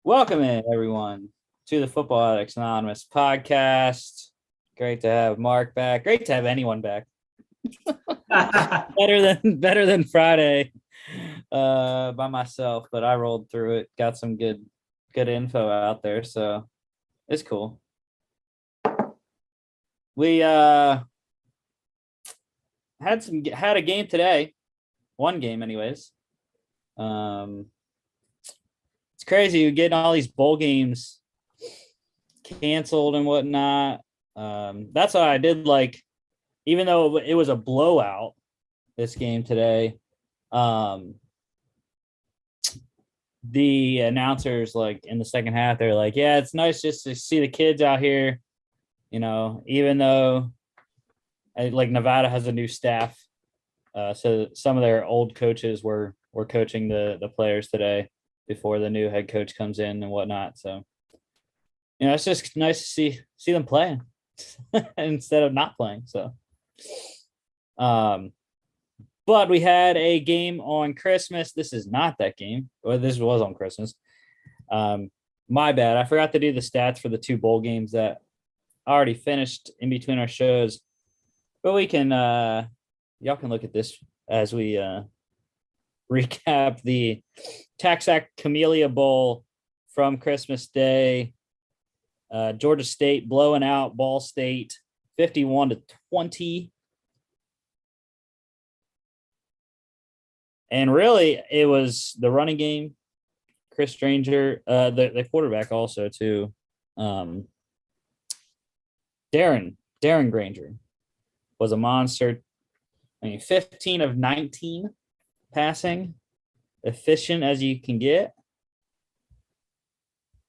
Welcome in, everyone, to the Football Addicts Anonymous podcast. Great to have Mark back. Great to have anyone back. better than Friday by myself, but I rolled through it. Got some good info out there, so it's cool. We had a game today, one game, anyways. It's crazy. You're getting all these bowl games canceled and whatnot. That's what I did. Like, even though it was a blowout, this game today, the announcers, like in the second half, they're like, "Yeah, it's nice just to see the kids out here." You know, even though like Nevada has a new staff, so some of their old coaches were coaching the players today before the new head coach comes in and whatnot. So, you know, it's just nice to see them playing instead of not playing. So, but we had a game on Christmas. This is not that game. Well, this was on Christmas. My bad. I forgot to do the stats for the two bowl games that I already finished in between our shows. But we can, y'all can look at this as we recap the Taxac Camellia Bowl from Christmas Day. Georgia State blowing out Ball State 51-20. And really, it was the running game. Chris Stranger, the quarterback also too. Darren Granger was a monster. 15 of 19 passing, efficient as you can get.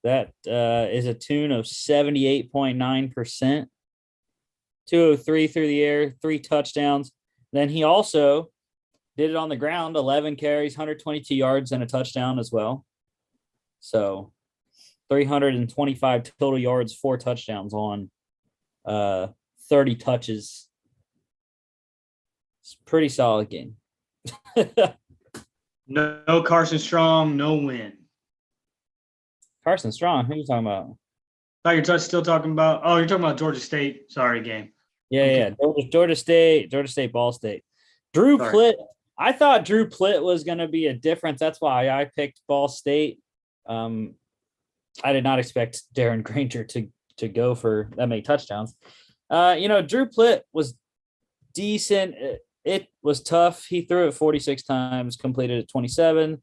That is a tune of 78.9%. 203 through the air, 3 touchdowns. Then he also did it on the ground, 11 carries, 122 yards, and a touchdown as well. So 325 total yards, 4 touchdowns on 30 touches. It's a pretty solid game. No Carson Strong, no win. Carson Strong, who are you talking about? Thought you're still talking about. Oh, you're talking about Georgia State. Sorry, game. Yeah. Georgia State, Ball State. Drew Plitt. I thought Drew Plitt was going to be a difference. That's why I picked Ball State. I did not expect Darren Granger to go for that many touchdowns. Drew Plitt was decent. It was tough. He threw it 46 times, completed it 27,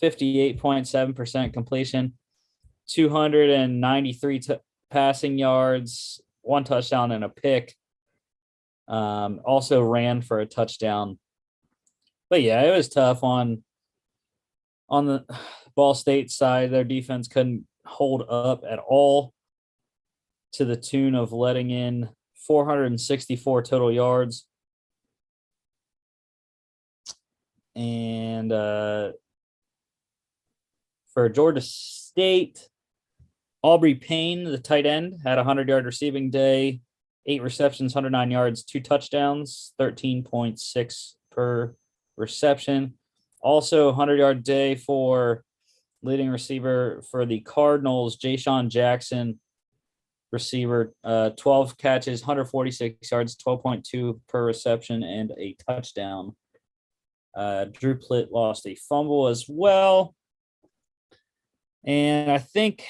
58.7% completion, 293 passing yards, 1 touchdown and a pick. Also ran for a touchdown. But yeah, it was tough on the Ball State side. Their defense couldn't hold up at all, to the tune of letting in 464 total yards. And for Georgia State, Aubrey Payne, the tight end, had a 100-yard receiving day, 8 receptions, 109 yards, 2 touchdowns, 13.6 per reception. Also, 100-yard day for leading receiver for the Cardinals, Ja'Shawn Jackson, receiver, 12 catches, 146 yards, 12.2 per reception, and a touchdown. Drew Plitt lost a fumble as well. And I think,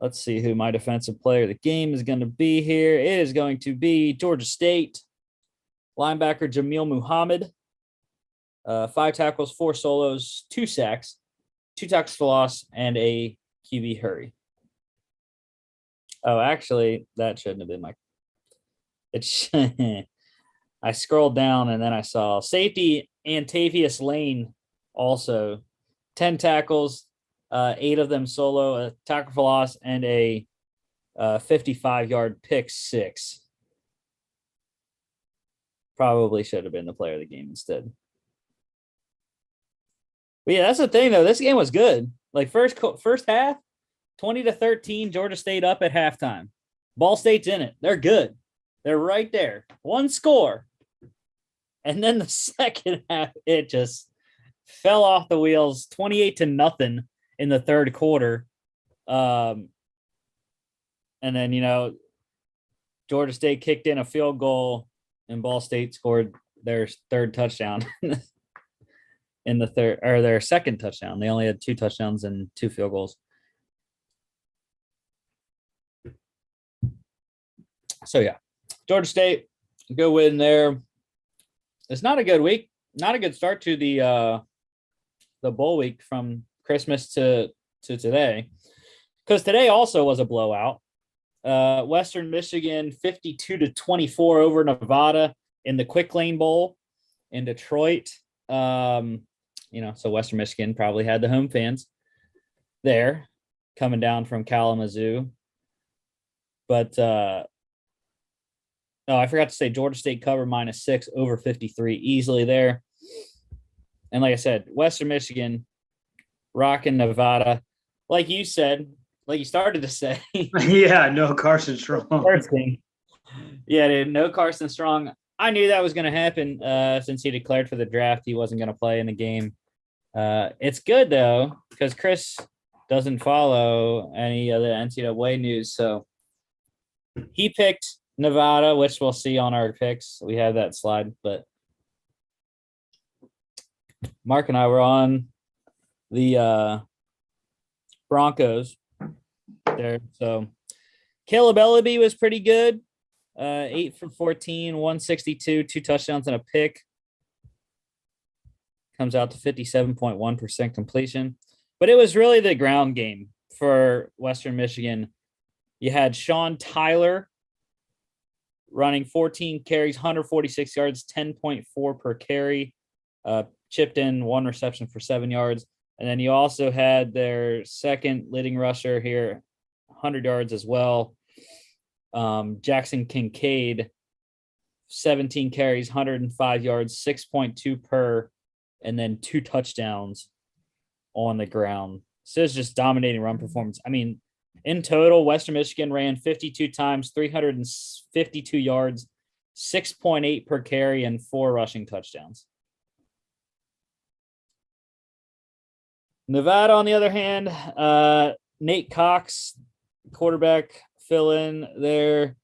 let's see who my defensive player of the game is going to be here. It is going to be Georgia State linebacker Jamil Muhammad. 5 tackles, 4 solos, 2 sacks, 2 tackles for loss, and a QB hurry. Oh, actually, that shouldn't have been my. I scrolled down and then I saw safety Antavius Lane also 10 tackles, 8 of them solo, a tackle for loss, and a 55-yard pick 6. Probably should have been the player of the game instead. But yeah, that's the thing though. This game was good. Like first half, 20-13, Georgia State up at halftime. Ball State's in it. They're good. They're right there. 1 score. And then the second half, it just fell off the wheels, 28-0. in the third quarter. And then, Georgia State kicked in a field goal and Ball State scored their third touchdown in the third, or their second touchdown. They only had 2 touchdowns and 2 field goals. So yeah, Georgia State, good win there. It's not a good week, not a good start to the bowl week from Christmas to today, because today also was a blowout. Western Michigan 52-24 over Nevada in the Quick Lane Bowl in Detroit. So Western Michigan probably had the home fans there coming down from Kalamazoo. But I forgot to say Georgia State cover -6 over 53 easily there. And like I said, Western Michigan rocking Nevada. Like you said, like you started to say. Yeah, no Carson Strong. First thing. Yeah, dude, no Carson Strong. I knew that was going to happen since he declared for the draft. He wasn't going to play in the game. It's good, though, because Chris doesn't follow any of the NCAA news. So he picked Nevada, which we'll see on our picks. We have that slide, but Mark and I were on the Broncos there. So Caleb Ellaby was pretty good. 8 for 14, 162, 2 touchdowns and a pick. Comes out to 57.1% completion. But it was really the ground game for Western Michigan. You had Sean Tyler running 14 carries, 146 yards, 10.4 per carry. Chipped in 1 reception for 7 yards. And then you also had their second leading rusher here, 100 yards as well. Jackson Kincaid, 17 carries, 105 yards, 6.2 per, and then 2 touchdowns on the ground. So it's just dominating run performance. I mean, in total, Western Michigan ran 52 times, 352 yards, 6.8 per carry, and 4 rushing touchdowns. Nevada, on the other hand, Nate Cox, quarterback, fill in there.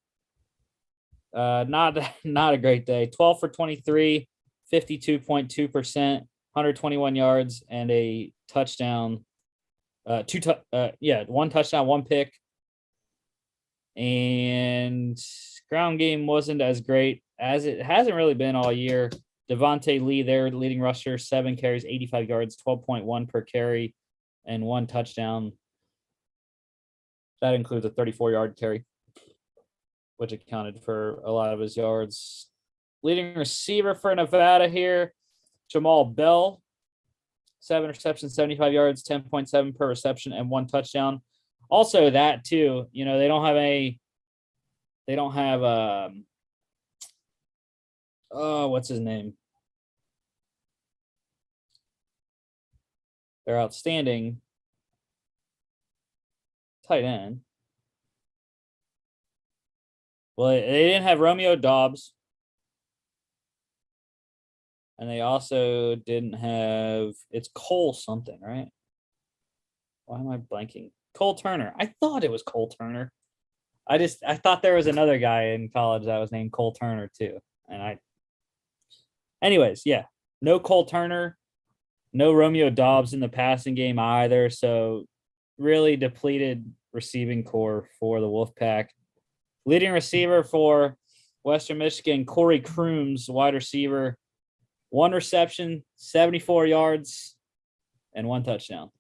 Not a great day. 12 for 23, 52.2%, 121 yards, and a touchdown. 1 touchdown, 1 pick. And ground game wasn't as great as it hasn't really been all year. Devontae Lee, their leading rusher, 7 carries, 85 yards, 12.1 per carry, and 1 touchdown. That includes a 34-yard carry, which accounted for a lot of his yards. Leading receiver for Nevada here, Jamal Bell, 7 receptions, 75 yards, 10.7 per reception, and 1 touchdown. Also, that too, they don't have what's his name? They're outstanding tight end. Well, they didn't have Romeo Dobbs. And they also didn't have, it's Cole something, right? Why am I blanking? Cole Turner. I thought it was Cole Turner. I thought there was another guy in college that was named Cole Turner too. Anyways, yeah, no Cole Turner, no Romeo Dobbs in the passing game either. So really depleted receiving core for the Wolfpack. Leading receiver for Western Michigan, Corey Crooms, wide receiver, 1 reception, 74 yards, and 1 touchdown.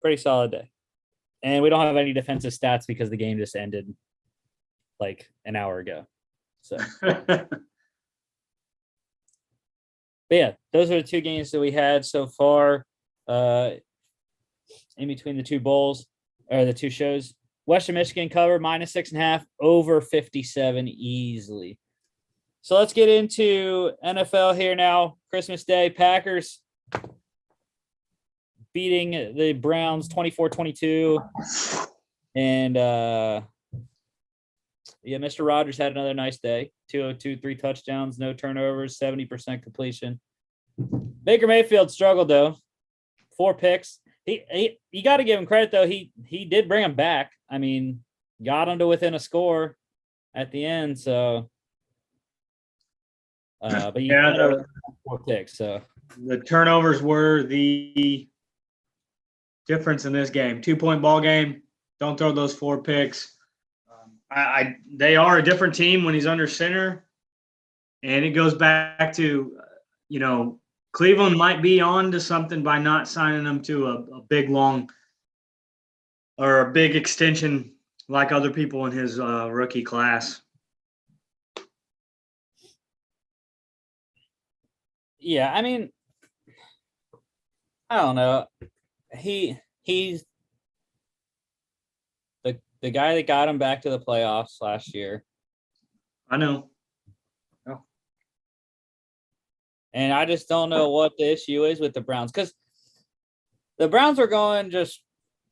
Pretty solid day. And we don't have any defensive stats because the game just ended like an hour ago. So, but yeah, those are the 2 games that we had so far in between the 2 bowls or the 2 shows. Western Michigan cover -6.5 over 57 easily. So let's get into NFL here now. Christmas Day, Packers beating the Browns 24-22. And Mr. Rogers had another nice day. 202, 3 touchdowns, no turnovers, 70% completion. Baker Mayfield struggled though. 4 picks. You got to give him credit though. He did bring him back. I mean, got him to within a score at the end. So, but you Yeah, got 4 picks. So the turnovers were the difference in this game. 2-point ball game. Don't throw those 4 picks. They are a different team when he's under center, and it goes back to, Cleveland might be on to something by not signing him to a big long or a big extension like other people in his rookie class. yeah, I mean, I don't know. He's the guy that got him back to the playoffs last year. I know. And I just don't know what the issue is with the Browns, because the Browns are going just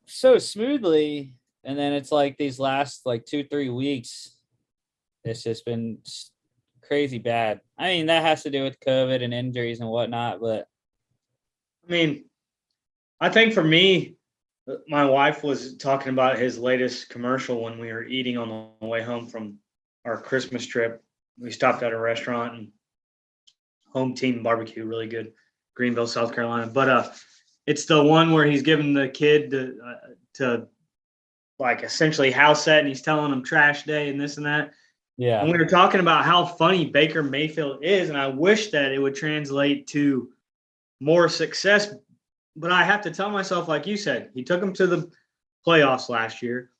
so smoothly. And then it's like these last 2-3 weeks, it's just been crazy bad. I mean, that has to do with COVID and injuries and whatnot. But I mean, I think for me, my wife was talking about his latest commercial when we were eating on the way home from our Christmas trip. We stopped at a restaurant and home team barbecue, really good, Greenville, South Carolina. But it's the one where he's giving the kid to essentially house set, and he's telling him trash day and this and that. yeah, And we were talking about how funny Baker Mayfield is, and I wish that it would translate to more success. But I have to tell myself, like you said, he took him to the playoffs last year.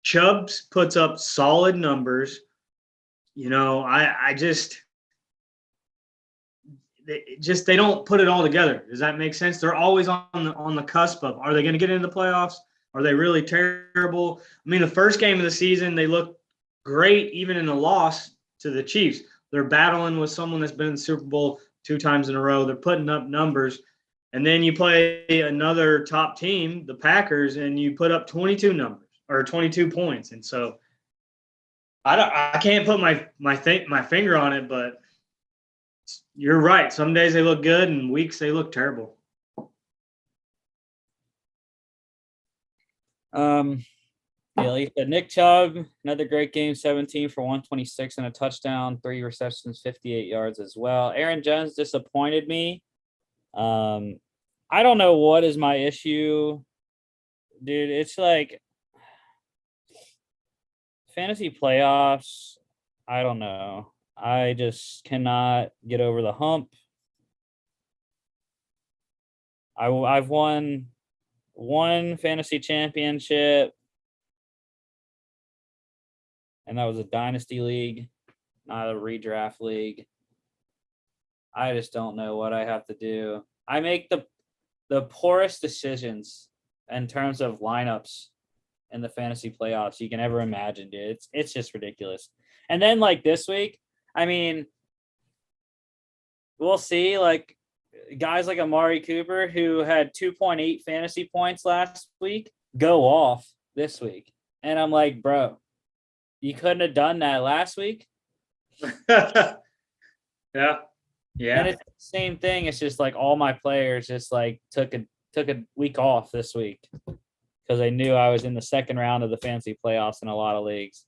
Chubbs puts up solid numbers. They don't put it all together. Does that make sense? They're always on the cusp of, are they going to get into the playoffs? Are they really terrible? I mean, the first game of the season, they looked great, even in a loss to the Chiefs. They're battling with someone that's been in the Super Bowl 2 times in a row. They're putting up numbers. And then you play another top team, the Packers, and you put up 22 numbers or 22 points. And so I can't put my finger on it, but you're right. Some days they look good, and weeks they look terrible. Yeah, like Nick Chubb, another great game, 17 for 126 and a touchdown, 3 receptions, 58 yards as well. Aaron Jones disappointed me. I don't know what is my issue, dude. It's like fantasy playoffs. I don't know. I just cannot get over the hump. I've won 1 fantasy championship, and that was a dynasty league, not a redraft league. I just don't know what I have to do. I make the poorest decisions in terms of lineups in the fantasy playoffs you can ever imagine, dude. It's just ridiculous. And then this week, I mean, we'll see. Guys like Amari Cooper, who had 2.8 fantasy points last week, go off this week. And I'm like, bro, you couldn't have done that last week? Yeah. And it's the same thing. It's just all my players just took a week off this week because they knew I was in the second round of the fantasy playoffs in a lot of leagues.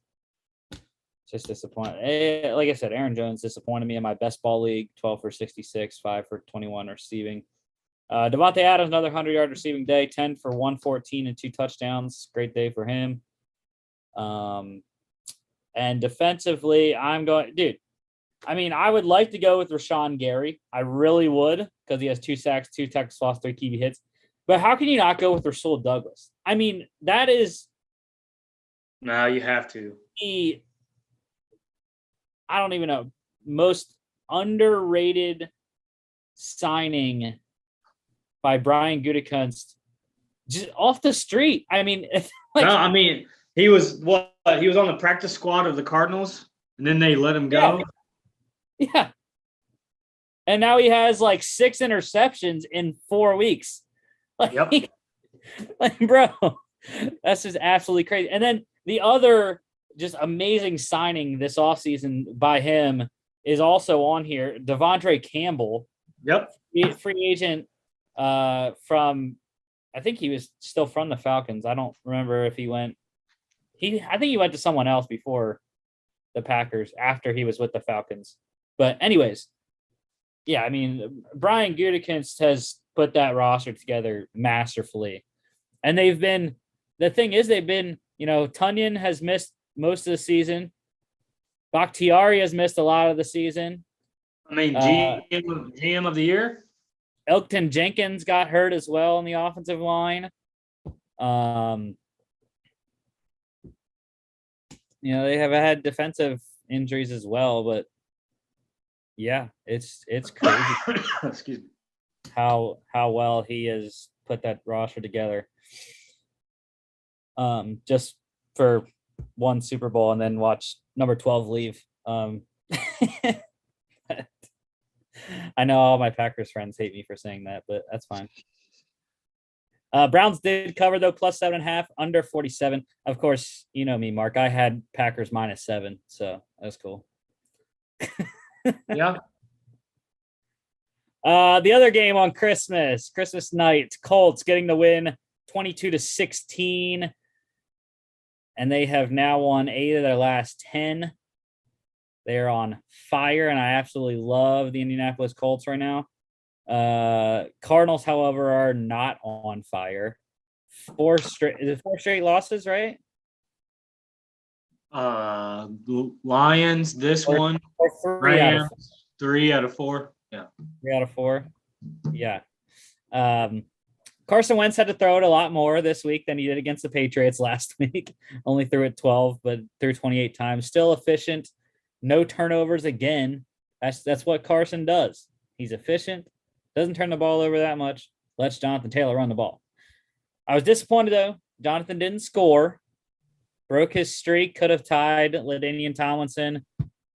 Just disappointed. Like I said, Aaron Jones disappointed me in my best ball league, 12 for 66, 5 for 21 receiving. Devontae Adams, another 100-yard receiving day, 10 for 114 and 2 touchdowns. Great day for him. And defensively, I'm going, dude, I mean, I would like to go with Rashawn Gary. I really would, because he has 2 sacks, 2 tackles, lost, 3 QB hits. But how can you not go with Rasul Douglas? I mean, that is. No, you have to. I don't even know, most underrated signing by Brian Gutekunst, just off the street. I mean, he was he was on the practice squad of the Cardinals, and then they let him go. Yeah. And now he has 6 interceptions in 4 weeks. Yep. Bro, that's just absolutely crazy. And then the other just amazing signing this offseason by him is also on here, Devondre Campbell, Yep. Free agent from, I think he was still from the Falcons. I don't remember if he went. I think he went to someone else before the Packers after he was with the Falcons. But anyways, yeah, I mean, Brian Gutekunst has put that roster together masterfully. And the thing is, Tunyon has missed most of the season. Bakhtiari has missed a lot of the season. I mean, GM of the year. Elkton Jenkins got hurt as well on the offensive line. They have had defensive injuries as well, but yeah, it's crazy. Excuse me. How well he has put that roster together. Just for one Super Bowl and then watch number 12 leave. I know all my Packers friends hate me for saying that, but that's fine. Browns did cover though, plus 7.5, under 47. Of course, you know me, Mark. I had Packers -7, so that's cool. Yeah. The other game on Christmas night, Colts getting the win 22-16. And they have now won 8 of their last 10. They're on fire, and I absolutely love the Indianapolis Colts right now. Cardinals, however, are not on fire. 4 straight losses, right? Lions, this one. Or 3 out of 4. 3 out of 4. Yeah. 3 out of 4. Yeah. Carson Wentz had to throw it a lot more this week than he did against the Patriots last week. Only threw it 12, but threw 28 times. Still efficient. No turnovers again. That's what Carson does. He's efficient. Doesn't turn the ball over that much. Lets Jonathan Taylor run the ball. I was disappointed, though. Jonathan didn't score. Broke his streak. Could have tied LaDainian Tomlinson.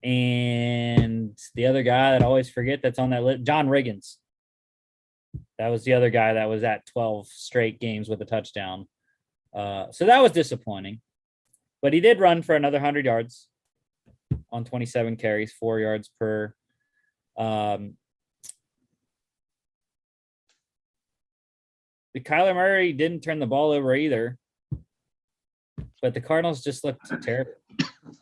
And the other guy that I always forget that's on that list, John Riggins. That was the other guy that was at 12 straight games with a touchdown. So that was disappointing. But he did run for another 100 yards on 27 carries, 4 yards per. The Kyler Murray didn't turn the ball over either. But the Cardinals just looked terrible.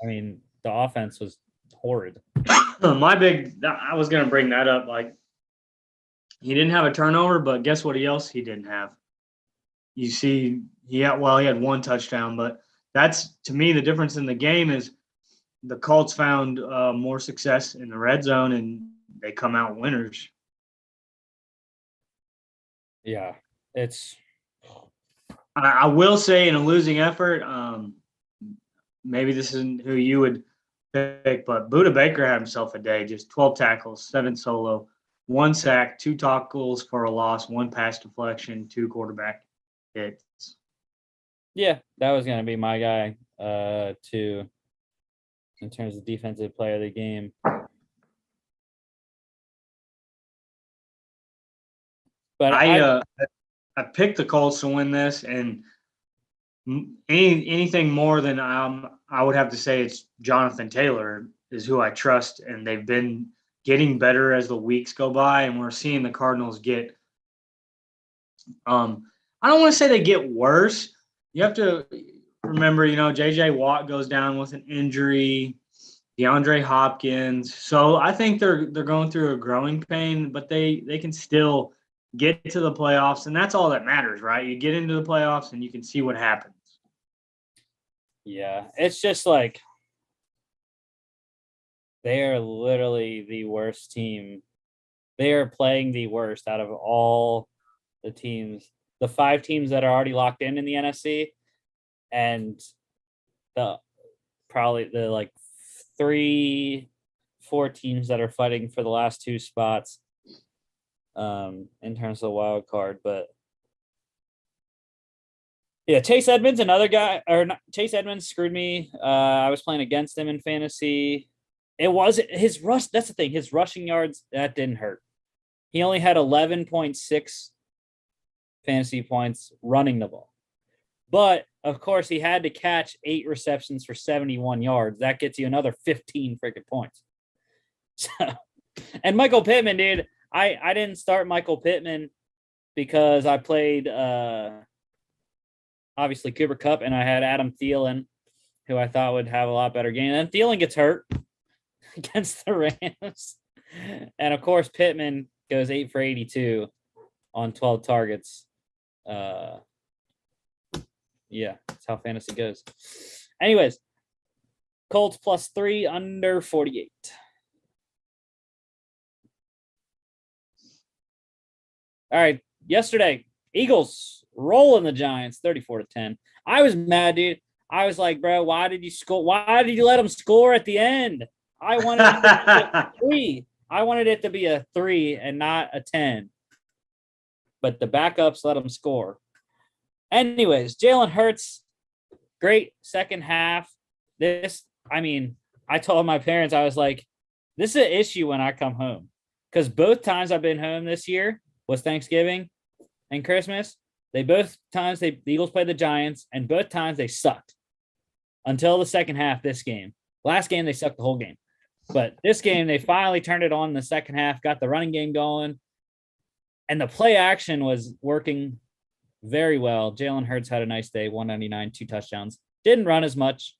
I mean, the offense was horrid. I was going to bring that up. Like, he didn't have a turnover, but guess what else he didn't have? You see, he had 1 touchdown, but that's, to me, the difference in the game is the Colts found more success in the red zone, and they come out winners. Yeah, it's. I will say, in a losing effort, maybe this isn't who you would pick, but Budda Baker had himself a day. Just 12 tackles, 7 solo, 1 sack, 2 tackles for a loss, 1 pass deflection, 2 quarterback hits. Yeah, that was going to be my guy, too, in terms of defensive player of the game. But I picked the Colts to win this, and anything more than I would have to say it's Jonathan Taylor is who I trust, and they've been getting better as the weeks go by, and we're seeing the Cardinals get I don't want to say they get worse. You have to remember, J.J. Watt goes down with an injury, DeAndre Hopkins. So I think they're going through a growing pain, but they can still get to the playoffs, and that's all that matters, right? You get into the playoffs, and you can see what happens. Yeah, it's just like they are literally the worst team. They are playing the worst out of all the teams. The 5 teams that are already locked in the NFC, and probably the 3-4 teams that are fighting for the last 2 spots in terms of wild card. But yeah, Chase Edmonds, another guy, Chase Edmonds screwed me. I was playing against him in fantasy. It was his rush. That's the thing. His rushing yards, that didn't hurt. He only had 11.6 fantasy points running the ball. But, of course, he had to catch 8 receptions for 71 yards. That gets you another 15 freaking points. So, and Michael Pittman, dude, I didn't start Michael Pittman because I played obviously Cooper Kupp, and I had Adam Thielen, who I thought would have a lot better game. And Thielen gets hurt against the Rams. And of course, Pittman goes 8 for 82 on 12 targets. Yeah, that's how fantasy goes. Anyways, Colts +3 under 48. All right, yesterday, Eagles rolling the Giants 34-10. I was mad, dude. I was like, bro, why did you score? Why did you let them score at the end? I wanted it to be a 3. I wanted it to be a 3 and not a 10. But the backups let them score. Anyways, Jalen Hurts, great second half. I told my parents, I was like, this is an issue when I come home. Because both times I've been home this year was Thanksgiving and Christmas. The Eagles played the Giants, and both times they sucked until the second half this game. Last game, they sucked the whole game. But this game, they finally turned it on in the second half, got the running game going, and the play action was working very well. Jalen Hurts had a nice day, 199, 2 touchdowns. Didn't run as much,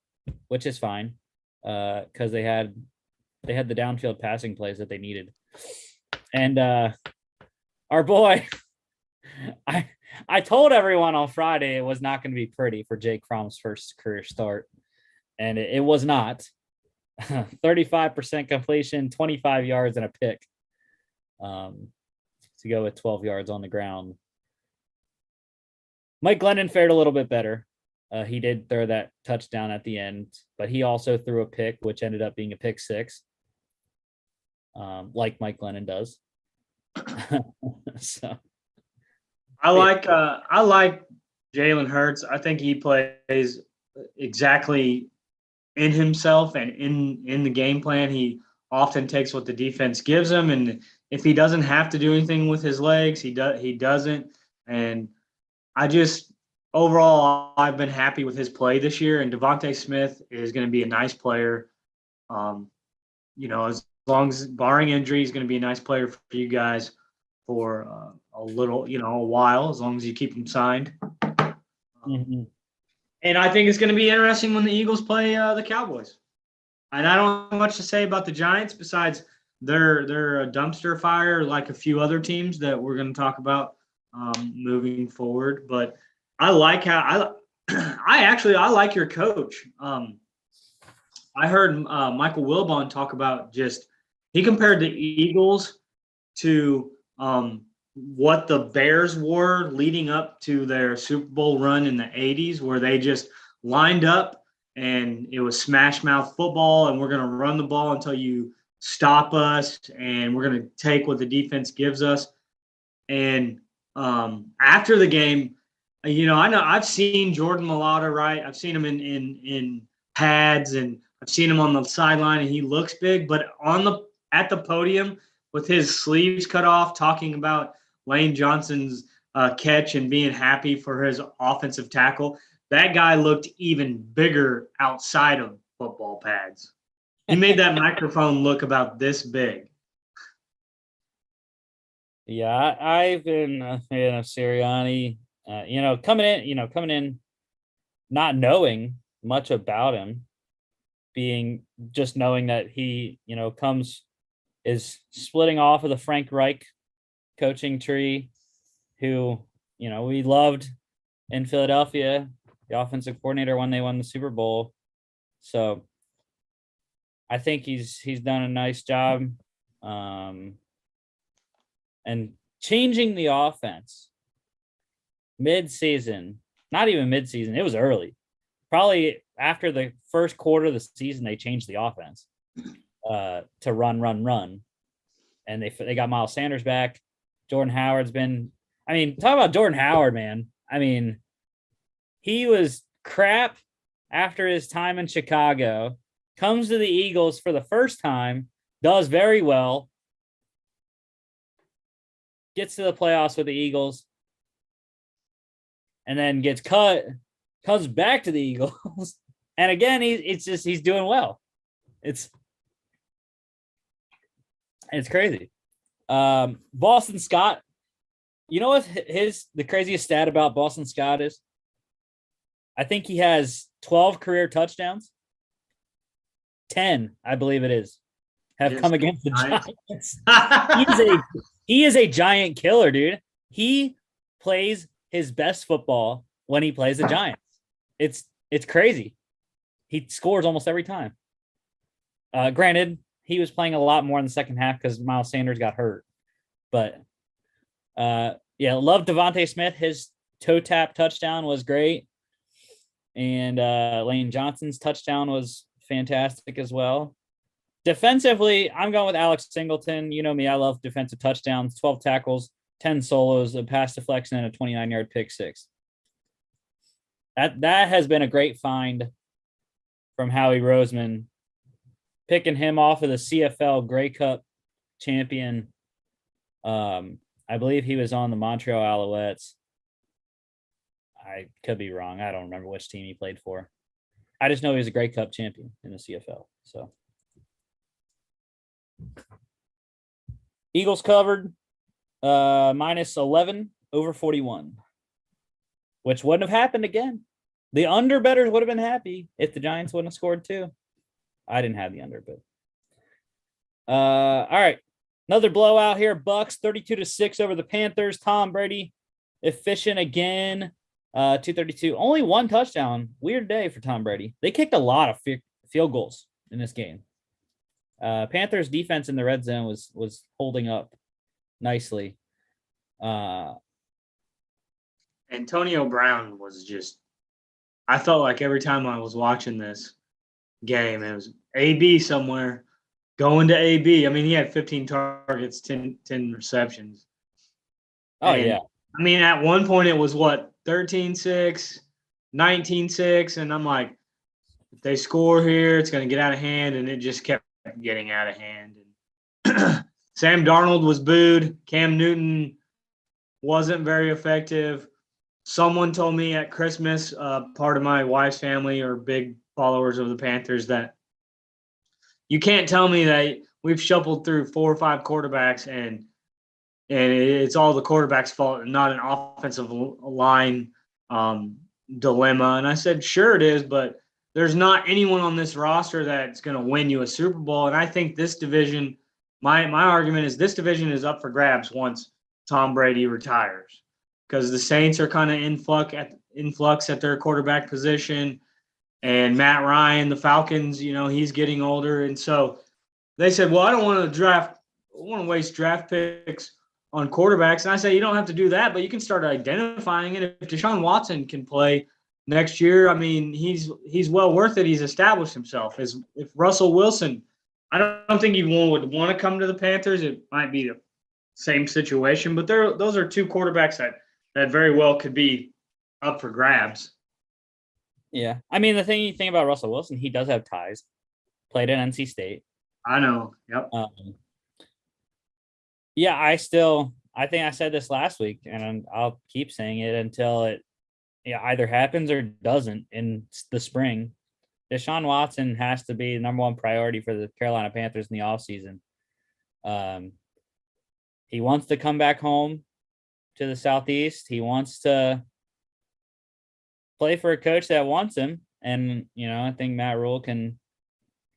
which is fine, because they had the downfield passing plays that they needed. And our boy, I told everyone on Friday it was not going to be pretty for Jake Fromm's first career start, and it was not. 35% completion, 25 yards, and a pick to go with 12 yards on the ground. Mike Glennon fared a little bit better. He did throw that touchdown at the end, but he also threw a pick, which ended up being a pick 6, like Mike Glennon does. So I like Jalen Hurts. I think he plays exactly in himself and in the game plan. He often takes what the defense gives him, and if he doesn't have to do anything with his legs, he doesn't. And overall, I've been happy with his play this year. And Devontae Smith is going to be a nice player. As long as barring injury, he's going to be a nice player for you guys for a while, as long as you keep him signed. mm-hmm. And I think it's going to be interesting when the Eagles play the Cowboys. And I don't have much to say about the Giants besides they're a dumpster fire like a few other teams that we're going to talk about moving forward. But I like how I like your coach. I heard Michael Wilbon talk about he compared the Eagles to what the Bears were leading up to their Super Bowl run in the 80s, where they just lined up and it was smash mouth football, and we're going to run the ball until you stop us, and we're going to take what the defense gives us. And after the game, I know I've seen Jordan Mailata, right? I've seen him in pads, and I've seen him on the sideline, and he looks big, but at the podium with his sleeves cut off, talking about Lane Johnson's catch and being happy for his offensive tackle, that guy looked even bigger outside of football pads. He made that microphone look about this big. Yeah, I've been a fan of Sirianni. Coming in, not knowing much about him, knowing that he, is splitting off of the Frank Reich coaching tree, who, we loved in Philadelphia, the offensive coordinator when they won the Super Bowl. So I think he's done a nice job and changing the offense mid-season. Not even mid-season, it was early. Probably after the first quarter of the season, they changed the offense to run. And they got Miles Sanders back. Jordan Howard's been, talk about Jordan Howard, man. He was crap after his time in Chicago, comes to the Eagles for the first time, does very well, gets to the playoffs with the Eagles, and then gets cut, comes back to the Eagles, and again, he's doing well. It's crazy. Boston Scott. You know what the craziest stat about Boston Scott is? I think he has 12 career touchdowns. 10, I believe it is, have come against the Giants. He is a giant killer, dude. He plays his best football when he plays the Giants. It's crazy. He scores almost every time. Granted, he was playing a lot more in the second half because Miles Sanders got hurt. But love Devontae Smith. His toe tap touchdown was great. And Lane Johnson's touchdown was fantastic as well. Defensively, I'm going with Alex Singleton. You know me, I love defensive touchdowns, 12 tackles, 10 solos, a pass deflection, and a 29-yard pick six. That has been a great find from Howie Roseman, picking him off of the CFL Grey Cup champion. I believe he was on the Montreal Alouettes. I could be wrong. I don't remember which team he played for. I just know he was a Grey Cup champion in the CFL. So Eagles covered minus 11 over 41, which wouldn't have happened again. The under bettors would have been happy if the Giants wouldn't have scored too. I didn't have the under, but all right. Another blowout here. Bucs 32-6 over the Panthers. Tom Brady efficient again. 232. Only one touchdown. Weird day for Tom Brady. They kicked a lot of field goals in this game. Panthers defense in the red zone was holding up nicely. Antonio Brown was just, I felt like every time I was watching this game, it was AB somewhere going to AB. I mean, he had 15 targets, 10 receptions. Oh, yeah. I mean, at one point it was 13-6, 19-6, and I'm like, if they score here, it's going to get out of hand, and it just kept getting out of hand. And Sam Darnold was booed. Cam Newton wasn't very effective. Someone told me at Christmas, part of my wife's family are big followers of the Panthers, that you can't tell me that we've shuffled through 4 or 5 quarterbacks and it's all the quarterback's fault and not an offensive line dilemma. And I said, sure it is, but there's not anyone on this roster that's going to win you a Super Bowl. And I think this division, my argument is this division is up for grabs once Tom Brady retires, because the Saints are kind of influx at their quarterback position. And Matt Ryan, the Falcons, he's getting older. And so they said, well, I don't want to waste draft picks on quarterbacks. And I say, you don't have to do that, but you can start identifying it. If Deshaun Watson can play next year, I mean, he's well worth it. He's established himself. If Russell Wilson, I don't think anyone would want to come to the Panthers. It might be the same situation, but those are 2 quarterbacks that very well could be up for grabs. Yeah. I mean, the thing you think about Russell Wilson, he does have ties. Played at NC State. I know. Yep. Yeah, I think I said this last week, and I'll keep saying it until it either happens or doesn't in the spring. Deshaun Watson has to be the number one priority for the Carolina Panthers in the offseason. He wants to come back home to the Southeast. He wants to play for a coach that wants him. And, I think Matt Rule can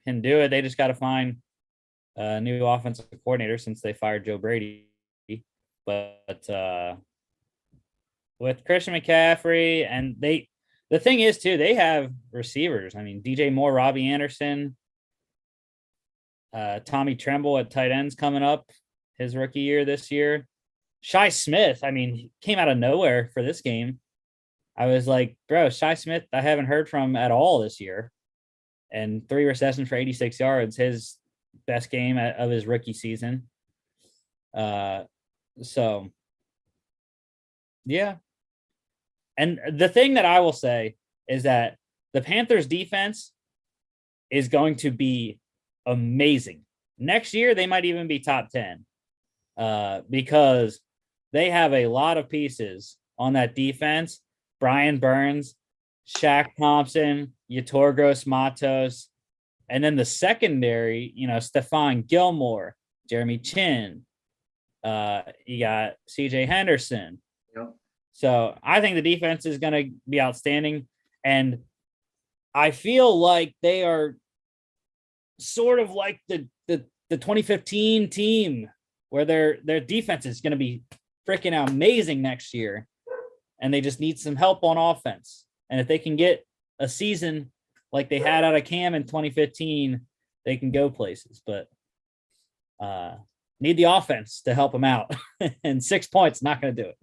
do it. They just got to find a new offensive coordinator since they fired Joe Brady. But with Christian McCaffrey, and the thing is too, they have receivers. I mean, DJ Moore, Robbie Anderson, Tommy Tremble at tight ends coming up his rookie year this year. Shi Smith, I mean, he came out of nowhere for this game. I was like, bro, Shi Smith, I haven't heard from at all this year. And 3 receptions for 86 yards, his best game of his rookie season. So, yeah. And the thing that I will say is that the Panthers defense is going to be amazing. Next year, they might even be top 10 because they have a lot of pieces on that defense. Brian Burns, Shaq Thompson, Yetur Matos, and then the secondary, Stephon Gilmore, Jeremy Chin, You got CJ Henderson. Yep. So I think the defense is going to be outstanding. And I feel like they are sort of like the 2015 team where their defense is going to be freaking amazing next year. And they just need some help on offense. And if they can get a season like they had out of Cam in 2015, they can go places. But need the offense to help them out. And 6 points not going to do it.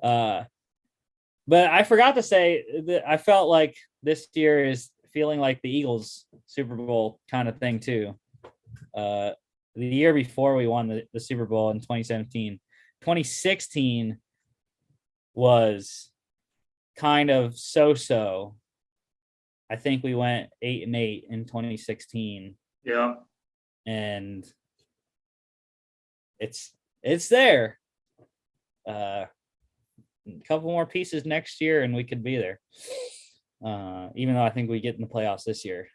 So, but I forgot to say that I felt like this year is feeling like the Eagles Super Bowl kind of thing too. The year before we won the Super Bowl in 2017, 2016 was kind of so-so. I think we went 8-8 in 2016. Yeah. And it's there. A couple more pieces next year and we could be there. Even though I think we get in the playoffs this year.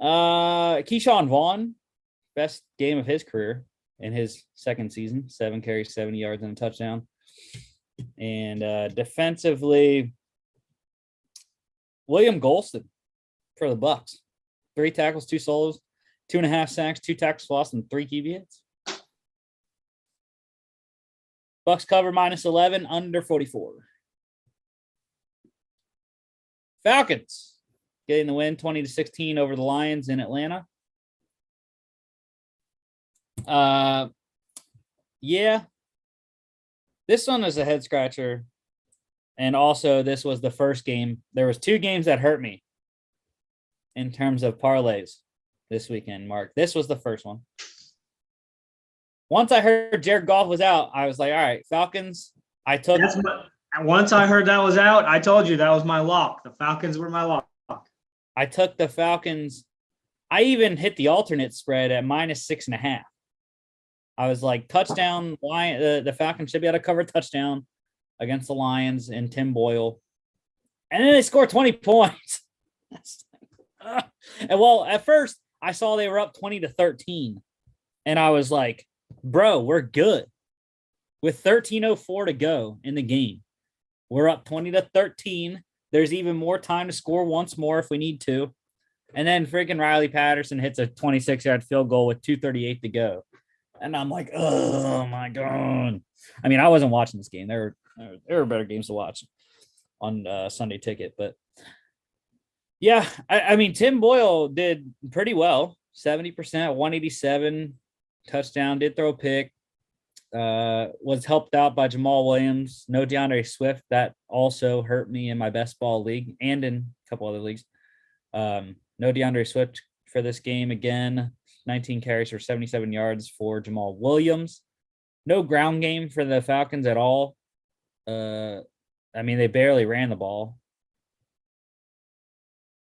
Keyshawn Vaughn, best game of his career in his second season, 7 carries, 70 yards and a touchdown. And defensively, William Golston for the Bucs. 3 tackles, 2 solos, 2.5 sacks, 2 tackles lost, and 3 QB hits. Bucs cover -11, under 44. Falcons getting the win 20-16 over the Lions in Atlanta. Yeah. This one is a head scratcher. And also this was the first game. There was 2 games that hurt me in terms of parlays this weekend, Mark. This was the first one. Once I heard Jared Goff was out, I was like, all right, Falcons. Once I heard that was out, I told you that was my lock. The Falcons were my lock. I took the Falcons. I even hit the alternate spread at -6.5. I was like, touchdown. The Falcons should be able to cover touchdown against the Lions and Tim Boyle. And then they scored 20 points. And well, at first I saw they were up 20-13. And I was like, bro, we're good. With 13:04 to go in the game, we're up 20-13. There's even more time to score once more if we need to. And then freaking Riley Patterson hits a 26-yard field goal with 2:38 to go. And I'm like, oh my God. I mean, I wasn't watching this game. There were better games to watch on Sunday Ticket. But yeah, I mean, Tim Boyle did pretty well. 70%, 187 touchdown, did throw a pick. Was helped out by Jamal Williams. No DeAndre Swift. That also hurt me in my best ball league and in a couple other leagues. No DeAndre Swift for this game again. 19 carries for 77 yards for Jamal Williams. No ground game for the Falcons at all. I mean, they barely ran the ball.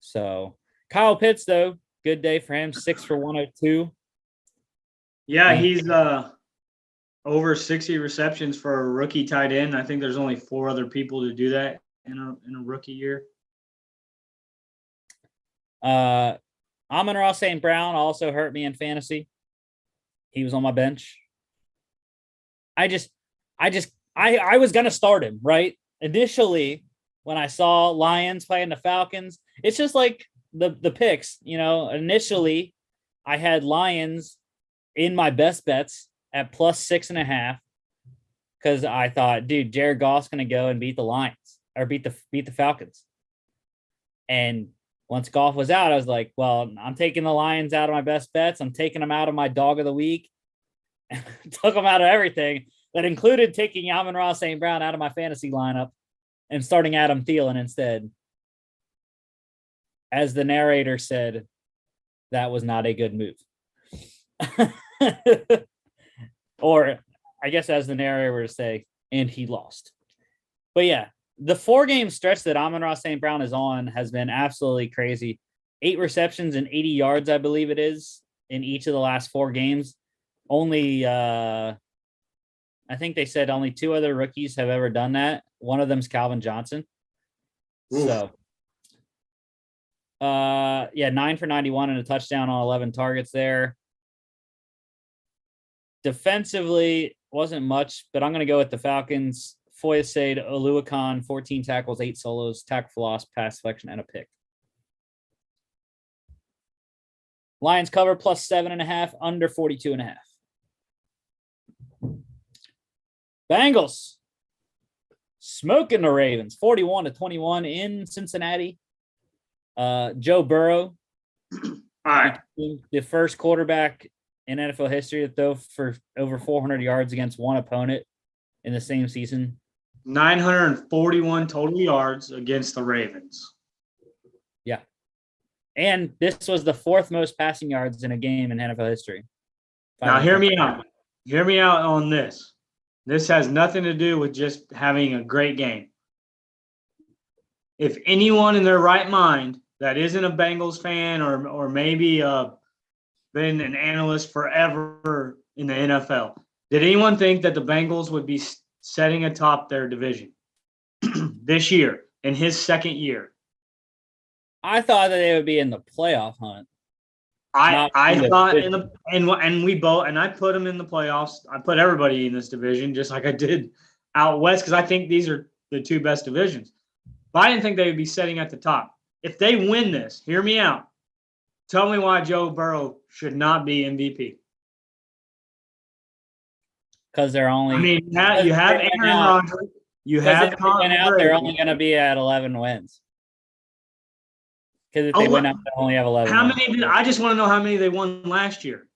So Kyle Pitts, though, good day for him. 6 for 102. Yeah, he's over 60 receptions for a rookie tight end. I think there's only 4 other people to do that in a rookie year. Amon-Ra St. Brown also hurt me in fantasy. He was on my bench. I was gonna start him, right? Initially, when I saw Lions playing the Falcons, it's just like the picks, you know. Initially, I had Lions in my best bets at +6.5 because I thought, dude, Jared Goff's gonna go and beat the Lions or beat the Falcons. And once Goff was out, I was like, well, I'm taking the Lions out of my best bets. I'm taking them out of my dog of the week. Took them out of everything. That included taking Amon-Ra St. Brown out of my fantasy lineup and starting Adam Thielen instead. As the narrator said, that was not a good move. Or I guess as the narrator would say, and he lost. But yeah, the 4-game stretch that Amon-Ra St. Brown is on has been absolutely crazy. 8 receptions and 80 yards, I believe it is, in each of the last 4 games. Only, I think they said only 2 other rookies have ever done that. One of them's Calvin Johnson. Oof. So, yeah, 9 for 91 and a touchdown on 11 targets there. Defensively, wasn't much, but I'm going to go with the Falcons. Foyesade Oluwakan, 14 tackles, 8 solos, tackle for loss, pass deflection, and a pick. Lions cover plus 7.5, under 42.5. Bengals smoking the Ravens, 41-21 in Cincinnati. Joe Burrow, All right. the first quarterback in NFL history to throw for over 400 yards against one opponent in the same season. 941 total yards against the Ravens. Yeah. And this was the 4th most passing yards in a game in NFL history. Now, hear me out. Hear me out on this. This has nothing to do with just having a great game. If anyone in their right mind that isn't a Bengals fan or maybe been an analyst forever in the NFL, did anyone think that the Bengals would be setting atop their division this year in his second year? I thought that they would be in the playoff hunt. I thought and we both, and I put them in the playoffs. I put everybody in this division just like I did out west because I think these are the 2 best divisions. But I didn't think they would be sitting at the top. If they win this, hear me out. Tell me why Joe Burrow should not be MVP. Because they're only. I mean, you have Aaron Rodgers. You have Tom Brady. They're only going to be at 11 wins. Because if they win out, they only have 11. How many? I just want to know how many they won last year.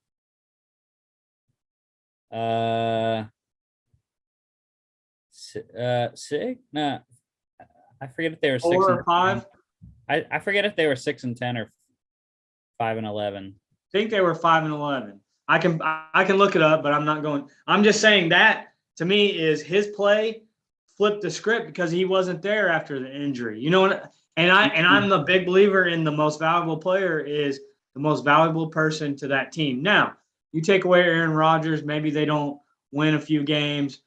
Six? No, I forget if they were 6 or 5. I forget if they were 6-10 or 5-11. I think they were 5-11. I can look it up, but I'm not going. I'm just saying that to me is his play flipped the script because he wasn't there after the injury. You know what? And I'm a big believer in the most valuable player is the most valuable person to that team. Now, you take away Aaron Rodgers, maybe they don't win a few games.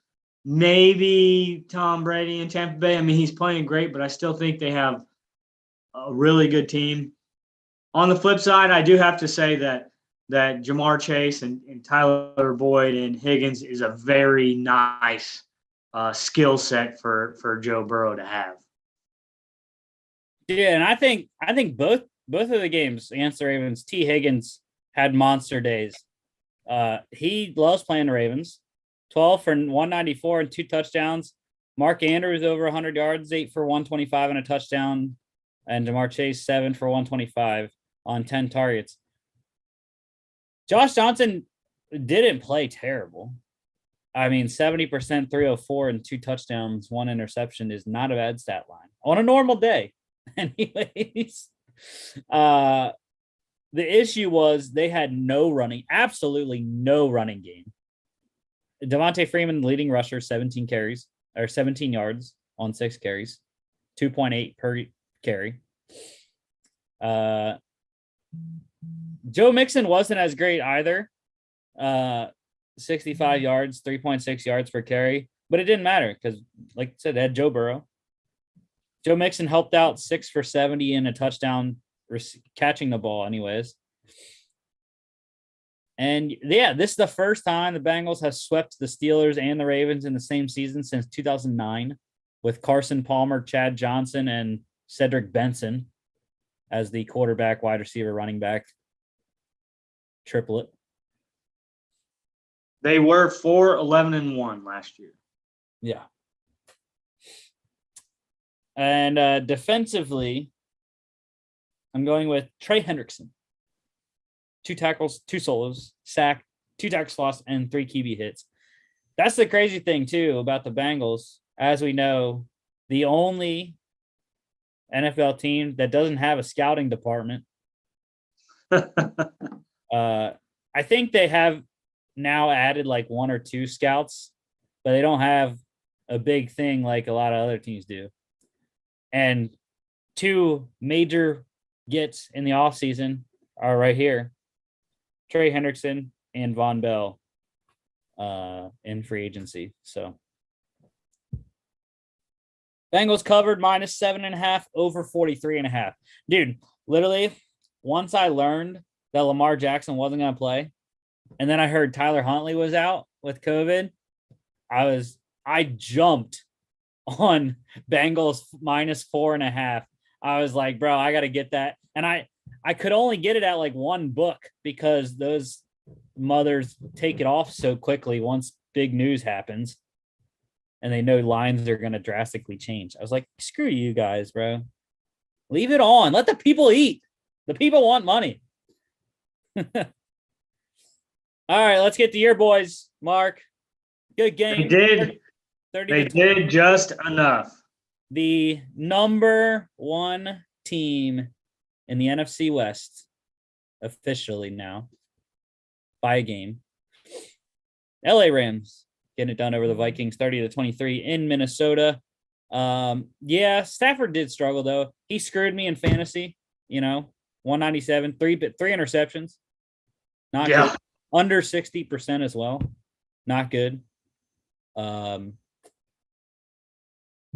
Maybe Tom Brady in Tampa Bay. I mean, he's playing great, but I still think they have a really good team. On the flip side, I do have to say that Jamar Chase and Tyler Boyd and Higgins is a very nice skill set for Joe Burrow to have. Yeah, and I think both of the games against the Ravens, T. Higgins had monster days. He loves playing the Ravens. 12 for 194 and 2 touchdowns. Mark Andrews over 100 yards, 8 for 125 and a touchdown. And Jamar Chase 7 for 125 on 10 targets. Josh Johnson didn't play terrible. I mean, 70%, 304 and 2 touchdowns, 1 interception is not a bad stat line on a normal day. Anyways, the issue was they had absolutely no running game. Devontae Freeman, leading rusher, 17 yards on 6 carries, 2.8 per carry. Joe Mixon wasn't as great either. 65 yards, 3.6 yards per carry, but it didn't matter because, like I said, they had Joe Burrow. Joe Mixon helped out 6 for 70 and a touchdown, catching the ball anyways. And yeah, this is the first time the Bengals have swept the Steelers and the Ravens in the same season since 2009 with Carson Palmer, Chad Johnson, and Cedric Benson as the quarterback, wide receiver, running back triplet. They were 4-11-1 last year. Yeah. And defensively, I'm going with Trey Hendrickson. 2 tackles, 2 solos, sack, 2 tackles lost, and 3 QB hits. That's the crazy thing, too, about the Bengals. As we know, the only NFL team that doesn't have a scouting department. I think they have now added like 1 or 2 scouts, but they don't have a big thing like a lot of other teams do. And 2 major gets in the offseason are right here. Trey Hendrickson and Von Bell in free agency. So Bengals covered -7.5 over 43.5. Dude, literally, once I learned that Lamar Jackson wasn't going to play, And then I heard Tyler Huntley was out with COVID. I jumped on Bengals -4.5. I was like, bro, I got to get that. And I could only get it at like one book because those mothers take it off so quickly once big news happens and they know lines are going to drastically change. I was like, screw you guys, bro. Leave it on. Let the people eat. The people want money. All right, let's get to your boys, Mark. Good game. They did just enough. The number one team in the NFC West, officially now, by a game. LA Rams getting it done over the Vikings, 30-23 in Minnesota. Yeah, Stafford did struggle though. He screwed me in fantasy. 197, three interceptions. Not good. Under 60% as well. Not good. The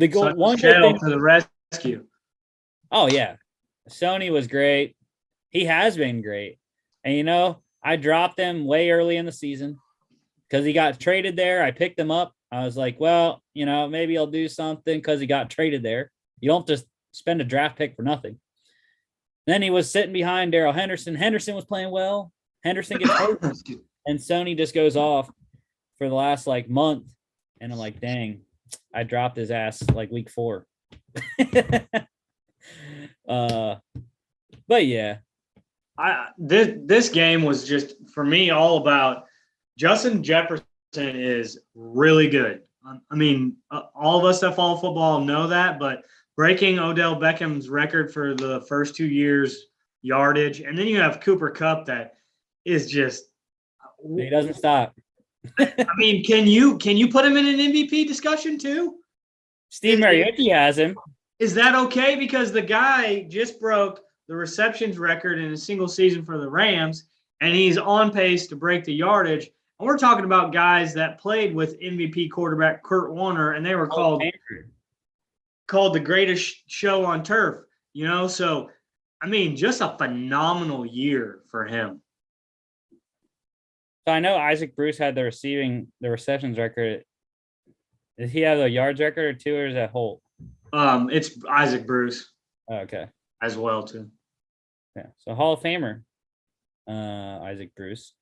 goal one good thing to the rescue. Oh yeah, Sony was great. He has been great, and I dropped him way early in the season because he got traded there. I picked him up. I was like, well, maybe I'll do something because he got traded there. You don't just spend a draft pick for nothing. Then he was sitting behind Darrell Henderson. Henderson was playing well. Henderson gets hurt, and Sony just goes off for the last month. And I'm like, dang, I dropped his ass week 4. But yeah, this game was just for me all about Justin Jefferson is really good. I mean, all of us that follow football know that, but breaking Odell Beckham's record for the first 2 years yardage, and then you have Cooper Kupp that is just he doesn't stop. I mean, can you put him in an MVP discussion too? Steve Mariucci has him. Is that okay? Because the guy just broke the receptions record in a single season for the Rams, and he's on pace to break the yardage. And we're talking about guys that played with MVP quarterback Kurt Warner, and they were called the greatest show on turf. So I mean, just a phenomenal year for him. So I know Isaac Bruce had the receptions record. Did he have the yards record or 2, or is that Holt? It's Isaac Bruce. Okay. As well too. Yeah. So Hall of Famer, Isaac Bruce.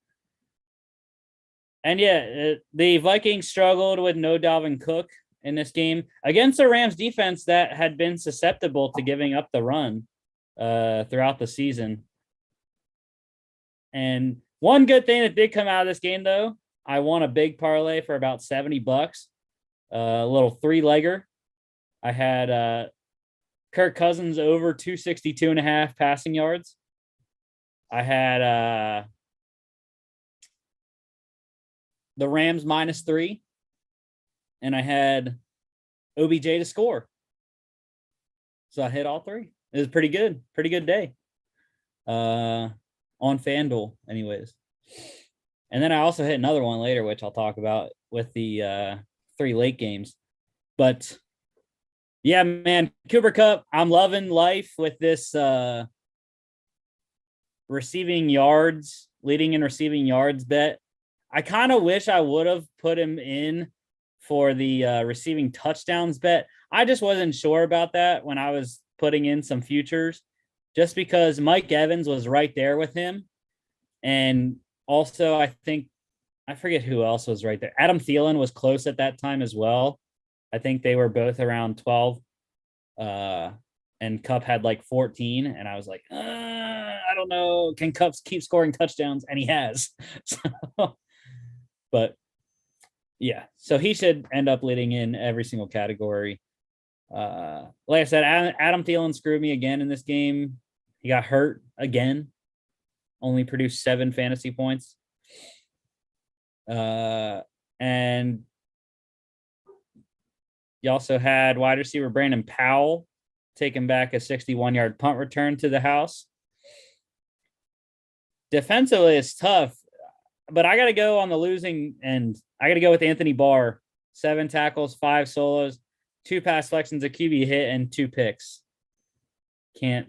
And yeah, the Vikings struggled with no Dalvin Cook in this game against the Rams defense that had been susceptible to giving up the run throughout the season. And one good thing that did come out of this game, though, I won a big parlay for about $70, a little 3-legger. I had Kirk Cousins over 262.5 passing yards. I had the Rams -3, and I had OBJ to score. So I hit all 3. It was pretty good day. On FanDuel, anyways. And then I also hit another one later, which I'll talk about with the 3 late games. But yeah, man, Cooper Kupp, I'm loving life with this leading in receiving yards bet. I kind of wish I would have put him in for the receiving touchdowns bet. I just wasn't sure about that when I was putting in some futures, just because Mike Evans was right there with him. And also, I forget who else was right there. Adam Thielen was close at that time as well. I think they were both around 12. And Kupp had 14. And I was like, I don't know. Can Kupp keep scoring touchdowns? And he has. But yeah, so he should end up leading in every single category. Like I said, Adam Thielen screwed me again in this game. He got hurt again. Only produced 7 fantasy points. And you also had wide receiver Brandon Powell taking back a 61-yard punt return to the house. Defensively, it's tough, but I got to go on the losing end. I got to go with Anthony Barr. 7 tackles, 5 solos, 2 pass deflections, a QB hit, and 2 picks. Can't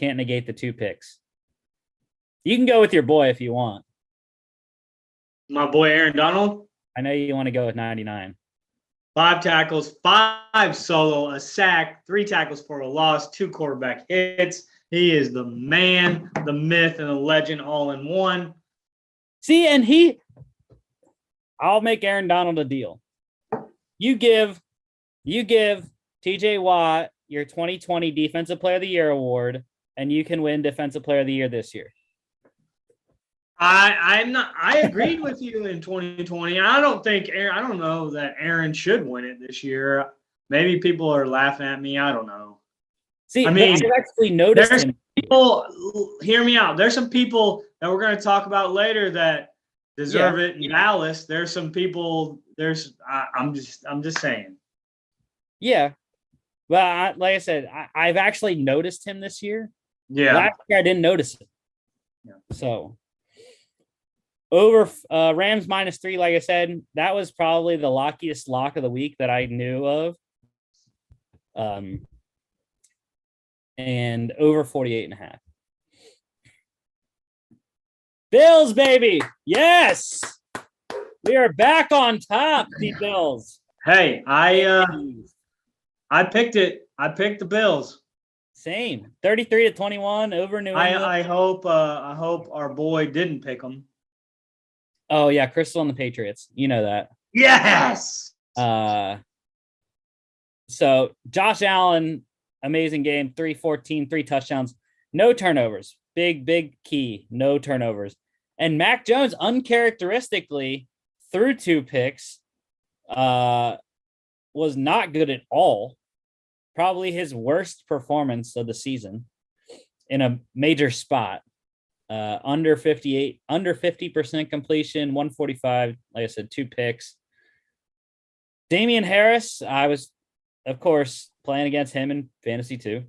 negate the 2 picks. You can go with your boy if you want. My boy Aaron Donald, I know you want to go with 99. 5 tackles, 5 solo, a sack, 3 tackles for a loss, 2 quarterback hits. He is the man, the myth, and the legend all in one. See, and I'll make Aaron Donald a deal. You give TJ Watt your 2020 Defensive Player of the Year award, and you can win Defensive Player of the Year this year. I agreed with you in 2020. I don't know that Aaron should win it this year. Maybe people are laughing at me. I don't know. See, I mean, I've actually noticed him. People, hear me out. There's some people that we're going to talk about later that deserve it in Dallas. There's some people. I'm just saying. Yeah, well, like I said, I've actually noticed him this year. Yeah, last year I didn't notice it. Yeah. So over Rams -3, like I said, that was probably the lockiest lock of the week that I knew of. And over 48.5. Bills, baby. Yes. We are back on top, the Bills. Hey, I picked it. I picked the Bills. Same. 33-21 over New England. I hope our boy didn't pick them. Oh yeah, Crystal and the Patriots. You know that. Yes. So Josh Allen, amazing game, 314, 3 touchdowns, no turnovers. Big key, no turnovers. And Mac Jones, uncharacteristically, threw 2 picks, was not good at all. Probably his worst performance of the season in a major spot. Under 50% completion, 145. Like I said, 2 picks. Damian Harris, I was, of course, playing against him in fantasy too.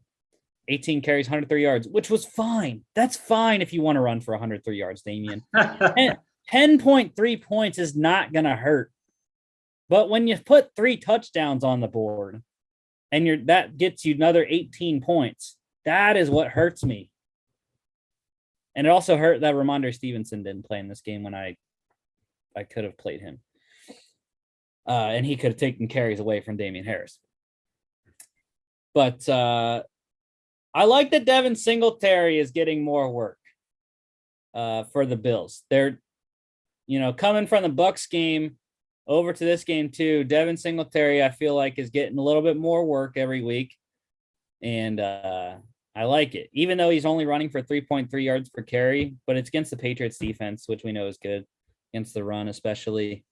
18 carries, 103 yards, which was fine. That's fine if you want to run for 103 yards, Damian. 10.3 points is not going to hurt. But when you put 3 touchdowns on the board and that gets you another 18 points, that is what hurts me. And it also hurt that Ramondre Stevenson didn't play in this game when I could have played him. And he could have taken carries away from Damian Harris. But I like that Devin Singletary is getting more work for the Bills. They're, coming from the Bucs game over to this game too. Devin Singletary, I feel like, is getting a little bit more work every week. And I like it, even though he's only running for 3.3 yards per carry, but it's against the Patriots defense, which we know is good against the run, especially.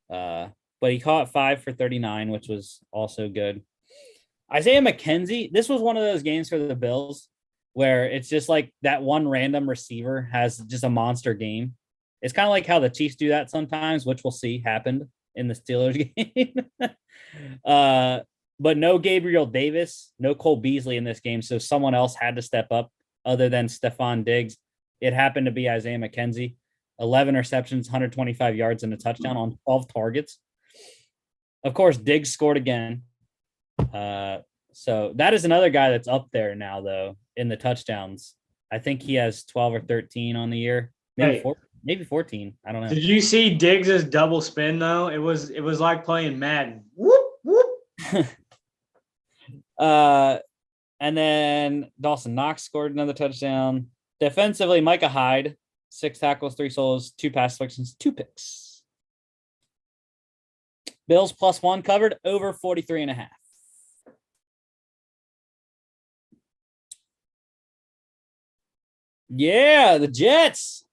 But he caught 5 for 39, which was also good. Isaiah McKenzie, this was one of those games for the Bills where it's just like that one random receiver has just a monster game. It's kind of like how the Chiefs do that sometimes, which we'll see happened in the Steelers game. But no Gabriel Davis, no Cole Beasley in this game, so someone else had to step up other than Stephon Diggs. It happened to be Isaiah McKenzie. 11 receptions, 125 yards, and a touchdown on 12 targets. Of course, Diggs scored again. So that is another guy that's up there now, though, in the touchdowns. I think he has 12 or 13 on the year. Maybe 14. I don't know. Did you see Diggs's double spin, though? It was like playing Madden. Whoop, whoop. And then Dawson Knox scored another touchdown. Defensively, Micah Hyde, 6 tackles, 3 solos, 2 pass deflections, 2 picks. Bills +1 covered over 43.5. Yeah, the Jets.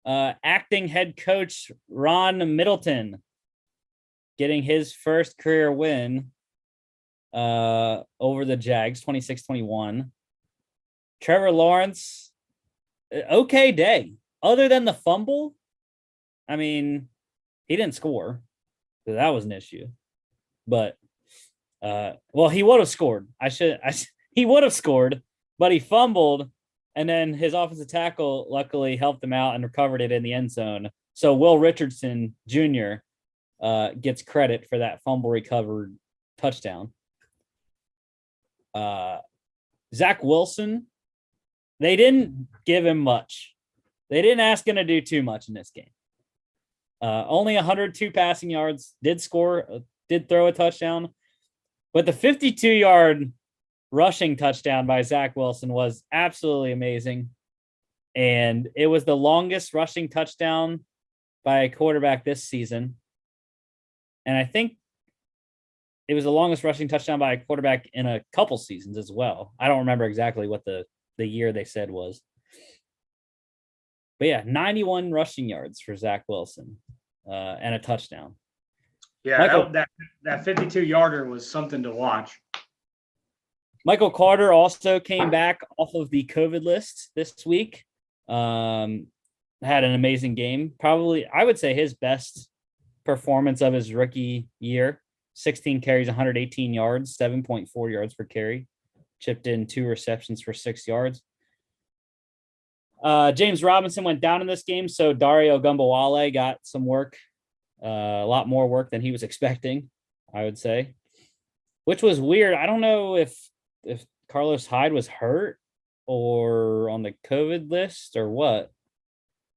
Acting head coach Ron Middleton getting his first career win over the Jags, 26-21. Trevor Lawrence, okay day. Other than the fumble, I mean, he didn't score. So that was an issue. But, he would have scored. He would have scored, but he fumbled. And then his offensive tackle luckily helped him out and recovered it in the end zone. So Will Richardson Jr. Gets credit for that fumble recovered touchdown. Zach Wilson, they didn't give him much. They didn't ask him to do too much in this game. Only 102 passing yards, did throw a touchdown, but the 52-yard rushing touchdown by Zach Wilson was absolutely amazing. And it was the longest rushing touchdown by a quarterback this season. And I think it was the longest rushing touchdown by a quarterback in a couple seasons as well. I don't remember exactly what the year they said was. But yeah, 91 rushing yards for Zach Wilson and a touchdown. Yeah, that 52-yarder was something to watch. Michael Carter also came back off of the COVID list this week. Had an amazing game. Probably, I would say, his best performance of his rookie year. 16 carries, 118 yards, 7.4 yards per carry. Chipped in 2 receptions for 6 yards. James Robinson went down in this game, so Dario Gumbawale got some work, a lot more work than he was expecting, I would say, which was weird. I don't know if Carlos Hyde was hurt or on the COVID list or what,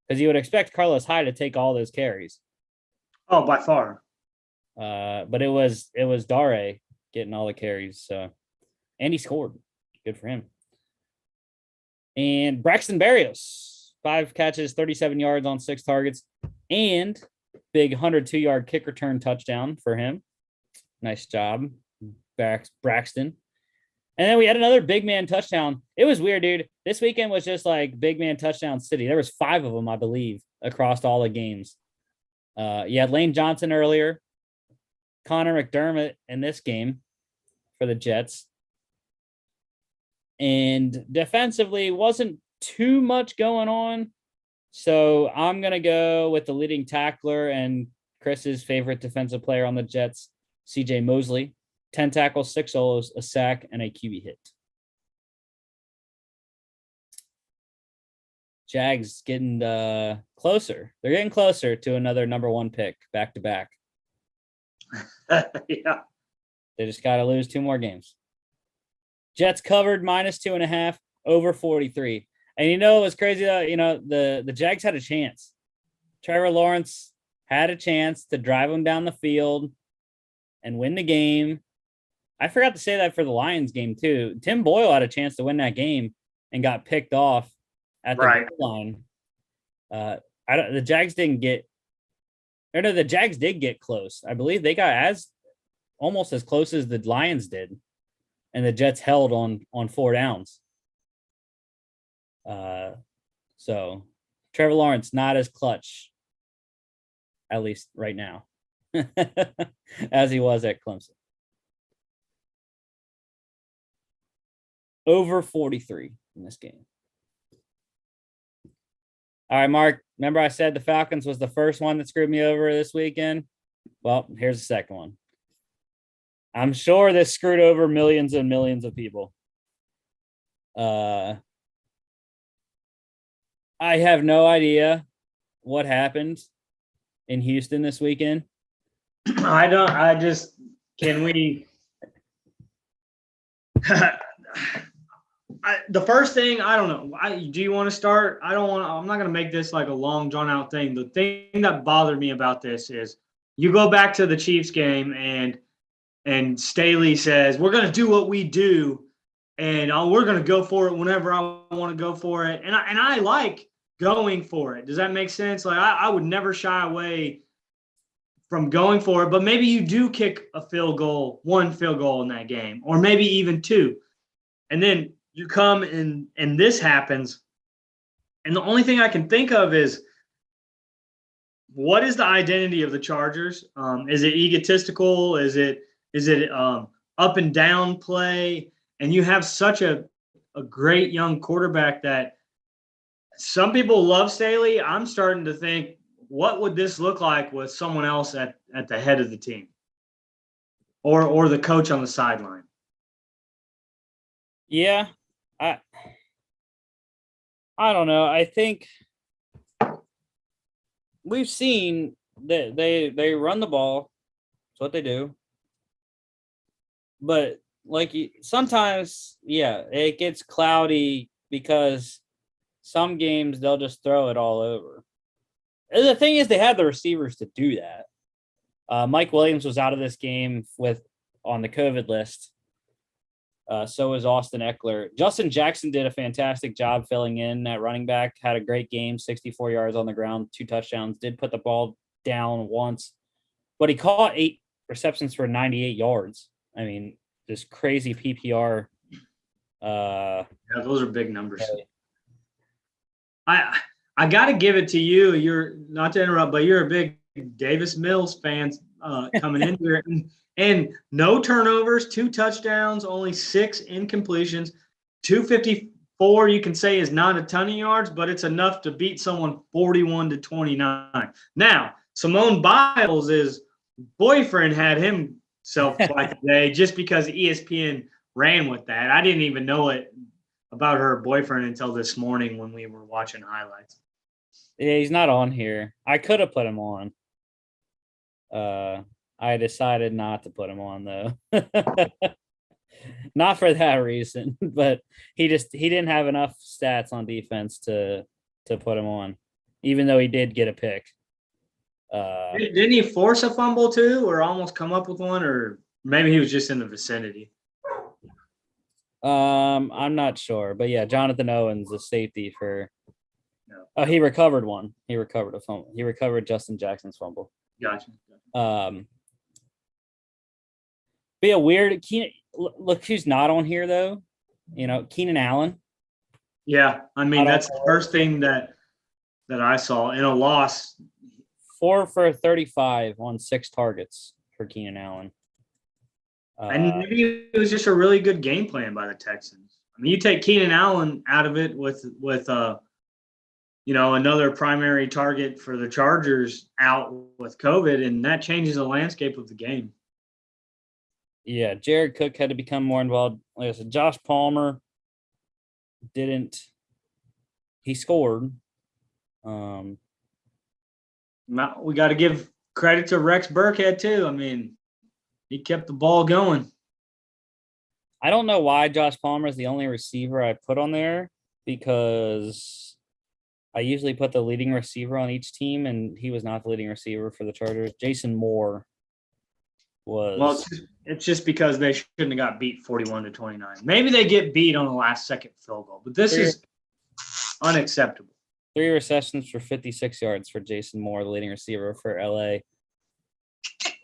because you would expect Carlos Hyde to take all those carries. Oh, by far. But it was Dare getting all the carries. So, and he scored. Good for him. And Braxton Berrios, 5 catches, 37 yards on 6 targets, and big 102-yard kick return touchdown for him. Nice job, Braxton. And then we had another big man touchdown. It was weird, dude. This weekend was just like big man touchdown city. There was 5 of them, I believe, across all the games. You had Lane Johnson earlier, Connor McDermott in this game for the Jets. And defensively wasn't too much going on. So I'm going to go with the leading tackler and Chris's favorite defensive player on the Jets, CJ Mosley. 10 tackles, 6 solos, a sack, and a QB hit. Jags getting closer. They're getting closer to another number 1 pick back to back. Yeah. They just got to lose 2 more games. Jets covered -2.5 over 43. And it was crazy. The Jags had a chance. Trevor Lawrence had a chance to drive them down the field and win the game. I forgot to say that for the Lions game too. Tim Boyle had a chance to win that game and got picked off at the goal line. The Jags didn't get. Or no, the Jags did get close. I believe they got almost as close as the Lions did. And the Jets held on 4 downs. So Trevor Lawrence not as clutch, at least right now, as he was at Clemson. Over 43 in this game. All right, Mark, remember I said the Falcons was the first one that screwed me over this weekend? Well, here's the second one. I'm sure this screwed over millions and millions of people. I have no idea what happened in Houston this weekend. Can we? The first thing, I don't know. Do you want to start? I'm not going to make this like a long, drawn out thing. The thing that bothered me about this is you go back to the Chiefs game and Staley says, we're going to do what we do, and we're going to go for it whenever I want to go for it. And I like going for it. Does that make sense? Like, I would never shy away from going for it, but maybe you do kick one field goal in that game, or maybe even 2. And then you come and this happens. And the only thing I can think of is, what is the identity of the Chargers? Is it egotistical? Is it up and down play? And you have such a great young quarterback that some people love Staley. I'm starting to think, what would this look like with someone else at the head of the team or the coach on the sideline? Yeah, I don't know. I think we've seen that they run the ball. That's what they do. But sometimes, it gets cloudy because some games they'll just throw it all over. The thing is, they had the receivers to do that. Mike Williams was out of this game on the COVID list. So was Austin Eckler. Justin Jackson did a fantastic job filling in at running back. Had a great game, 64 yards on the ground, 2 touchdowns. Did put the ball down once, but he caught 8 receptions for 98 yards. I mean, this crazy PPR. Yeah, those are big numbers. I got to give it to you. You're not to interrupt, but you're a big Davis Mills fan coming in here. And no turnovers, 2 touchdowns, only 6 incompletions, 254. You can say is not a ton of yards, but it's enough to beat someone 41-29. Now, Simone Biles' boyfriend had himself quite a day just because ESPN ran with that. I didn't even know it about her boyfriend until this morning when we were watching highlights. Yeah, he's not on here. I could have put him on. I decided not to put him on though. Not for that reason, but he didn't have enough stats on defense to put him on, even though he did get a pick. Didn't he force a fumble too, or almost come up with one, or maybe he was just in the vicinity? I'm not sure, but yeah, Jonathan Owens, the safety for. Oh, he recovered one. He recovered a fumble. He recovered Justin Jackson's fumble. Gotcha. Be a weird. Look who's not on here though. You know, Keenan Allen. Yeah, I mean that's the first thing that I saw in a loss. 4 for 35 on 6 targets for Keenan Allen. And maybe it was just a really good game plan by the Texans. I mean, you take Keenan Allen out of it with another primary target for the Chargers out with COVID, and that changes the landscape of the game. Yeah, Jared Cook had to become more involved. Like I said, Josh Palmer didn't. He scored. We got to give credit to Rex Burkhead too. I mean, he kept the ball going. I don't know why Josh Palmer is the only receiver I put on there, because I usually put the leading receiver on each team, and he was not the leading receiver for the Chargers. Jason Moore was. Well, it's just because they shouldn't have got beat 41-29. Maybe they get beat on the last second field goal, but this is unacceptable. 3 receptions for 56 yards for Jason Moore, the leading receiver for LA.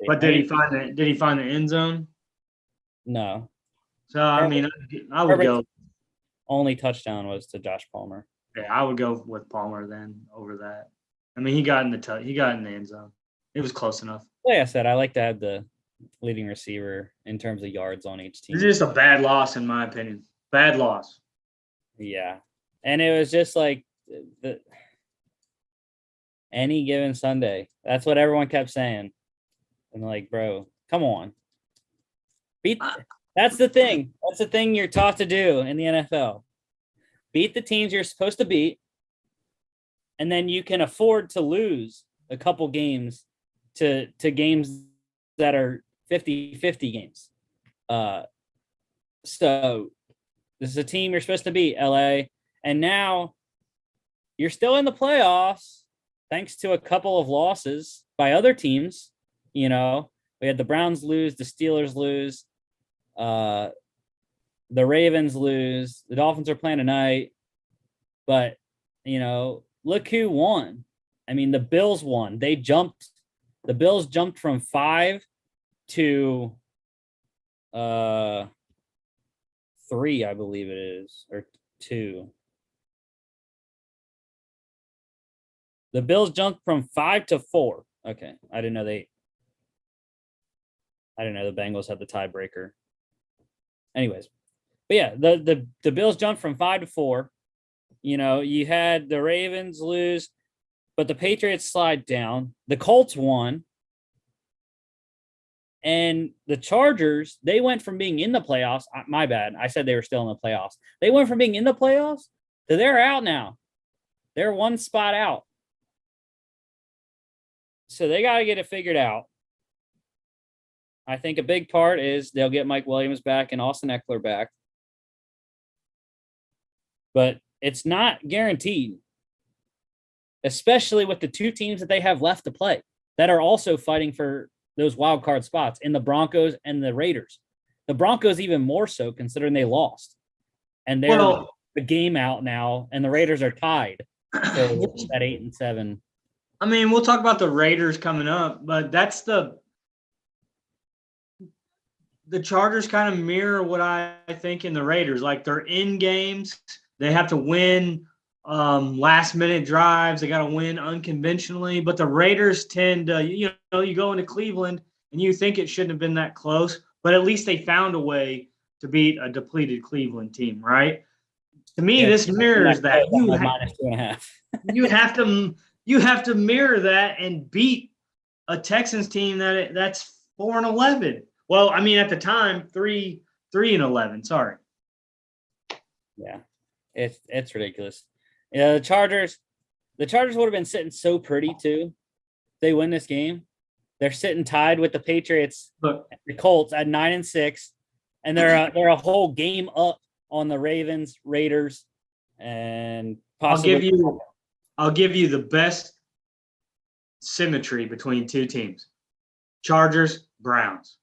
But did he find the end zone? No. So I mean, I would go. Only touchdown was to Josh Palmer. Yeah, I would go with Palmer then over that. I mean, he got in the end zone. It was close enough. Like I said, I like to have the leading receiver in terms of yards on each team. It's just a bad loss, in my opinion. Bad loss. Yeah, and it was just like any given Sunday. That's what everyone kept saying. And like, bro, come on. That's the thing. That's the thing you're taught to do in the NFL. Beat the teams you're supposed to beat, and then you can afford to lose a couple games to games that are 50-50 games. So this is a team you're supposed to beat, LA, and now you're still in the playoffs thanks to a couple of losses by other teams. You know, we had the Browns lose, the Steelers lose, the Ravens lose, the Dolphins are playing tonight, but look who won. I mean, the Bills won. The Bills jumped from 5 to 3, I believe it is, or 2. The Bills jumped from 5 to 4. Okay, I didn't know the Bengals had the tiebreaker. Anyways, but yeah, the Bills jumped from 5 to 4. You had the Ravens lose, but the Patriots slide down. The Colts won. And the Chargers, they went from being in the playoffs. My bad. I said they were still in the playoffs. They went from being in the playoffs to they're out now. They're 1 spot out. So they got to get it figured out. I think a big part is they'll get Mike Williams back and Austin Eckler back. But it's not guaranteed. especially with the two teams that they have left to play that are also fighting for those wild card spots in the Broncos and the Raiders. The Broncos even more so considering they lost. And they're the game out now, and the Raiders are tied. So at 8-7. I mean, we'll talk about the Raiders coming up, but that's the Chargers kind of mirror what I think in the Raiders. Like, they're in games, they have to win last minute drives, they got to win unconventionally. But the Raiders tend to, you go into Cleveland and you think it shouldn't have been that close, but at least they found a way to beat a depleted Cleveland team, right? To me, this mirrors that. Minus 2.5. You have to mirror that and beat a Texans team that's 4-11. Well, I mean, at the time, 3-11. Sorry. Yeah, it's ridiculous. Yeah, the Chargers would have been sitting so pretty too. They win this game. They're sitting tied with the Patriots, the Colts at 9-6, and they're a whole game up on the Ravens, Raiders, and possibly. I'll give you the best symmetry between two teams: Chargers, Browns.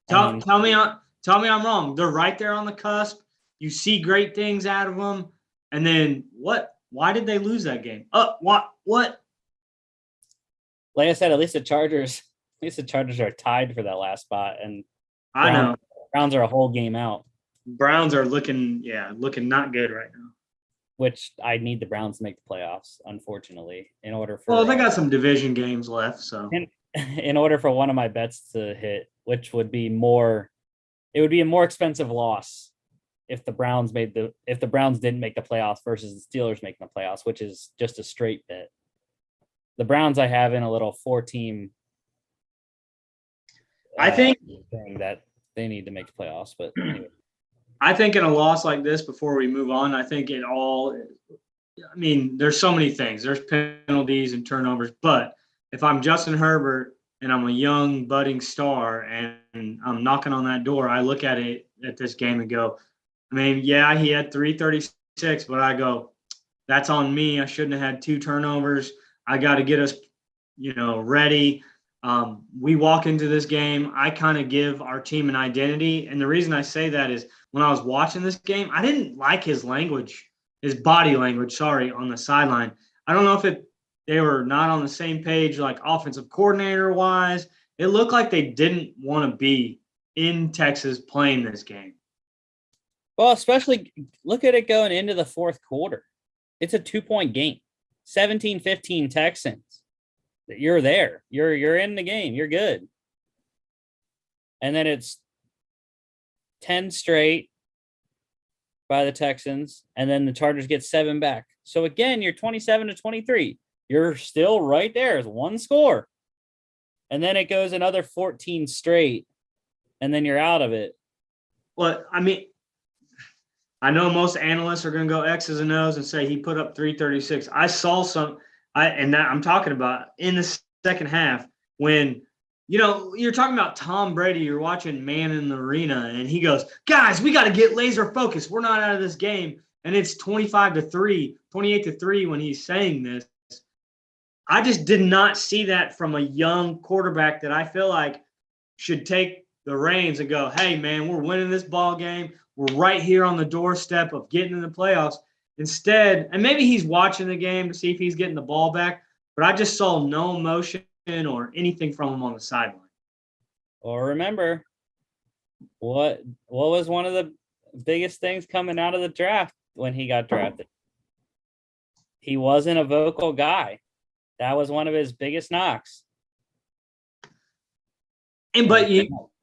Tell me I'm wrong. They're right there on the cusp. You see great things out of them, and then what? Why did they lose that game? What? Like I said, at least the Chargers are tied for that last spot, and I know Browns are a whole game out. Browns are looking not good right now. Which I need the Browns to make the playoffs, unfortunately, in order for. Well, they got some division games left, so. In order for one of my bets to hit, which would be more, it would be a more expensive loss if the Browns didn't make the playoffs versus the Steelers making the playoffs, which is just a straight bet. The Browns I have in a little 4-team. I think thing that they need to make the playoffs, but anyway. I think in a loss like this, before we move on, I think there's so many things. There's penalties and turnovers, but if I'm Justin Herbert and I'm a young budding star and I'm knocking on that door, I look at this game and go, he had 336, but I go, that's on me. I shouldn't have had 2 turnovers. I got to get us, ready. We walk into this game, I kind of give our team an identity. And the reason I say that is when I was watching this game, I didn't like his body language, on the sideline. I don't know if they were not on the same page, like offensive coordinator wise. It looked like they didn't want to be in Texas playing this game. Well, especially look at it going into the fourth quarter. It's a 2-point game, 17-15 Texans. You're there. You're in the game. You're good. And then it's 10 straight by the Texans, and then the Chargers get 7 back. So again, you're 27-23. You're still right there. It's 1 score. And then it goes another 14 straight, and then you're out of it. Well, I know most analysts are going to go X's and O's and say he put up 336. I saw some, I'm talking about in the second half when, you're talking about Tom Brady. You're watching Man in the Arena, and he goes, guys, we got to get laser focused. We're not out of this game. And it's 25-3, 28-3 when he's saying this. I just did not see that from a young quarterback that I feel like should take the reins and go, hey, man, we're winning this ball game. We're right here on the doorstep of getting in the playoffs. Instead, and maybe he's watching the game to see if he's getting the ball back, but I just saw no emotion or anything from him on the sideline. Well, remember, what was one of the biggest things coming out of the draft when he got drafted? He wasn't a vocal guy. That was one of his biggest knocks. But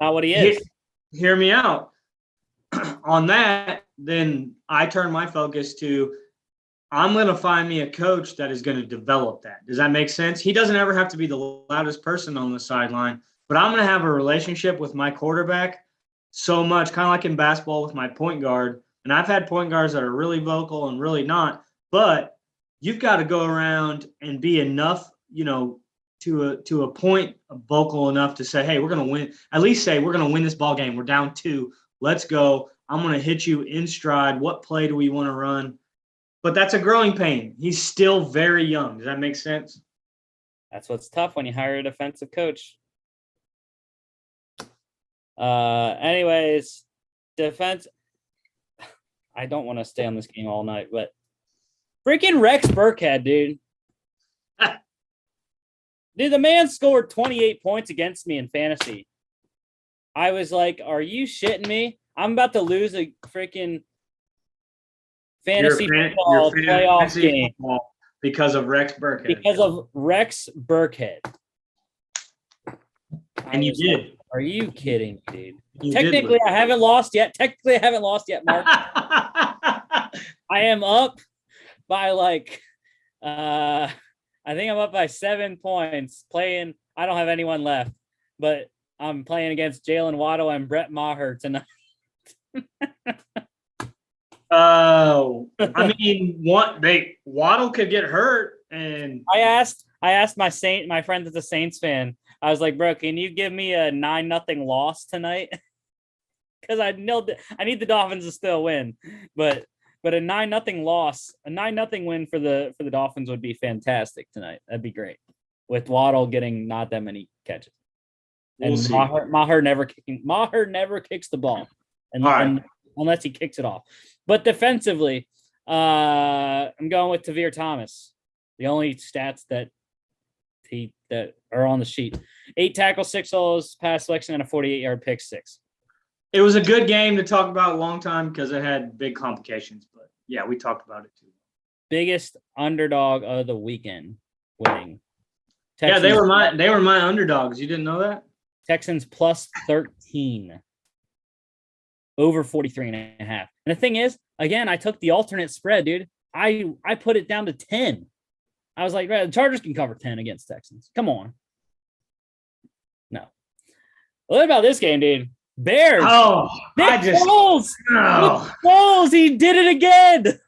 not what he is. Hear me out. On that, then I turn my focus to I'm going to find me a coach that is going to develop that. Does that make sense? He doesn't ever have to be the loudest person on the sideline, but I'm going to have a relationship with my quarterback so much, kind of like in basketball with my point guard. And I've had point guards that are really vocal and really not, but you've got to go around and be enough, to a point vocal enough to say, hey, we're going to win. At least say we're going to win this ball game. We're down 2. Let's go. I'm going to hit you in stride. What play do we want to run? but that's a growing pain. He's still very young. Does that make sense? That's what's tough when you hire a defensive coach. Anyways, defense. I don't want to stay on this game all night, but freaking Rex Burkhead, dude. Dude, the man scored 28 points against me in fantasy. I was like, are you shitting me? I'm about to lose a freaking fantasy football playoff game because of Rex Burkhead. Because of Rex Burkhead. And you did. Like, are you kidding me, dude? Technically, I haven't lost yet. Mark. I am up by I think I'm up by 7 points playing. I don't have anyone left, but I'm playing against Jalen Waddle and Brett Maher tonight. Oh, I mean, Waddle could get hurt, and I asked my friend that's a Saints fan. I was like, bro, can you give me a 9-0 loss tonight? Because I need the Dolphins to still win, but a 9-0 loss, a 9-0 win for the Dolphins would be fantastic tonight. That'd be great, with Waddle getting not that many catches. And Maher never kicks the ball, unless he kicks it off. But defensively, I'm going with Tavir Thomas. The only stats that are on the sheet: 8 tackles, 6 solos, pass selection, and a 48-yard pick six. It was a good game to talk about a long time because it had big complications. But yeah, we talked about it too. Biggest underdog of the weekend winning. Texans, yeah, they were my underdogs. You didn't know that? Texans plus 13. Over 43.5. And the thing is, again, I took the alternate spread, dude. I put it down to 10. I was like, the Chargers can cover 10 against Texans. Come on. No. What about this game, dude? Bears. Oh, Nick Foles, he did it again.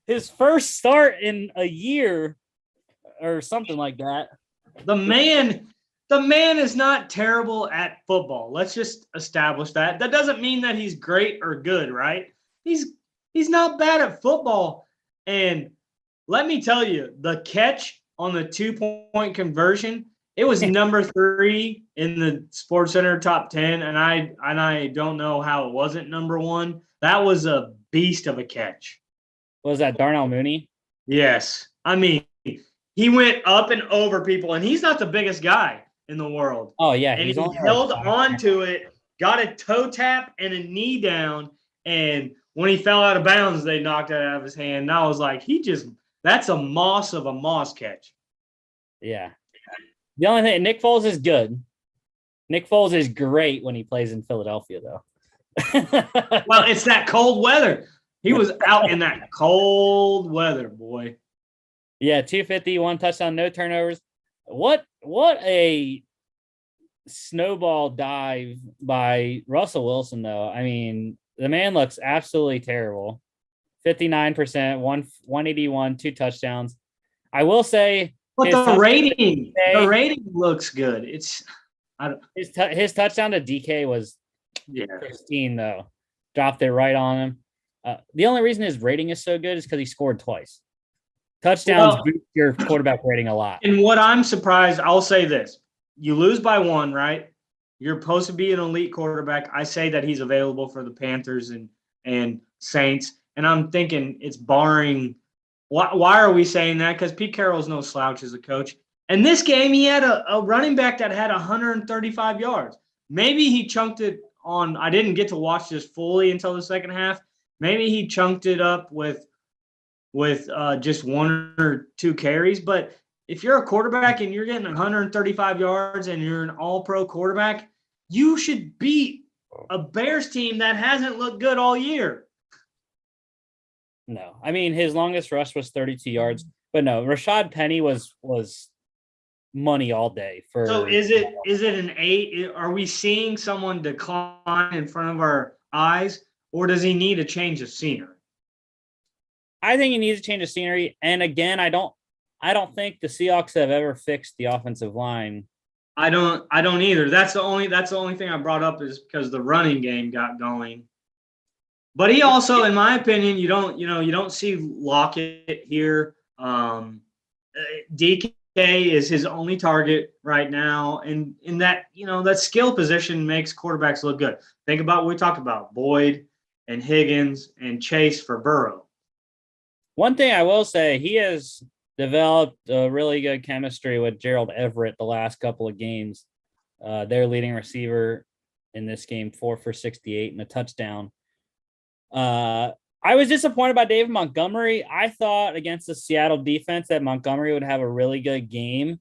His first start in a year or something like that. The man is not terrible at football. Let's just establish that. That doesn't mean that he's great or good, right? He's not bad at football. And let me tell you, the catch on the 2-point conversion, it was number 3 in the SportsCenter top 10, and I don't know how it wasn't number 1. That was a beast of a catch. Was that Darnell Mooney? Yes. I mean, he went up and over people, and he's not the biggest guy in the world. Oh, yeah. And he held on to it, got a toe tap and a knee down, and when he fell out of bounds, they knocked it out of his hand. And I was like, that's a moss of a moss catch. Yeah. The only thing, Nick Foles is good. Nick Foles is great when he plays in Philadelphia, though. Well, it's that cold weather. He was out in that cold weather, boy. Yeah, 250, 1 touchdown, no turnovers. What a snowball dive by Russell Wilson, though. I mean, the man looks absolutely terrible. 59%, 181, 2 touchdowns. I will say, but the rating looks good. His touchdown to DK was pristine, though. Dropped it right on him. The only reason his rating is so good is because he scored twice. Touchdowns boost your quarterback rating a lot. And what I'm surprised, I'll say this. You lose by 1, right? You're supposed to be an elite quarterback. I say that he's available for the Panthers and Saints. And I'm thinking it's barring – why are we saying that? Because Pete Carroll's no slouch as a coach. And this game, he had a running back that had 135 yards. Maybe he chunked it on – I didn't get to watch this fully until the second half. Maybe he chunked it up with just 1 or 2 carries. But if you're a quarterback and you're getting 135 yards and you're an all-pro quarterback, you should beat a Bears team that hasn't looked good all year. No. I mean, his longest rush was 32 yards. But no, Rashad Penny was money all day. So is it an 8? Are we seeing someone decline in front of our eyes, or does he need a change of scenery? I think he needs a change of scenery. And again, I don't think the Seahawks have ever fixed the offensive line. I don't either. That's the only thing I brought up is because the running game got going. But he also, in my opinion, you don't see Lockett here. DK is his only target right now, and in that that skill position makes quarterbacks look good. Think about what we talked about: Boyd and Higgins and Chase for Burrow. One thing I will say, he has developed a really good chemistry with Gerald Everett the last couple of games. Their leading receiver in this game, 4 for 68 and a touchdown. I was disappointed by David Montgomery. I thought against the Seattle defense that Montgomery would have a really good game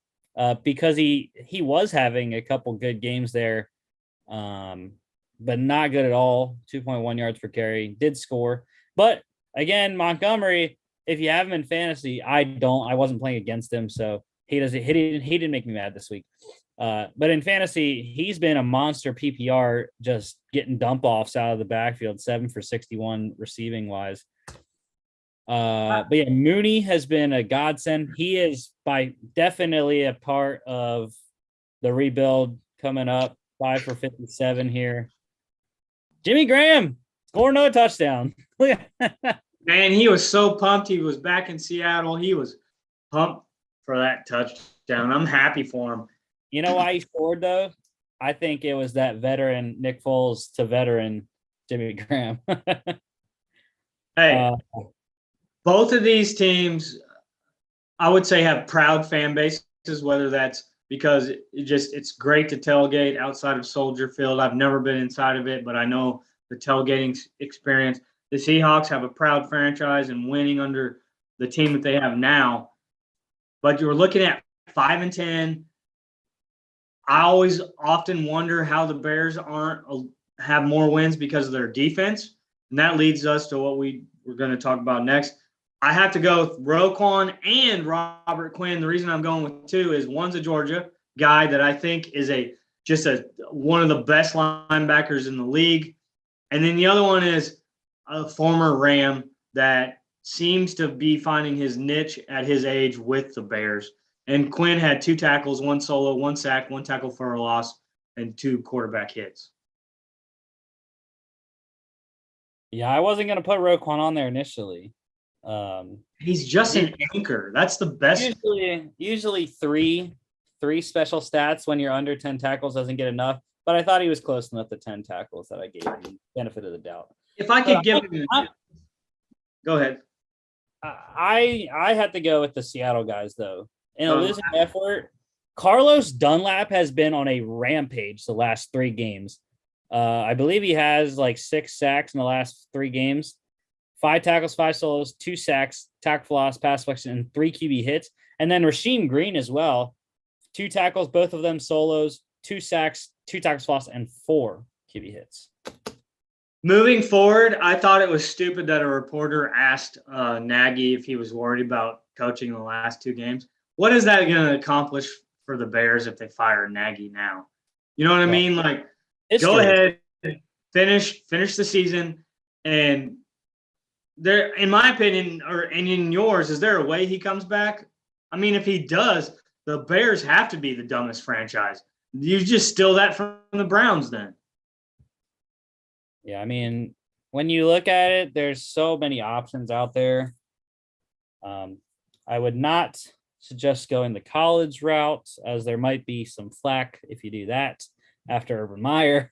because he was having a couple good games there, but not good at all. 2.1 yards per carry, did score. But again, Montgomery, if you have him in fantasy, I wasn't playing against him, so he didn't make me mad this week. But in fantasy, he's been a monster PPR, just getting dump offs out of the backfield, 7 for 61 receiving wise. But yeah, Mooney has been a godsend. He is definitely a part of the rebuild coming up. 5 for 57 here. Jimmy Graham scored no touchdown. Man, he was so pumped. He was back in Seattle. He was pumped for that touchdown. I'm happy for him. You know why he scored, though? I think it was that veteran Nick Foles to veteran Jimmy Graham. Hey, both of these teams, I would say, have proud fan bases, whether that's because it's great to tailgate outside of Soldier Field. I've never been inside of it, but I know the tailgating experience. The Seahawks have a proud franchise and winning under the team that they have now. But you're looking at 5-10. I always often wonder how the Bears have more wins because of their defense. And that leads us to what we're going to talk about next. I have to go with Roquan and Robert Quinn. The reason I'm going with two is one's a Georgia guy that I think is one of the best linebackers in the league. And then the other one is a former Ram that seems to be finding his niche at his age with the Bears. And Quinn had 2 tackles, 1 solo, 1 sack, 1 tackle for a loss, and 2 quarterback hits. Yeah, I wasn't going to put Roquan on there initially. He's just an anchor. That's the best. Usually three special stats when you're under 10 tackles doesn't get enough. But I thought he was close enough to 10 tackles that I gave him benefit of the doubt. If I could give him – go ahead. I had to go with the Seattle guys, though. In a losing effort, Carlos Dunlap has been on a rampage the last 3 games. I believe he has like 6 sacks in the last 3 games, 5 tackles, 5 solos, 2 sacks, tackle for loss, pass deflection, and 3 QB hits. And then Rasheem Green as well, 2 tackles, both of them solos, 2 sacks, 2 tackles for loss, and 4 QB hits. Moving forward, I thought it was stupid that a reporter asked Nagy if he was worried about coaching the last 2 games. What is that going to accomplish for the Bears if they fire Nagy now? You know what I mean? Like, go ahead, finish the season, and there, in my opinion, and in yours, is there a way he comes back? I mean, if he does, the Bears have to be the dumbest franchise. You just steal that from the Browns then. Yeah, I mean, when you look at it, there's so many options out there. I would not suggest going the college route, as there might be some flack if you do that after Urban Meyer.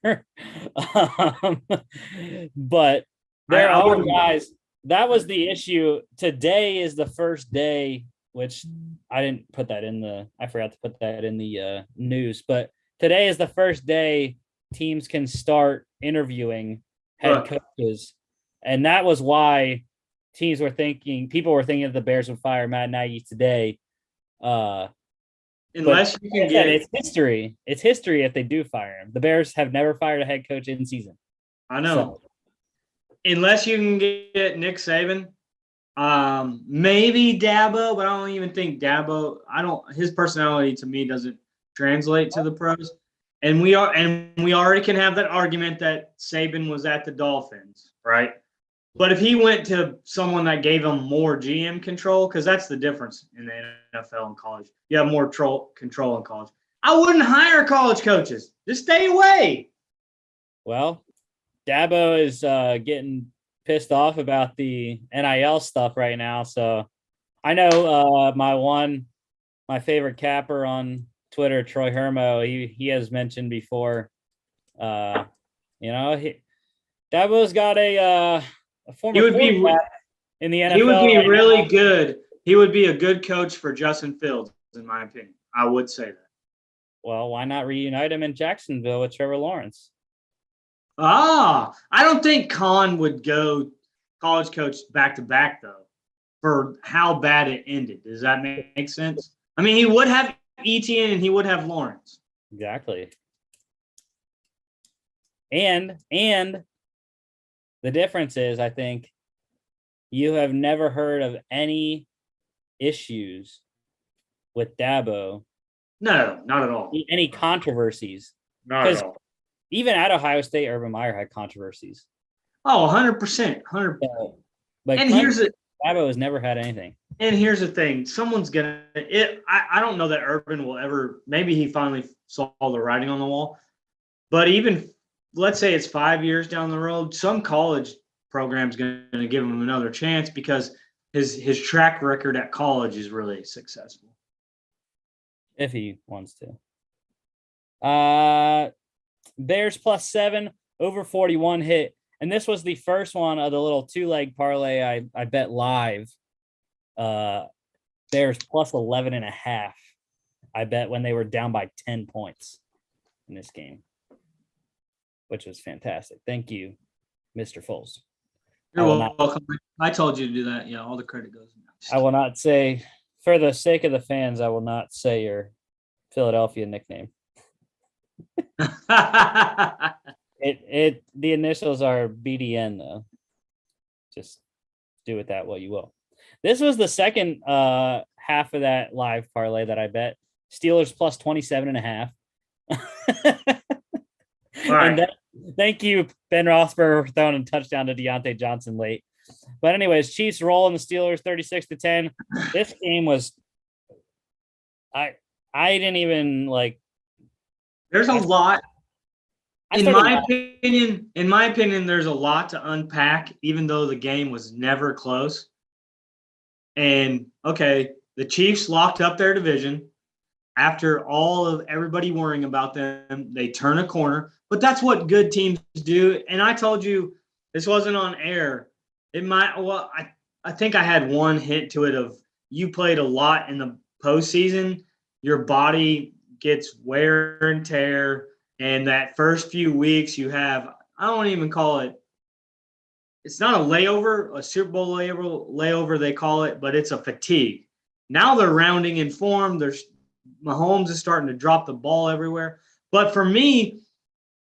But there are guys. That was the issue. Today is the first day, which I didn't put that I forgot to put that in the news, but today is the first day teams can start interviewing head coaches. And that was why people were thinking that the Bears would fire Matt Nagy today. Unless you can get it's history. It's history if they do fire him. The Bears have never fired a head coach in season. I know. Unless you can get Nick Saban, maybe Dabo, but I don't even think Dabo. His personality to me doesn't translate to the pros. And we already can have that argument that Saban was at the Dolphins, right? But if he went to someone that gave him more GM control, because that's the difference in the NFL and college. You have more control in college. I wouldn't hire college coaches. Just stay away. Well, Dabo is getting pissed off about the NIL stuff right now. So I know my favorite capper on Twitter, Troy Hermo, he has mentioned before, Dabo's got a He former would be quarterback in the NFL. he would be right really now. good. He would be a good coach for Justin Fields, in my opinion. I would say that. Well, why not reunite him in Jacksonville with Trevor Lawrence? I don't think Khan would go college coach back to back though, for how bad it ended. Does that make sense? I mean, he would have Etienne and he would have Lawrence. Exactly. And the difference is, I think, you have never heard of any issues with Dabo. No, not at all. Any controversies. Not at all. Even at Ohio State, Urban Meyer had controversies. Oh, 100%. 100%. But and Dabo has never had anything. And here's the thing. Someone's going to – I don't know that Urban will ever – maybe he finally saw the writing on the wall. But even – let's say it's 5 years down the road, some college program's going to give him another chance because his track record at college is really successful. If he wants to. Bears +7, over 41 hit. And this was the first one of the little 2-leg parlay I bet live. Bears +11.5. I bet when they were down by 10 points in this game, which was fantastic. Thank you, Mr. Foles. You're welcome. I told you to do that. Yeah, all the credit goes. I will not say, for the sake of the fans, I will not say your Philadelphia nickname. The initials are BDN though. Just do with that what you will. This was the second half of that live parlay that I bet. Steelers +27.5. Right. And thank you, Ben Roethlisberger, for throwing a touchdown to Deontay Johnson late. But anyways, Chiefs rolling the Steelers 36-10. This game was I didn't even like. There's a lot. In my opinion, there's a lot to unpack, even though the game was never close. And okay, the Chiefs locked up their division after all of everybody worrying about them. They turn a corner, but that's what good teams do. And I told you this wasn't on air. It might. Well, I think I had one hint to it of you played a lot in the postseason. Your body gets wear and tear. And that first few weeks you have, I don't even call it, it's not a layover, a Super Bowl layover they call it, but it's a fatigue. Now they're rounding in form. Mahomes is starting to drop the ball everywhere. But for me,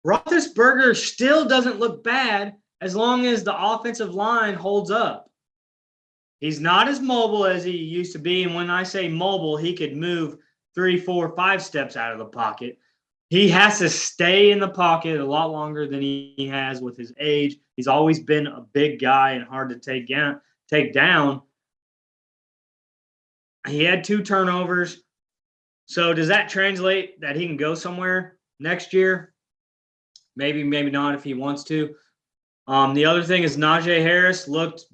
Roethlisberger still doesn't look bad as long as the offensive line holds up. He's not as mobile as he used to be. And when I say mobile, he could move 3, 4, 5 steps out of the pocket. He has to stay in the pocket a lot longer than he has with his age. He's always been a big guy and hard to take down. He had 2 turnovers. So does that translate that he can go somewhere next year? Maybe, maybe not if he wants to. The other thing is Najee Harris looked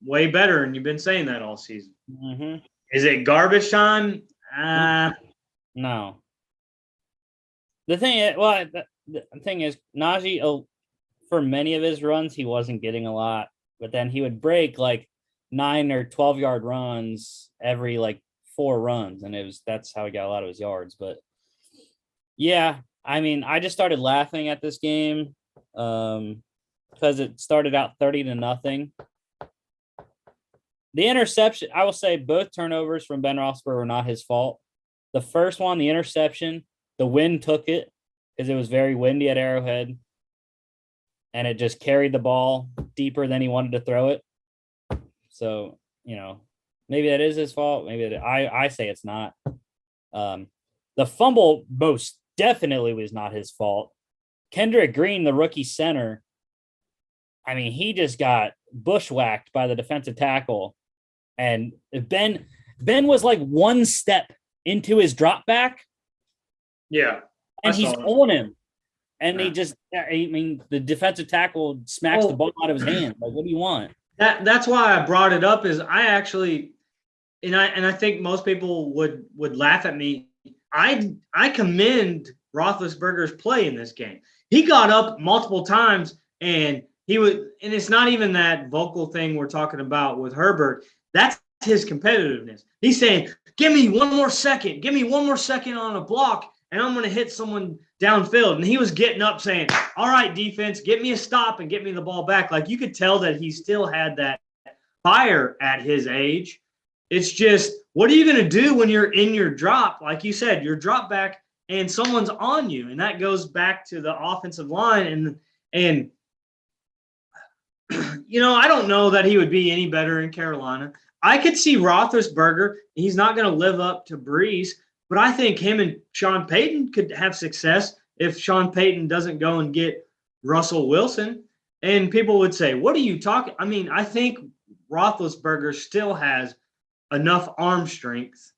way better, and you've been saying that all season. Mm-hmm. Is it garbage time? No. The thing is, Najee, for many of his runs, he wasn't getting a lot, but then he would break like 9 or 12-yard runs every like 4 runs, and that's how he got a lot of his yards. But yeah, I mean, I just started laughing at this game because it started out 30-0. The interception, I will say, both turnovers from Ben Roethlisberger were not his fault. The first one, the interception, the wind took it because it was very windy at Arrowhead, and it just carried the ball deeper than he wanted to throw it. So, maybe that is his fault. Maybe I say it's not. The fumble most definitely was not his fault. Kendrick Green, the rookie center, I mean, he just got bushwhacked by the defensive tackle, and Ben was like 1 step into his drop back. Yeah. And he's on him. And he just, the defensive tackle smacks the ball out of his hand. Like, what do you want? That's why I brought it up. Is I actually, and I think most people would laugh at me. I commend Roethlisberger's play in this game. He got up multiple times, and it's not even that vocal thing we're talking about with Herbert. That's his competitiveness. He's saying, give me one more second on a block, and I'm going to hit someone downfield. And he was getting up saying, all right, defense, get me a stop and get me the ball back. Like, you could tell that he still had that fire at his age. It's just, what are you going to do when you're in your drop? Like you said, your drop back and someone's on you. And that goes back to the offensive line. And I don't know that he would be any better in Carolina. I could see Roethlisberger. He's not going to live up to Brees, but I think him and Sean Payton could have success if Sean Payton doesn't go and get Russell Wilson. And people would say, what are you talking? I mean, I think Roethlisberger still has enough arm strength.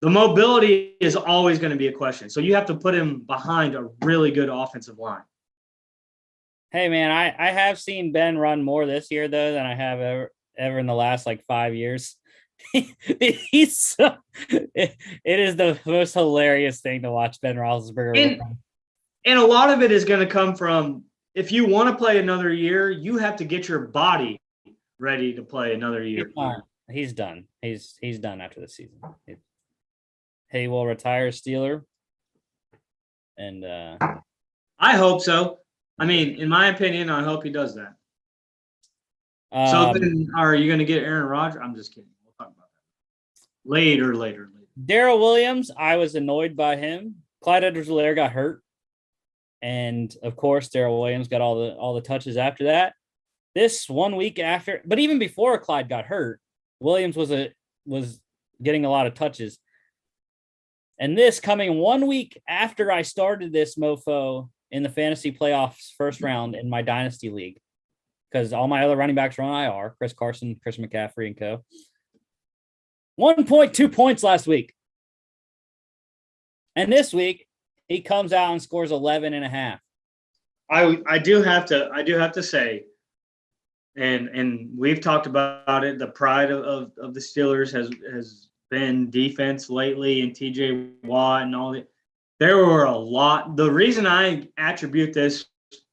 The mobility is always going to be a question. So you have to put him behind a really good offensive line. Hey, man, I have seen Ben run more this year, though, than I have ever in the last, 5 years. It is the most hilarious thing to watch Ben Roethlisberger. And a lot of it is going to come from, if you want to play another year, you have to get your body ready to play another year. He's done. He's done after the season. He will retire Steeler. And I hope so. I mean, in my opinion, I hope he does that. So then, are you going to get Aaron Rodgers? I'm just kidding. We'll talk about that later. Darrell Williams, I was annoyed by him. Clyde Edwards-Helaire got hurt. And, of course, Darrell Williams got all the touches after that. This 1 week after, but even before Clyde got hurt, Williams was getting a lot of touches. And this coming 1 week after I started this mofo in the fantasy playoffs first round in my dynasty league, because all my other running backs are on IR, Chris Carson, Chris McCaffrey, and co. 1.2 points last week. And this week, he comes out and scores 11.5. I do have to say, and we've talked about it, the pride of the Steelers has been defense lately, and TJ Watt and all that. There were a lot. The reason I attribute this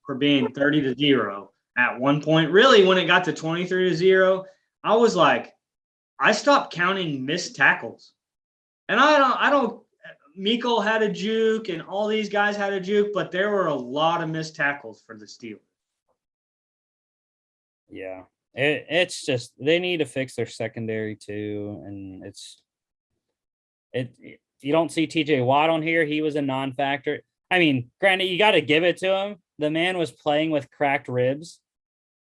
for being 30-0 at one point, really when it got to 23-0, I was like, I stopped counting missed tackles. And I don't Miko had a juke and all these guys had a juke, but there were a lot of missed tackles for the Steelers. Yeah. It's just, they need to fix their secondary too. And you don't see TJ Watt on here. He was a non-factor. I mean, granted, you got to give it to him. The man was playing with cracked ribs.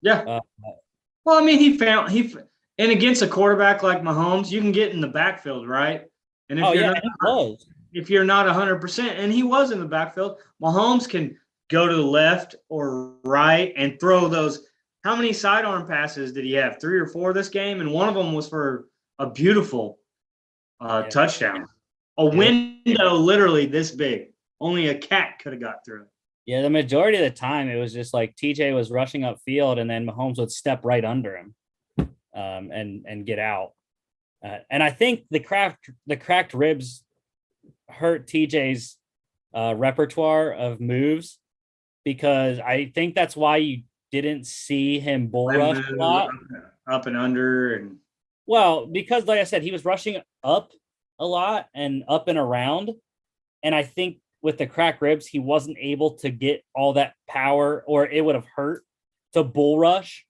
Yeah. Well, I mean, and against a quarterback like Mahomes, you can get in the backfield, right? And if you're not 100%, and he was in the backfield, Mahomes can go to the left or right and throw those. How many sidearm passes did he have? 3 or 4 this game, and one of them was for a beautiful touchdown. A window literally this big. Only a cat could have got through it. Yeah, the majority of the time it was just like TJ was rushing upfield and then Mahomes would step right under him and get out. And I think the cracked ribs hurt TJ's repertoire of moves, because I think that's why you didn't see him bull rush a lot. Up and under. And well, because like I said, he was rushing up a lot and up and around. And I think with the cracked ribs, he wasn't able to get all that power, or it would have hurt to bull rush.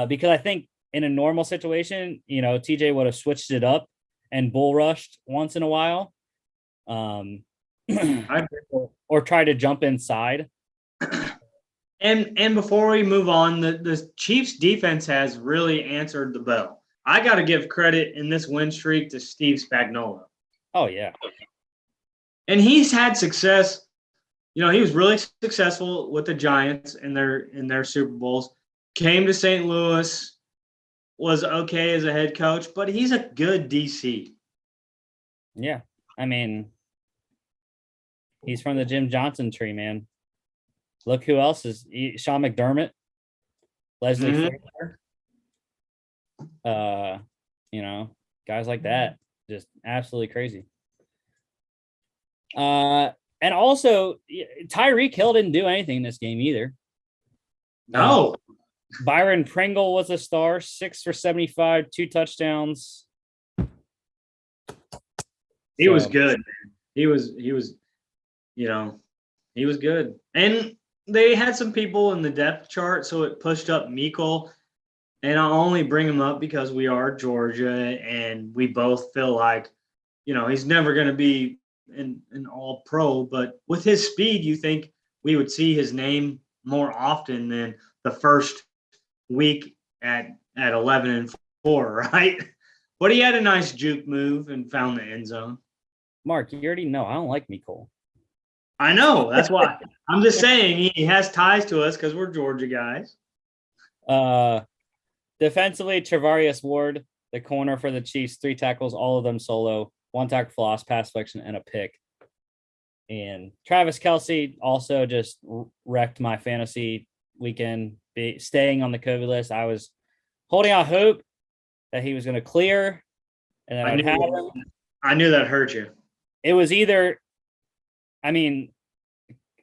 Because I think in a normal situation, TJ would have switched it up and bull rushed once in a while. Or try to jump inside. And before we move on, the Chiefs defense has really answered the bell. I got to give credit in this win streak to Steve Spagnuolo. Oh, yeah. And he's had success. He was really successful with the Giants in their Super Bowls. Came to St. Louis, was okay as a head coach, but he's a good DC. Yeah. I mean, he's from the Jim Johnson tree, man. Look who else is Sean McDermott, Leslie Frazier. Guys like that, just absolutely crazy. And also Tyreek Hill didn't do anything in this game either. No. Byron Pringle was a star, 6 for 75, 2 touchdowns. He was good, man. He was good. And they had some people in the depth chart, so it pushed up Mecole. And I'll only bring him up because we are Georgia, and we both feel like, he's never going to be an all-pro. But with his speed, you think we would see his name more often than the first week at 11-4, right? But he had a nice juke move and found the end zone. Mark, you already know I don't like Mecole. I know. That's why. I'm just saying he has ties to us because we're Georgia guys. Defensively, Travarius Ward, the corner for the Chiefs, 3 tackles, all of them solo, 1 tackle for loss, pass deflection, and a pick. And Travis Kelce also just wrecked my fantasy weekend, staying on the COVID list. I was holding out hope that he was going to clear, and then I knew that hurt you. It was either, I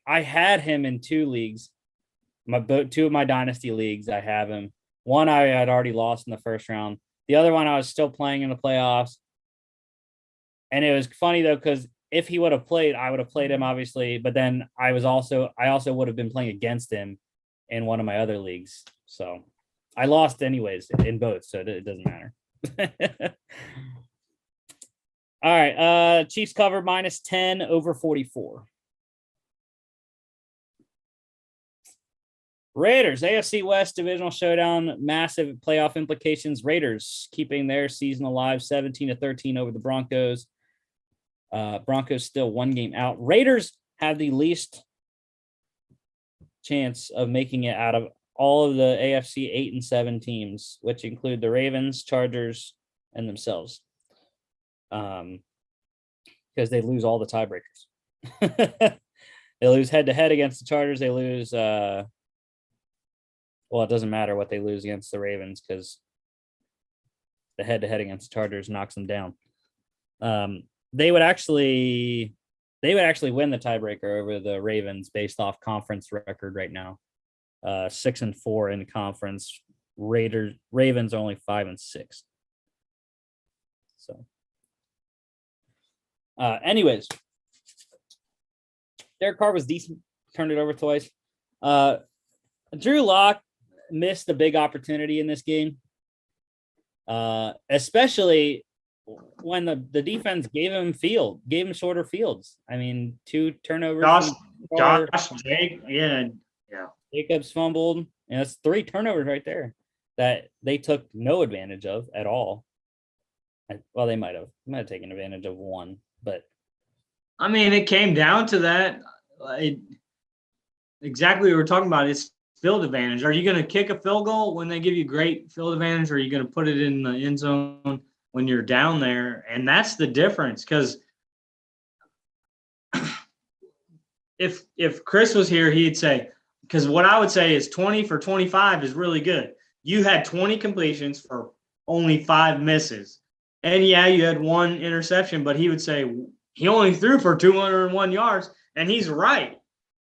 had him in 2 leagues. 2 of my dynasty leagues, I have him. One I had already lost in the first round. The other one I was still playing in the playoffs. And it was funny though, because if he would have played, I would have played him obviously. But then I also would have been playing against him in one of my other leagues. So I lost anyways in both. So it doesn't matter. All right. Chiefs cover -10 over 44. Raiders, AFC West divisional showdown, massive playoff implications. Raiders keeping their season alive, 17-13 over the Broncos. Broncos still 1 game out. Raiders have the least chance of making it out of all of the AFC 8 and 7 teams, which include the Ravens, Chargers, and themselves. Because they lose all the tiebreakers. They lose head-to-head against the Chargers. They lose it doesn't matter what they lose against the Ravens because the head-to-head against the Chargers knocks them down. They would actually win the tiebreaker over the Ravens based off conference record right now. 6-4 in conference. Ravens only 5-6. So, anyways, Derek Carr was decent. Turned it over twice. Drew Lock missed a big opportunity in this game, especially when the defense gave him shorter fields. 2 turnovers. Jacobs fumbled, and that's 3 turnovers right there that they took no advantage of at all. Well, they might have taken advantage of 1, but it came down to that. Exactly what we're talking about. It's field advantage. Are you going to kick a field goal when they give you great field advantage, or are you going to put it in the end zone when you're down there? And that's the difference, because if Chris was here, he'd say, because what I would say is 20 for 25 is really good. You had 20 completions for only 5 misses. And yeah, you had 1 interception, but he would say he only threw for 201 yards, and he's right.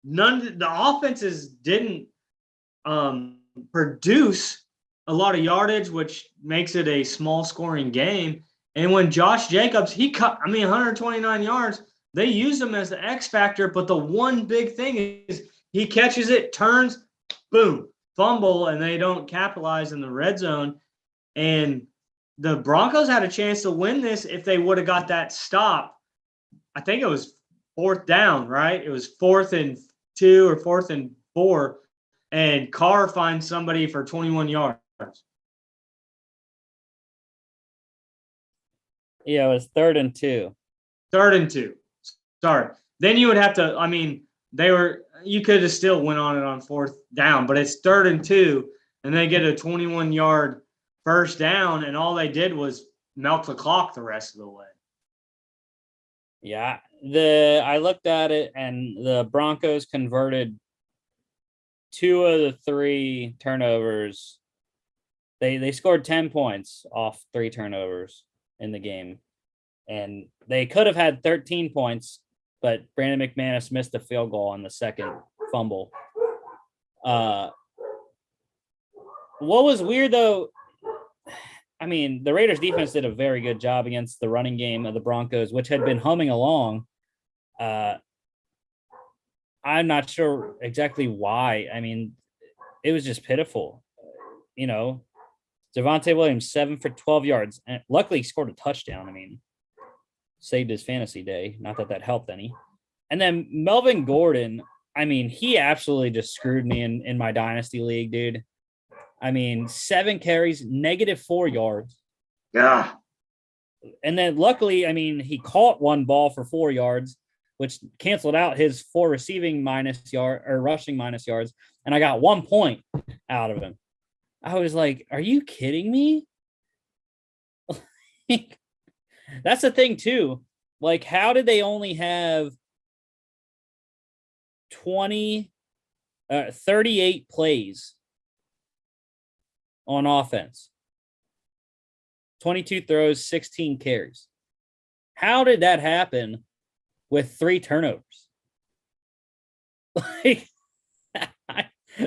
The offenses didn't produce a lot of yardage, which makes it a small scoring game. And when Josh Jacobs, he cut, 129 yards, they used him as the X factor. But the one big thing is he catches it, turns, boom, fumble, and they don't capitalize in the red zone. And the Broncos had a chance to win this if they would have got that stop. I think it was 4th down, right? It was 4th and 2 or 4th and 4. And Carr finds somebody for 21 yards. Yeah, it was 3rd and 2. 3rd and 2. Sorry. Then you would have to, you could have still went on it on 4th down, but it's 3rd and 2, and they get a 21-yard first down, and all they did was milk the clock the rest of the way. Yeah. I looked at it, and the Broncos converted 2 of the 3 turnovers. They scored 10 points off 3 turnovers in the game. And they could have had 13 points, but Brandon McManus missed a field goal on the second fumble. What was weird, though, I mean, the Raiders defense did a very good job against the running game of the Broncos, which had been humming along. I'm not sure exactly why. I mean, it was just pitiful. You know, Javonte Williams, 7 for 12 yards. And luckily, he scored a touchdown. I mean, saved his fantasy day. Not that helped any. And then Melvin Gordon, I mean, he absolutely just screwed me in my dynasty league, dude. I mean, 7 carries, -4 yards. Yeah. And then luckily, I mean, he caught 1 ball for 4 yards, which canceled out his 4 receiving rushing minus yards. And I got 1 point out of him. I was like, are you kidding me? That's the thing too. Like, how did they only have 38 plays on offense? 22 throws, 16 carries. How did that happen with 3 turnovers? Like,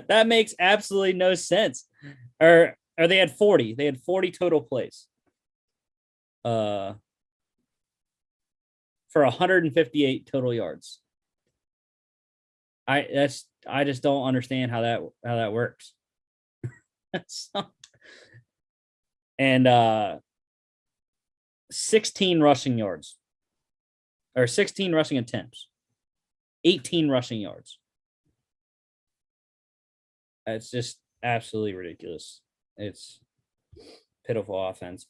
that makes absolutely no sense. Or they had 40. They had 40 total plays. For 158 total yards. I just don't understand how that works. And 16 rushing yards. Or 16 rushing attempts. 18 rushing yards. It's just absolutely ridiculous. It's pitiful offense.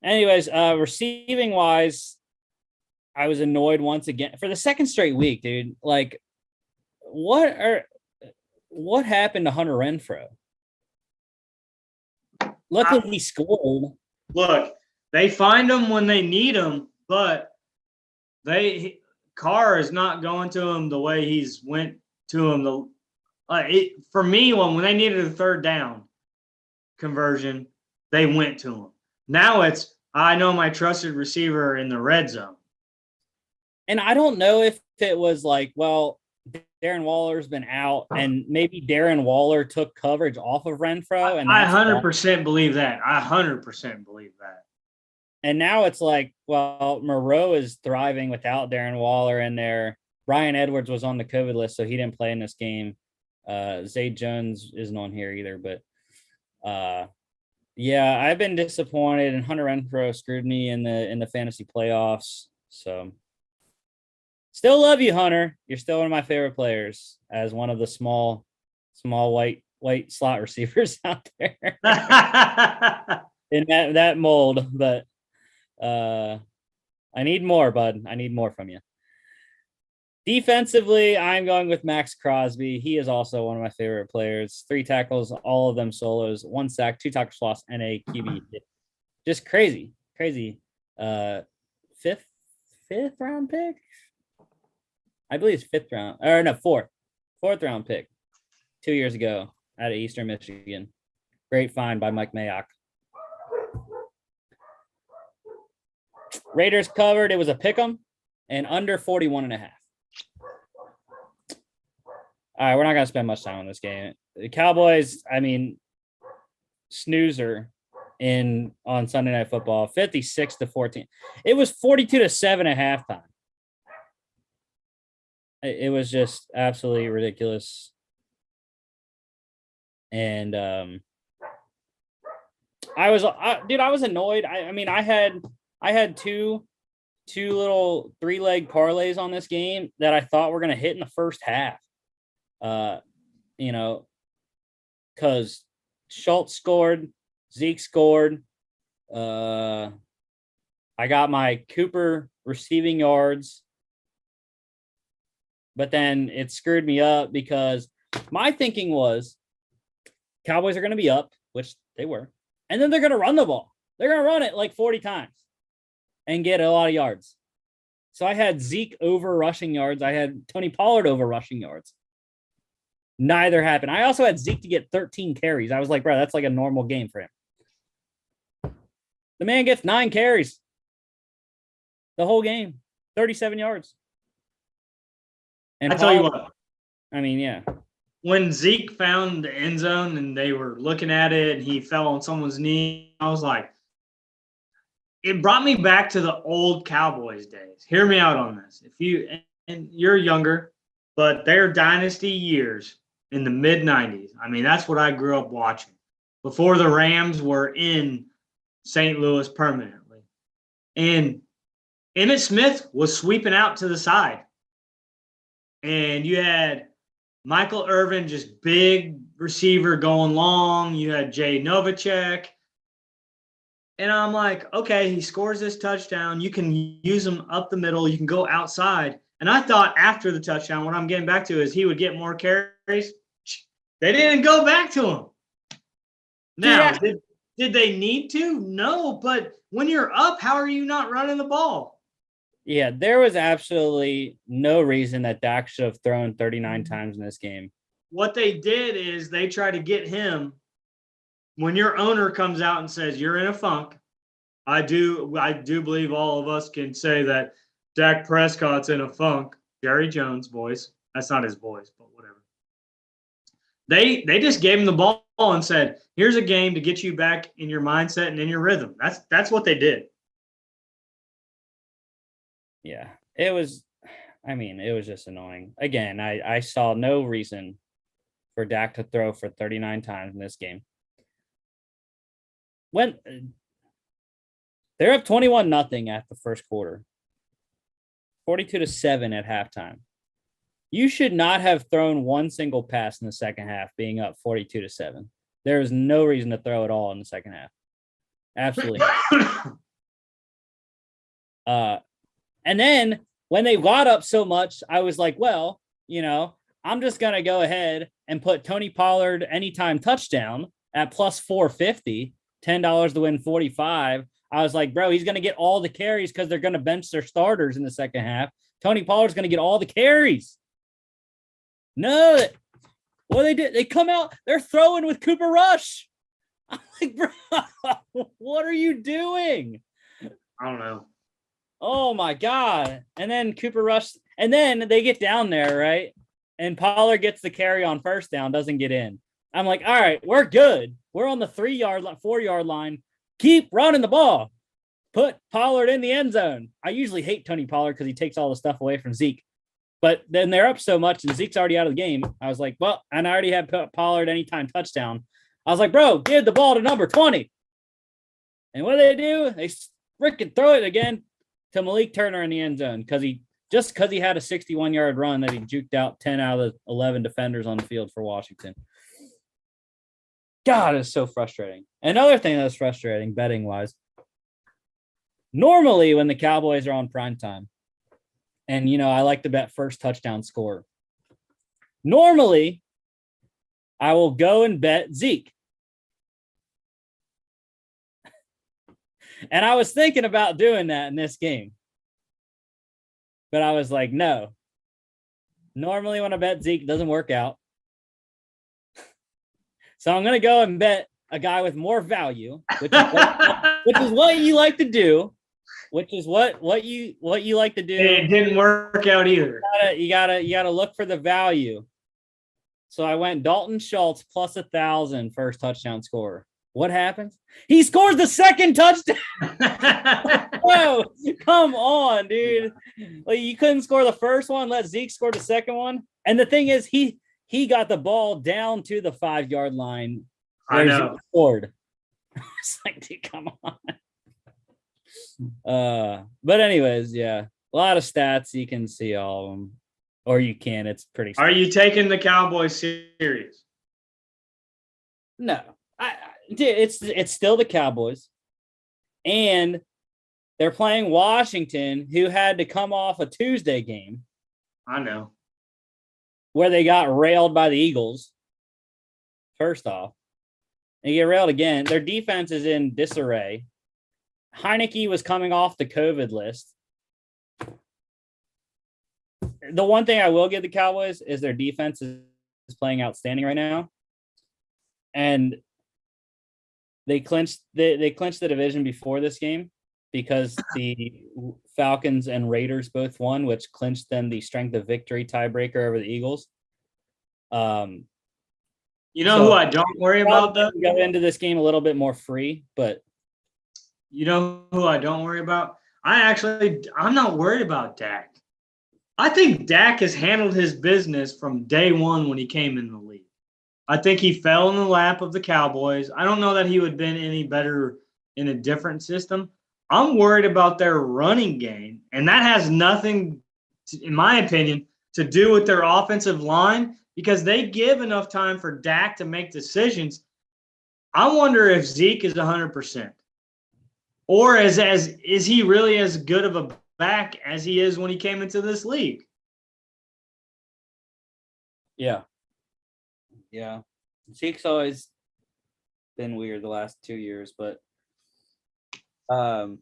Anyways, receiving wise, I was annoyed once again for the second straight week, dude. Like, what happened to Hunter Renfrow? Luckily, he scored. Look, they find him when they need him, but Carr is not going to him the way he's went to him. For me, when they needed a third down conversion, they went to him. Now it's, I know my trusted receiver in the red zone. And I don't know if it was like, well, Darren Waller's been out, and maybe Darren Waller took coverage off of Renfrow. And I 100% believe that. I 100% believe that. And now it's like, well, Moreau is thriving without Darren Waller in there. Brian Edwards was on the COVID list, so he didn't play in this game. Zay Jones isn't on here either, but yeah, I've been disappointed, and Hunter Renfrow screwed me in the fantasy playoffs. So still love you, Hunter. You're still one of my favorite players as one of the small white slot receivers out there in that mold. But I need more, bud. I need more from you. Defensively, I'm going with Max Crosby. He is also one of my favorite players. 3 tackles, all of them solos, 1 sack, 2 tackles lost, and a QB hit. Just crazy. Fifth round pick? I believe it's 5th round. Or no, 4th round pick 2 years ago out of Eastern Michigan. Great find by Mike Mayock. Raiders covered. It was a pick'em and under 41.5. All right, we're not going to spend much time on this game. The Cowboys, I mean, snoozer on Sunday Night Football, 56-14. It was 42-7 at halftime. It was just absolutely ridiculous. And I was annoyed. I had two little 3-leg parlays on this game that I thought were going to hit in the first half. Because Schultz scored, Zeke scored. I got my Cooper receiving yards, but then it screwed me up because my thinking was Cowboys are going to be up, which they were, and then they're going to run the ball. They're going to run it like 40 times and get a lot of yards. So I had Zeke over rushing yards. I had Tony Pollard over rushing yards. Neither happened. I also had Zeke to get 13 carries. I was like, bro, that's like a normal game for him. The man gets 9 carries the whole game, 37 yards. And I tell you what. I mean, yeah. When Zeke found the end zone and they were looking at it and he fell on someone's knee, I was like, it brought me back to the old Cowboys days. Hear me out on this. And you're younger, but their dynasty years in the mid 90s. I mean, that's what I grew up watching before the Rams were in St. Louis permanently. And Emmitt Smith was sweeping out to the side. And you had Michael Irvin, just big receiver going long. You had Jay Novacek. And I'm like, okay, he scores this touchdown. You can use him up the middle. You can go outside. And I thought after the touchdown, what I'm getting back to is he would get more carries. They didn't go back to him. Now, did they need to? No, but when you're up, how are you not running the ball? Yeah, there was absolutely no reason that Dak should have thrown 39 times in this game. What they did is they tried to get him. When your owner comes out and says you're in a funk, I do believe all of us can say that Dak Prescott's in a funk. Jerry Jones' voice. That's not his voice, but whatever. They just gave him the ball and said, here's a game to get you back in your mindset and in your rhythm. That's what they did. Yeah, it was just annoying. Again, I saw no reason for Dak to throw for 39 times in this game. When they're up 21-0 at the first quarter, 42-7 at halftime. You should not have thrown one single pass in the second half, being up 42-7. There is no reason to throw it all in the second half. Absolutely. And then when they got up so much, I was like, well, I'm just going to go ahead and put Tony Pollard anytime touchdown at plus 450, $10 to win 45. I was like, bro, he's going to get all the carries because they're going to bench their starters in the second half. Tony Pollard's going to get all the carries. No, what they did, they come out, they're throwing with Cooper Rush. I'm like, bro, what are you doing? I don't know. Oh my God. And then Cooper Rush, and then they get down there, right? And Pollard gets the carry on first down, doesn't get in. I'm like, all right, we're good. We're on the 4-yard line. Keep running the ball. Put Pollard in the end zone. I usually hate Tony Pollard because he takes all the stuff away from Zeke. But then they're up so much and Zeke's already out of the game. I was like, well, and I already had Pollard anytime touchdown. I was like, bro, give the ball to number 20. And what do? They freaking throw it again to Malik Turner in the end zone because he had a 61-yard run that he juked out 10 out of the 11 defenders on the field for Washington. God, it's so frustrating. Another thing that's frustrating, betting-wise, normally when the Cowboys are on primetime, and, I like to bet first touchdown score, normally I will go and bet Zeke. And I was thinking about doing that in this game. But I was like, no. Normally when I bet Zeke, it doesn't work out. So I'm going to go and bet a guy with more value, which is what you like to do. Which is what you like to do. It didn't work out either. You gotta look for the value. So I went Dalton Schultz plus 1,000 first touchdown scorer. What happens? He scores the second touchdown. Whoa, come on, dude. Like, you couldn't score the first one, let Zeke score the second one. And the thing is, he got the ball down to the 5-yard line. I know. Zeke scored. It's like, dude, come on. But anyways, yeah, a lot of stats. You can see all of them, or you can. It's pretty. Are you taking the Cowboys serious? No, it's still the Cowboys, and they're playing Washington, who had to come off a Tuesday game. I know. Where they got railed by the Eagles. First off, they get railed again. Their defense is in disarray. Heineke was coming off the COVID list. The one thing I will give the Cowboys is their defense is playing outstanding right now. And they clinched the division before this game because the Falcons and Raiders both won, which clinched them the strength of victory tiebreaker over the Eagles. You know who I don't worry about, though? Go into this game a little bit more free, but you know who I don't worry about? I'm not worried about Dak. I think Dak has handled his business from day one when he came in the league. I think he fell in the lap of the Cowboys. I don't know that he would have been any better in a different system. I'm worried about their running game, and that has nothing, in my opinion, to do with their offensive line because they give enough time for Dak to make decisions. I wonder if Zeke is 100%. Or is he really as good of a back as he is when he came into this league? Yeah. Zeke's always been weird the last 2 years, but another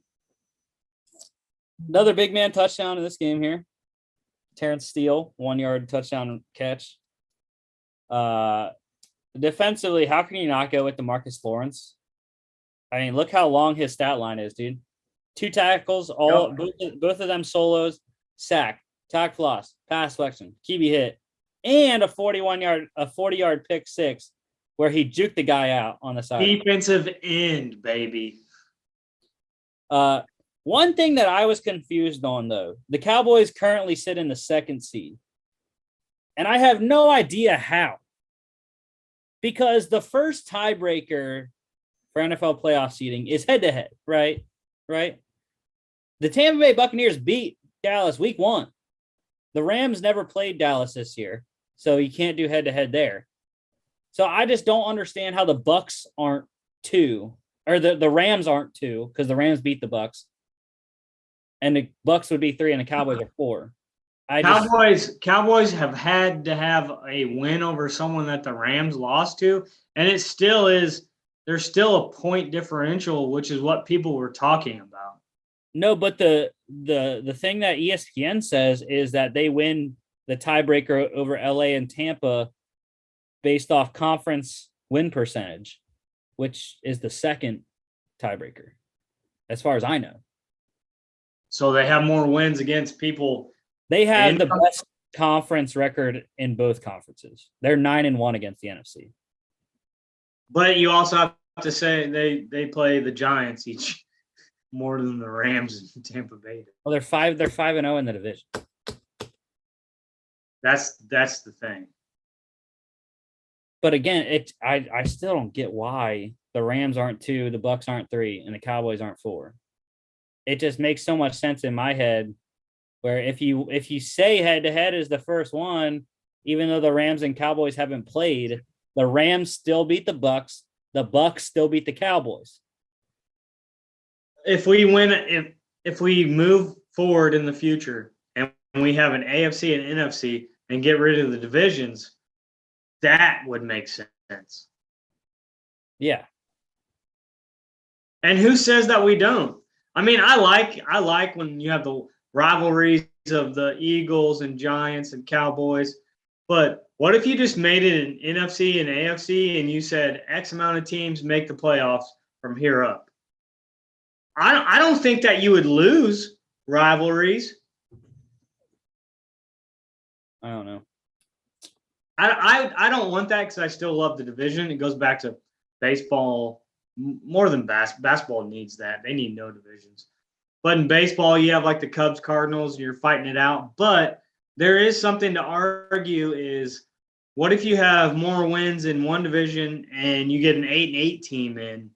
big man touchdown in this game here. Terrence Steele, 1-yard touchdown catch. Defensively, how can you not go with DeMarcus Lawrence? I mean, look how long his stat line is, dude. 2 tackles, both of them solos, sack, tack loss, pass selection, QB hit, and a 40-yard pick six where he juked the guy out on the side. Defensive end, baby. One thing that I was confused on, though, the Cowboys currently sit in the 2nd seed. And I have no idea how. Because the first tiebreaker for NFL playoff seeding is head-to-head, right? The Tampa Bay Buccaneers beat Dallas week 1. The Rams never played Dallas this year, so you can't do head-to-head there. So I just don't understand how the Bucs aren't 2, or the Rams aren't 2, because the Rams beat the Bucs, and the Bucs would be 3, and the Cowboys are 4. Cowboys have had to have a win over someone that the Rams lost to, and it still is. There's still a point differential, which is what people were talking about. No, but the thing that ESPN says is that they win the tiebreaker over LA and Tampa based off conference win percentage, which is the 2nd tiebreaker, as far as I know. So they have more wins against people. They have the best conference record in both conferences. They're 9-1 against the NFC. But you also have to say they play the Giants each more than the Rams and Tampa Bay. Well, they're 5-0 in the division. That's the thing. But again, I still don't get why the Rams aren't 2, the Bucs aren't 3, and the Cowboys aren't 4. It just makes so much sense in my head. Where if you say head-to-head is the first one, even though the Rams and Cowboys haven't played, the Rams still beat the Bucs still beat the Cowboys. If we move forward in the future and we have an AFC and NFC and get rid of the divisions, that would make sense. Yeah. And who says that we don't? I mean, I like when you have the rivalries of the Eagles and Giants and Cowboys, but what if you just made it an NFC and AFC and you said X amount of teams make the playoffs from here up? I don't think that you would lose rivalries. I don't know. I don't want that because I still love the division. It goes back to baseball more than basketball needs that. They need no divisions. But in baseball, you have like the Cubs, Cardinals, and you're fighting it out. But there is something to argue is what if you have more wins in one division and you get an 8-8 team in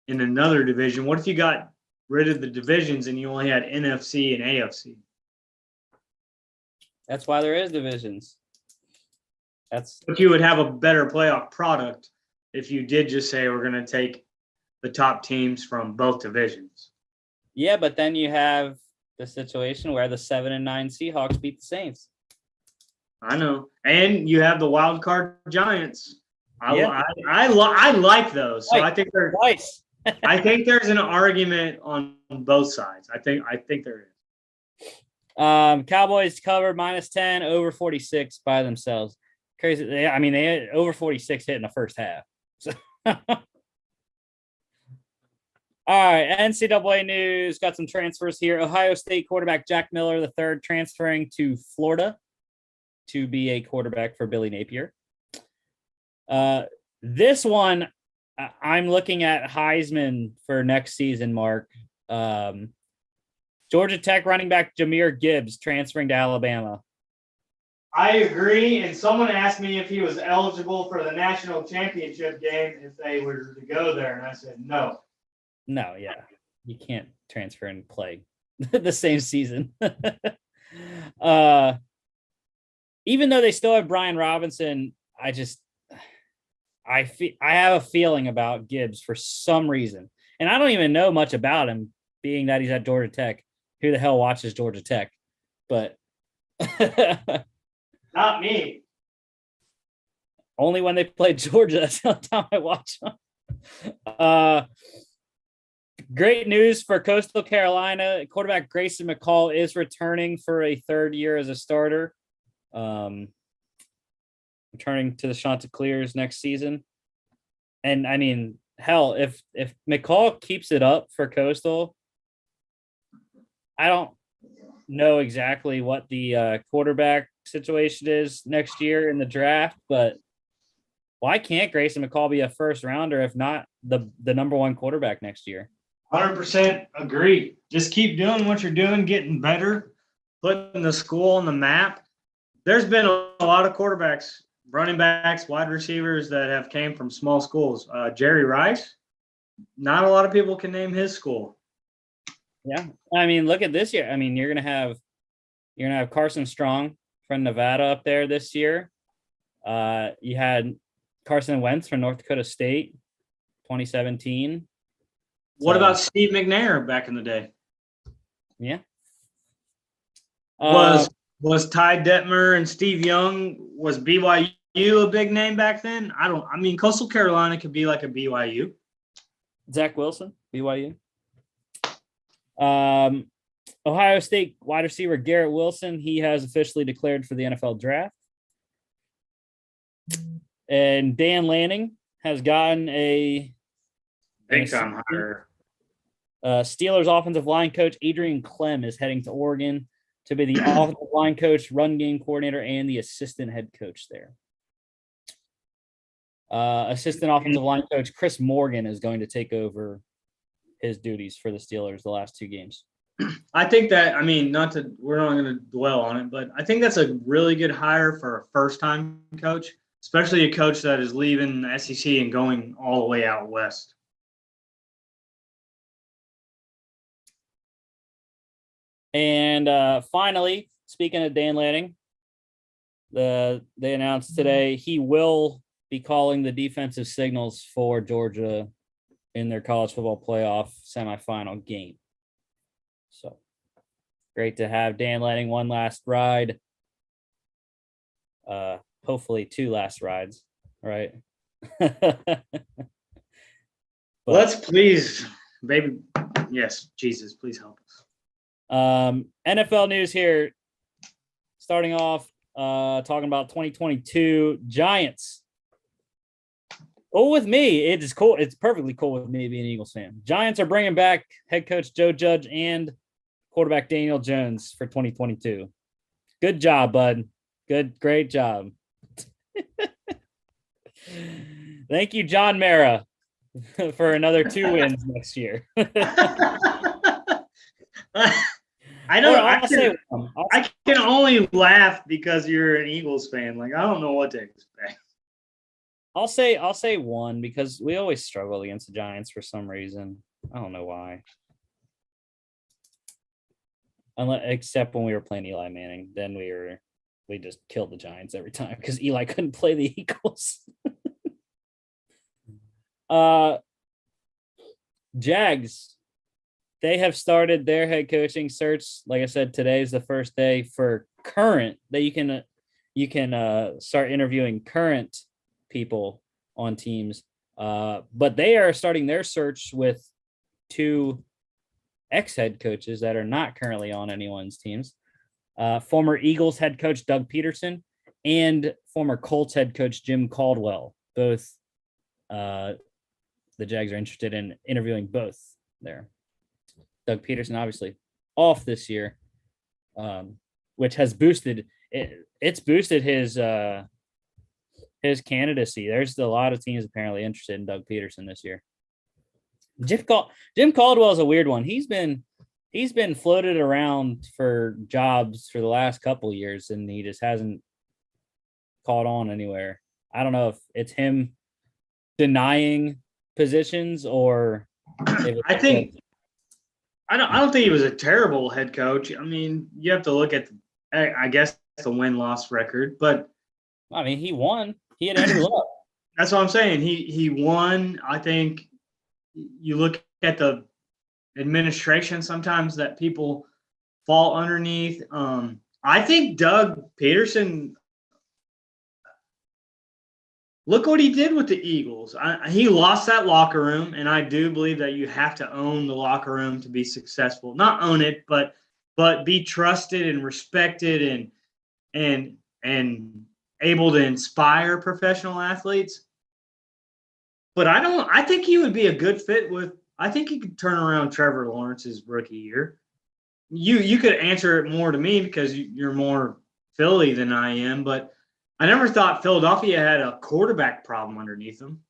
another division? What if you got rid of the divisions and you only had NFC and AFC? That's why there is divisions. But you would have a better playoff product if you did just say we're going to take the top teams from both divisions. Yeah, but then you have the situation where the 7-9 Seahawks beat the Saints. I know. And you have the wild card Giants. I like those. So I think they're nice. I think there's an argument on both sides. I think there is. Cowboys covered -10 over 46 by themselves. Crazy. They had over 46 hit in the first half. So. All right, NCAA news. Got some transfers here. Ohio State quarterback Jack Miller III transferring to Florida to be a quarterback for Billy Napier. This one, I'm looking at Heisman for next season, Mark. Georgia Tech running back Jahmyr Gibbs transferring to Alabama. I agree. And someone asked me if he was eligible for the national championship game if they were to go there. And I said, no. No, yeah. You can't transfer and play the same season. Even though they still have Brian Robinson, I have a feeling about Gibbs for some reason. And I don't even know much about him, being that he's at Georgia Tech. Who the hell watches Georgia Tech? But not me. Only when they play Georgia. That's the time I watch them. Great news for Coastal Carolina. Quarterback Grayson McCall is returning for a third year as a starter. Returning to the Chanticleers next season. And I mean, hell, if McCall keeps it up for Coastal, I don't know exactly what the quarterback situation is next year in the draft, but why can't Grayson McCall be a first rounder if not the number one quarterback next year? 100% agree. Just keep doing what you're doing, getting better, putting the school on the map. There's been a lot of quarterbacks, running backs, wide receivers that have came from small schools. Jerry Rice, not a lot of people can name his school. Yeah, I mean, look at this year. I mean, you're gonna have Carson Strong from Nevada up there this year. You had Carson Wentz from North Dakota State, 2017. What about Steve McNair back in the day? Yeah. Was Ty Detmer and Steve Young, was BYU a big name back then? I mean, Coastal Carolina could be like a BYU. Zach Wilson, BYU. Ohio State wide receiver Garrett Wilson, he has officially declared for the NFL draft. And Dan Lanning has gotten a big time hire. Steelers offensive line coach Adrian Clem is heading to Oregon to be the offensive line coach, run game coordinator, and the assistant head coach there. Assistant offensive line coach Chris Morgan is going to take over his duties for the Steelers the last two games. I think that, I mean, we're not going to dwell on it, but I think that's a really good hire for a first-time coach, especially a coach that is leaving the SEC and going all the way out west. And finally, speaking of Dan Lanning, they announced today he will be calling the defensive signals for Georgia in their college football playoff semifinal game. So great to have Dan Lanning one last ride. Hopefully two last rides, right? Let's please, baby. Yes, Jesus, please help us. NFL news here. Starting off, talking about 2022 Giants. Oh, with me, it is cool. It's perfectly cool with me being an Eagles fan. Giants are bringing back head coach Joe Judge and quarterback Daniel Jones for 2022. Good job, bud. Great job. Thank you, John Mara, for another 2 wins next year. I know. I can only laugh because you're an Eagles fan. Like, I don't know what to expect. I'll say one because we always struggle against the Giants for some reason. I don't know why. Except when we were playing Eli Manning, then we just killed the Giants every time because Eli couldn't play the Eagles. Jags, they have started their head coaching search. Like I said, today is the first day for current that you can start interviewing current people on teams. But they are starting their search with 2 ex-head coaches that are not currently on anyone's teams. Former Eagles head coach Doug Peterson and former Colts head coach Jim Caldwell. Both the Jags are interested in interviewing both there. Doug Peterson, obviously, off this year, which has boosted it. It's boosted his candidacy. There's a lot of teams apparently interested in Doug Peterson this year. Jim Caldwell is a weird one. He's been floated around for jobs for the last couple of years, and he just hasn't caught on anywhere. I don't know if it's him denying positions or if I don't think he was a terrible head coach. I mean, you have to look at I guess the win-loss record, but I mean, he won. He had Andrew Luck. That's what I'm saying. He won. I think you look at the administration sometimes that people fall underneath. I think Doug Peterson, look what he did with the Eagles. He lost that locker room, and I do believe that you have to own the locker room to be successful. Not own it, but be trusted and respected and able to inspire professional athletes. But I think he would be a good fit I think he could turn around Trevor Lawrence's rookie year. You could answer it more to me because you're more Philly than I am, but I never thought Philadelphia had a quarterback problem underneath them.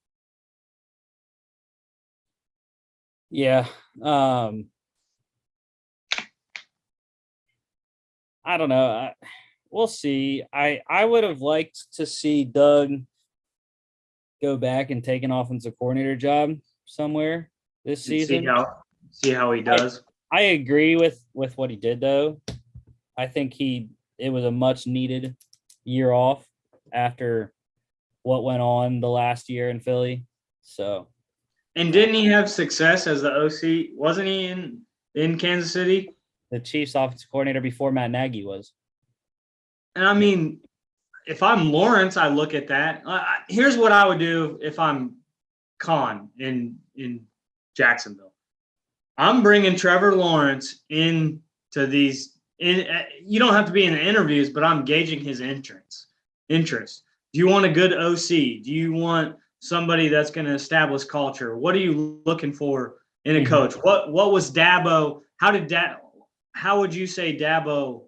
Yeah. I don't know. We'll see. I would have liked to see Doug go back and take an offensive coordinator job somewhere this season. See how he does. I agree with what he did, though. I think it was a much needed year off after what went on the last year in Philly. So, and didn't he have success as the OC? Wasn't he in Kansas City? The Chiefs offensive coordinator before Matt Nagy was. And I mean, if I'm Lawrence, I look at that. Here's what I would do if I'm Khan in Jacksonville. I'm bringing Trevor Lawrence into these. You don't have to be in the interviews, but I'm gauging his interest. Do you want a good OC? Do you want somebody that's going to establish culture? What are you looking for in a coach? What was Dabo? How would you say Dabo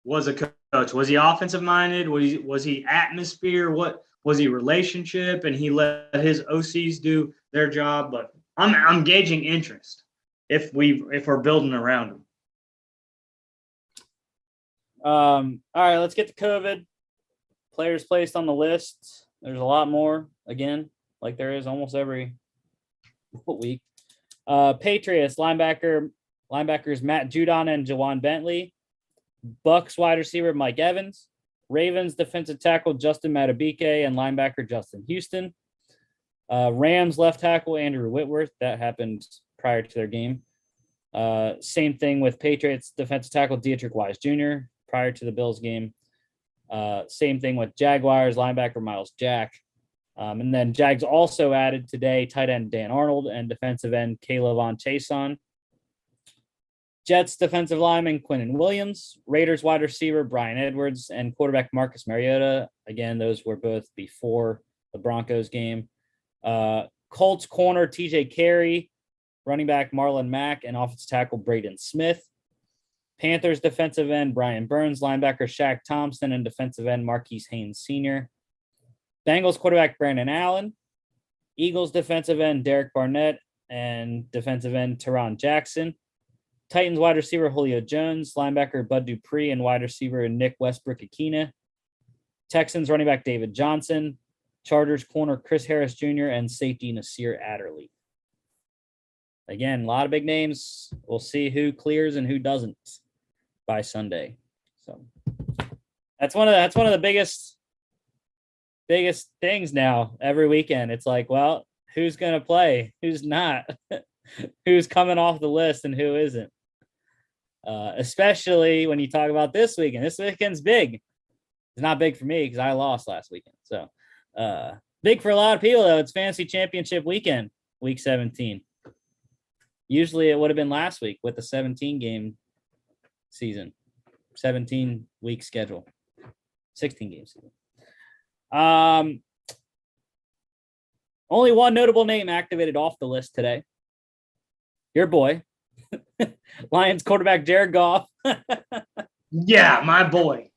was a coach? Was he offensive minded? Was he atmosphere? What was he relationship? And he let his OCs do their job. But I'm gauging interest if we're building around him. All right, let's get to COVID. Players placed on the list. There's a lot more, again, like there is almost every week. Patriots linebackers Matt Judon and Jawan Bentley. Bucs wide receiver Mike Evans. Ravens defensive tackle Justin Matabike and linebacker Justin Houston. Rams left tackle Andrew Whitworth. That happened prior to their game. Same thing with Patriots defensive tackle Dietrich Wise Jr. prior to the Bills game. Same thing with Jaguars linebacker Miles Jack. And then Jags also added today tight end Dan Arnold and defensive end Kayla Von Chason. Jets defensive lineman Quinnen Williams, Raiders wide receiver Brian Edwards, and quarterback Marcus Mariota. Again, those were both before the Broncos game. Colts corner TJ Carey, running back Marlon Mack, and offensive tackle Braden Smith. Panthers defensive end Brian Burns, linebacker Shaq Thompson, and defensive end Marquise Haynes Sr. Bengals quarterback Brandon Allen. Eagles defensive end Derek Barnett and defensive end Teron Jackson. Titans wide receiver Julio Jones, linebacker Bud Dupree, and wide receiver Nick Westbrook-Akina. Texans running back David Johnson. Chargers corner Chris Harris Jr. and safety Nasir Adderley. Again, a lot of big names. We'll see who clears and who doesn't by Sunday. So that's one of the biggest things now every weekend. It's like, well, who's going to play? Who's not? Who's coming off the list and who isn't? Especially when you talk about this weekend. This weekend's big. It's not big for me because I lost last weekend. So big for a lot of people, though. It's fantasy championship weekend, week 17. Usually it would have been last week with the 17-game season, 17-week schedule. 16 game season. Only one notable name activated off the list today. Your boy, Lions quarterback Jared Goff. Yeah, my boy.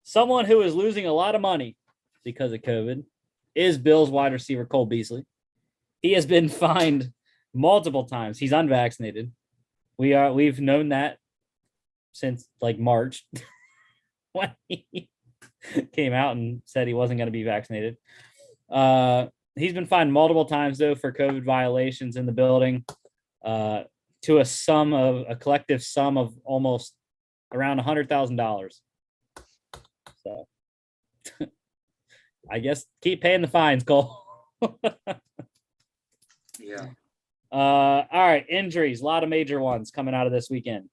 Someone who is losing a lot of money because of COVID is Bills wide receiver Cole Beasley. He has been fined multiple times. He's unvaccinated. We've known that since like March when he came out and said he wasn't going to be vaccinated. He's been fined multiple times though for COVID violations in the building, to a collective sum of almost around $100,000. So I guess keep paying the fines, Cole. Yeah. All right, injuries, a lot of major ones coming out of this weekend.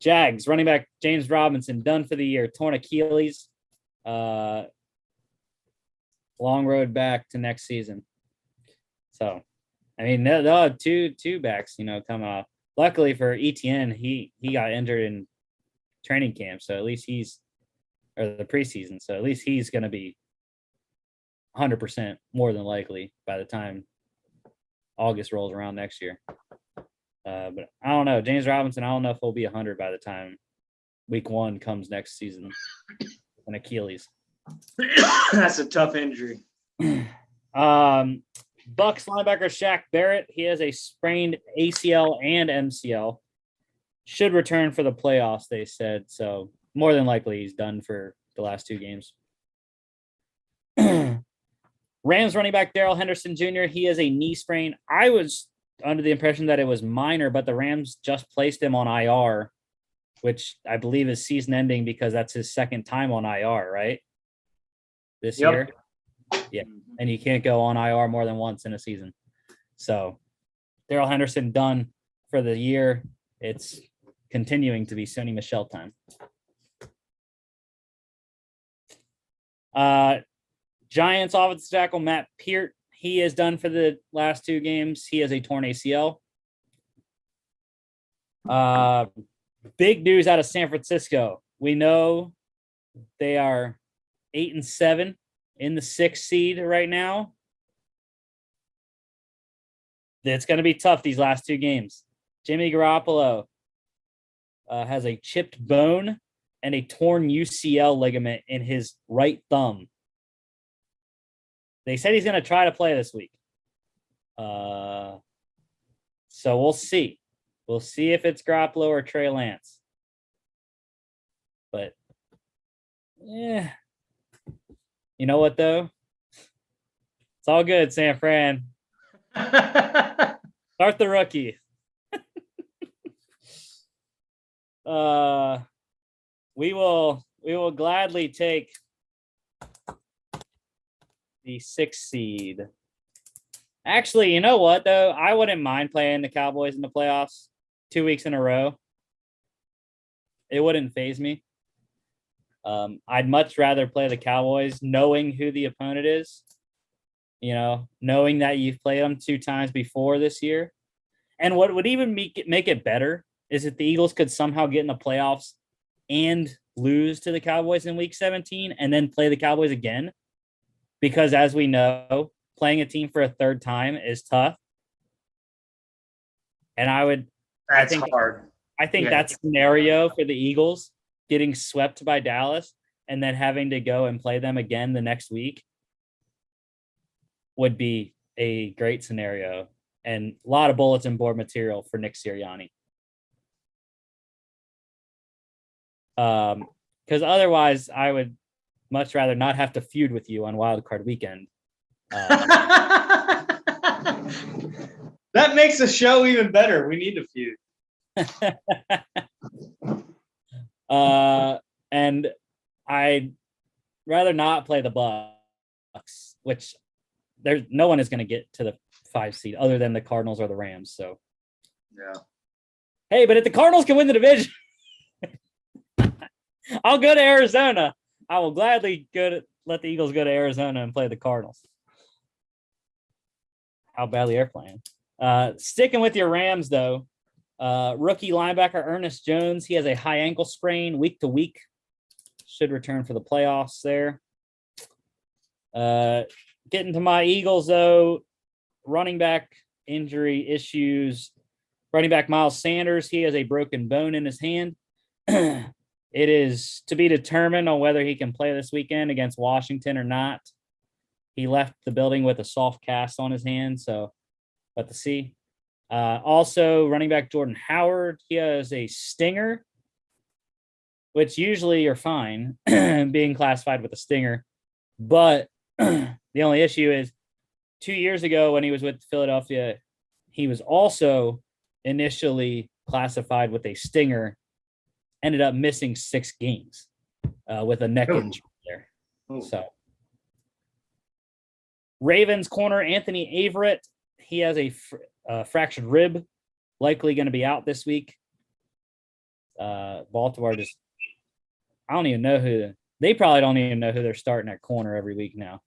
Jags running back James Robinson done for the year, torn Achilles. Long road back to next season. So, I mean, they'll have two backs, coming off. Luckily for ETN, he got injured in training camp, so at least or the preseason, so at least he's going to be 100% more than likely by the time August rolls around next year. But I don't know. James Robinson, I don't know if he'll be 100 by the time week 1 comes next season. An Achilles. That's a tough injury. Bucs linebacker Shaq Barrett, he has a sprained ACL and MCL. Should return for the playoffs, they said. So more than likely he's done for the last 2 games. Rams running back Darrell Henderson Jr., he has a knee sprain. I was under the impression that it was minor, but the Rams just placed him on IR, which I believe is season ending because that's his second time on IR, right? This year? Yeah. And you can't go on IR more than once in a season. So Darrell Henderson done for the year. It's continuing to be Sony Michel time. Giants offensive tackle Matt Peart, he is done for the last 2 games. He has a torn ACL. Big news out of San Francisco. We know they are 8-7 in the 6th seed right now. It's going to be tough these last 2 games. Jimmy Garoppolo has a chipped bone and a torn UCL ligament in his right thumb. They said he's going to try to play this week. So we'll see. We'll see if it's Garoppolo or Trey Lance. But, yeah. You know what, though? It's all good, San Fran. Start the rookie. We will gladly take the 6th seed. Actually, you know what, though? I wouldn't mind playing the Cowboys in the playoffs 2 weeks in a row. It wouldn't faze me. I'd much rather play the Cowboys knowing who the opponent is, knowing that you've played them 2 times before this year. And what would even make it better is if the Eagles could somehow get in the playoffs and lose to the Cowboys in week 17 and then play the Cowboys again. Because as we know, playing a team for a 3rd time is tough. And I think hard. I think that scenario for the Eagles getting swept by Dallas and then having to go and play them again the next week would be a great scenario and a lot of bulletin board material for Nick Sirianni. Because otherwise I would much rather not have to feud with you on Wild Card Weekend. That makes the show even better. We need to feud. And I'd rather not play the Bucs, which no one is going to get to the 5 seed other than the Cardinals or the Rams. So, yeah. Hey, but if the Cardinals can win the division, I'll go to Arizona. I will gladly let the Eagles go to Arizona and play the Cardinals. How badly they're playing. Sticking with your Rams, though, Rookie linebacker Ernest Jones, he has a high ankle sprain week to week. Should return for the playoffs there. Getting to my Eagles, though, running back injury issues. Running back Miles Sanders, he has a broken bone in his hand. It is to be determined on whether he can play this weekend against Washington or not. He left the building with a soft cast on his hand, so but to see. Also, running back Jordan Howard, he has a stinger, which usually you're fine being classified with a stinger. But the only issue is 2 years ago when he was with Philadelphia, he was also initially classified with a stinger, ended up missing 6 games with a neck injury there. So Ravens corner Anthony Averett, he has a fractured rib, likely going to be out this week. Baltimore just, I don't even know they probably don't even know who they're starting at corner every week now.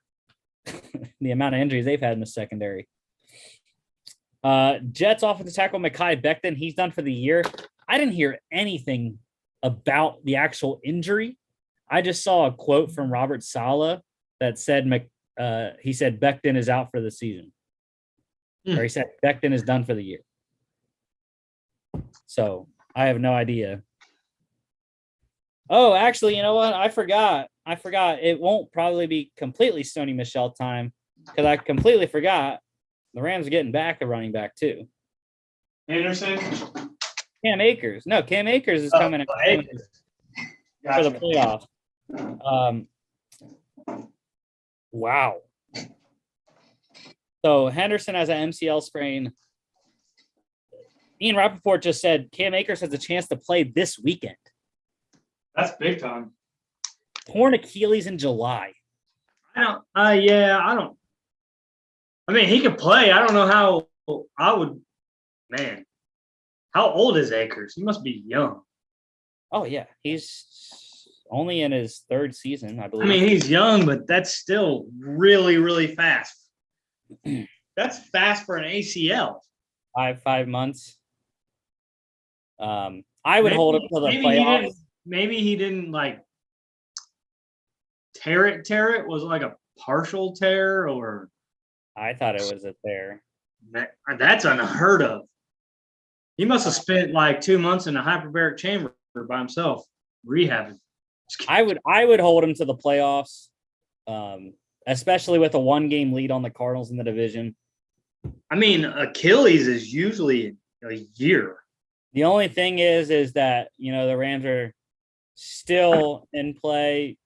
The amount of injuries they've had in the secondary. Jets offensive tackle Mekhi Becton, he's done for the year. I didn't hear anything about the actual injury. I just saw a quote from Robert Saleh that said he said Becton is out for the season. Or he said Becton is done for the year. So I have no idea. Oh, actually, you know what? I forgot. It won't probably be completely Sony Michel time because I completely forgot the Rams are getting back a running back too. Anderson? Cam Akers. No, Cam Akers is coming for the playoffs. Wow. So Henderson has an MCL sprain. Ian Rappaport just said Cam Akers has a chance to play this weekend. That's big time. Torn Achilles in July. I mean, he could play. I don't know how I would. Man, how old is Akers? He must be young. Oh, yeah. He's only in his 3rd season, I believe. I mean, he's young, but that's still really, really fast. That's fast for an ACL. 5 months. I would hold him to the playoffs. Maybe he didn't like tear it. Was it like a partial tear or? I thought it was a tear. That's unheard of. He must have spent like 2 months in a hyperbaric chamber by himself rehabbing. I would hold him to the playoffs, especially with a 1-game lead on the Cardinals in the division. I mean, Achilles is usually a year. The only thing is that, the Rams are still in play.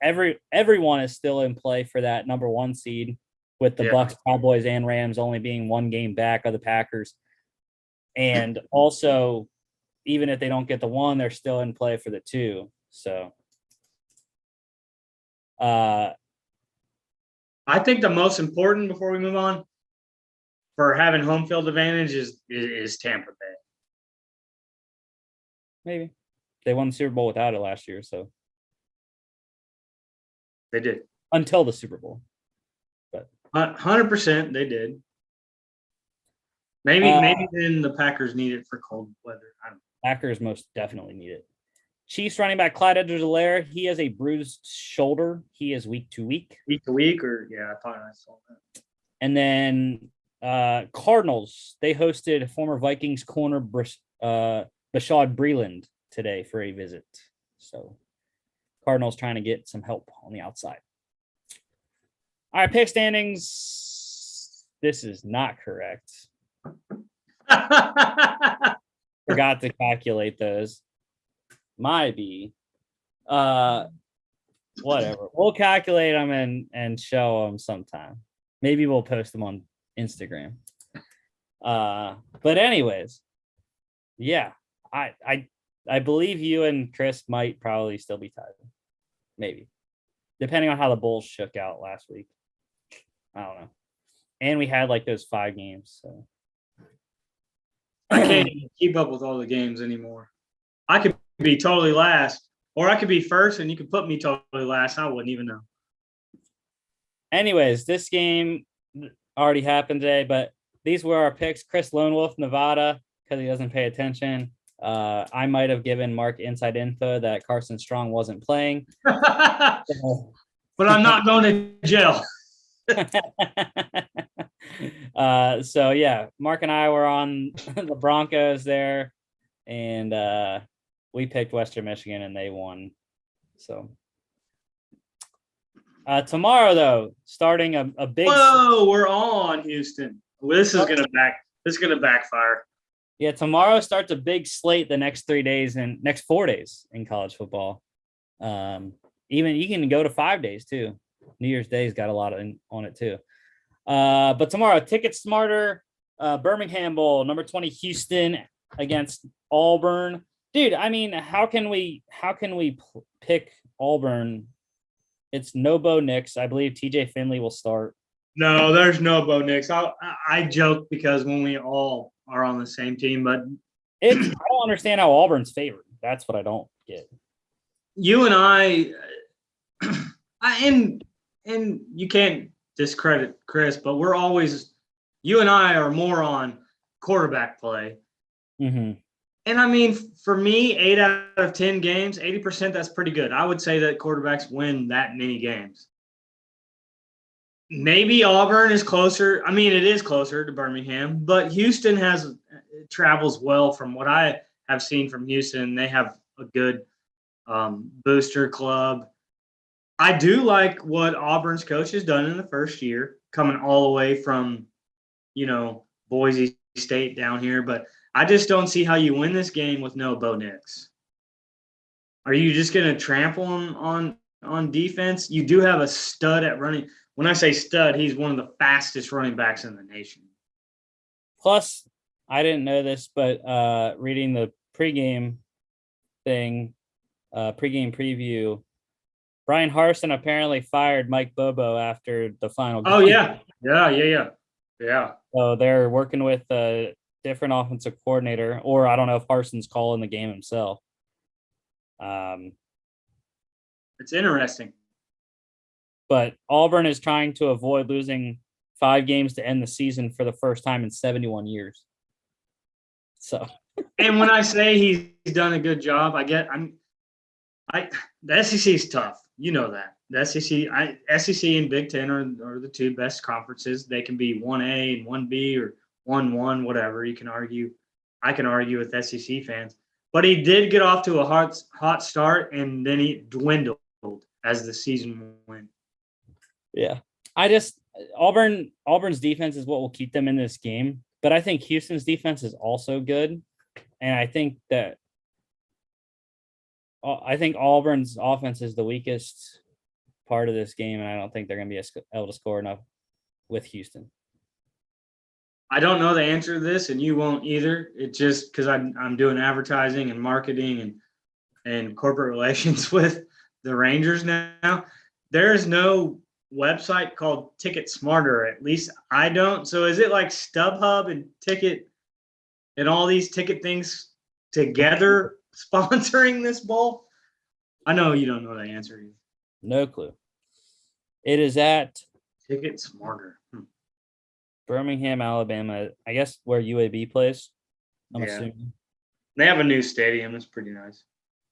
Everyone is still in play for that number 1 seed with the Bucs, Cowboys, and Rams only being 1 game back of the Packers. And also, even if they don't get the 1, they're still in play for the 2. So, I think the most important before we move on for having home field advantage is Tampa Bay. Maybe they won the Super Bowl without it last year, so they did until the Super Bowl. But 100% they did. Maybe then the Packers need it for cold weather. I don't know. Packers most definitely need it. Chiefs running back Clyde Edwards-Helaire, he has a bruised shoulder. He is week to week. Week to week, or I thought I saw that. And then Cardinals, they hosted former Vikings corner Bashaud Breeland today for a visit. So Cardinals trying to get some help on the outside. All right, pick standings. This is not correct. Forgot to calculate those. Might be. Whatever. We'll calculate them and show them sometime. Maybe we'll post them on Instagram. But anyways, yeah. I believe you and Chris might probably still be tied. Maybe. Depending on how the Bulls shook out last week. I don't know. And we had like those 5 games. So I can't even keep up with all the games anymore. I could be totally last, or I could be first and you could put me totally last. I wouldn't even know. Anyways, this game already happened today, but these were our picks. Chris Lone Wolf, Nevada, because he doesn't pay attention. I might have given Mark inside info that Carson Strong wasn't playing. But I'm not going to jail. So yeah, Mark and I were on the Broncos there, and we picked Western Michigan and they won. So tomorrow though, starting a big Whoa, we're all on Houston. This is gonna backfire. Yeah, tomorrow starts a big slate the next 3 days and next 4 days in college football. Even you can go to 5 days too. New Year's Day's got a lot on it too. But tomorrow, Ticket Smarter, Birmingham Bowl, number 20 Houston against Auburn. Dude, I mean, how can we pick Auburn? It's no Bo Nix. I believe TJ Finley will start. No, there's no Bo Nix. I joke because when we all are on the same team, but I don't understand how Auburn's favored. That's what I don't get. You and I and you can't discredit Chris, but you and I are more on quarterback play. Mm-hmm. And I mean, for me, 8 out of 10 games, 80%, that's pretty good. I would say that quarterbacks win that many games. Maybe Auburn is closer. I mean, it is closer to Birmingham, but Houston travels well from what I have seen from Houston. They have a good booster club. I do like what Auburn's coach has done in the first year, coming all the way from, Boise State down here, but I just don't see how you win this game with no Bo Nix. Are you just going to trample him on defense? You do have a stud at running. When I say stud, he's one of the fastest running backs in the nation. Plus, I didn't know this, but reading the pregame thing, pregame preview, Brian Harsin apparently fired Mike Bobo after the final game. Oh, yeah. Yeah. So they're working with a different offensive coordinator, or I don't know if Harsin's calling the game himself. It's interesting. But Auburn is trying to avoid losing 5 games to end the season for the first time in 71 years. So, and when I say he's done a good job, the SEC is tough. You know that. The SEC and Big Ten are the two best conferences. They can be 1A and 1B or 1-1, whatever. You can argue. I can argue with SEC fans. But he did get off to a hot start, and then he dwindled as the season went. Yeah. Auburn's defense is what will keep them in this game. But I think Houston's defense is also good. And I think Auburn's offense is the weakest part of this game, and I don't think they're going to be able to score enough with Houston. I don't know the answer to this, and you won't either. It's just because I'm doing advertising and marketing and corporate relations with the Rangers now. There's no website called Ticket Smarter. At least I don't. So is it like StubHub and Ticket and all these ticket things together sponsoring this bowl? I know you don't know the answer either. No clue. It is at Ticket Smarter. Birmingham, Alabama. I guess where UAB plays. I'm assuming. They have a new stadium. It's pretty nice.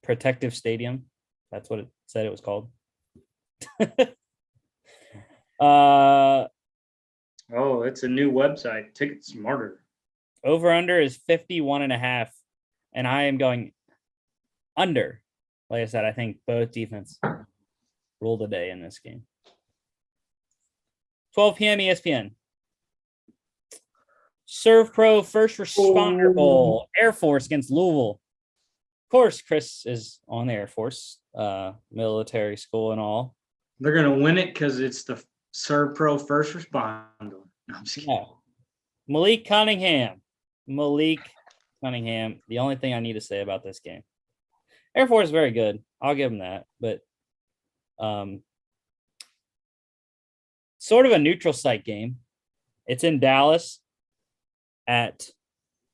Protective Stadium. That's what it said it was called. It's a new website. Ticket Smarter. Over under is 51.5, and I am going under. Like I said, I think both defense ruled the day in this game. 12 p.m. ESPN. Serve Pro First Responder Bowl. Air Force against Louisville. Of course, Chris is on the Air Force, military school and all. They're going to win it because it's the Serve Pro First Responder. No, I'm just kidding. Yeah. Malik Cunningham. The only thing I need to say about this game. Air Force is very good. I'll give them that. But sort of a neutral site game. It's in Dallas at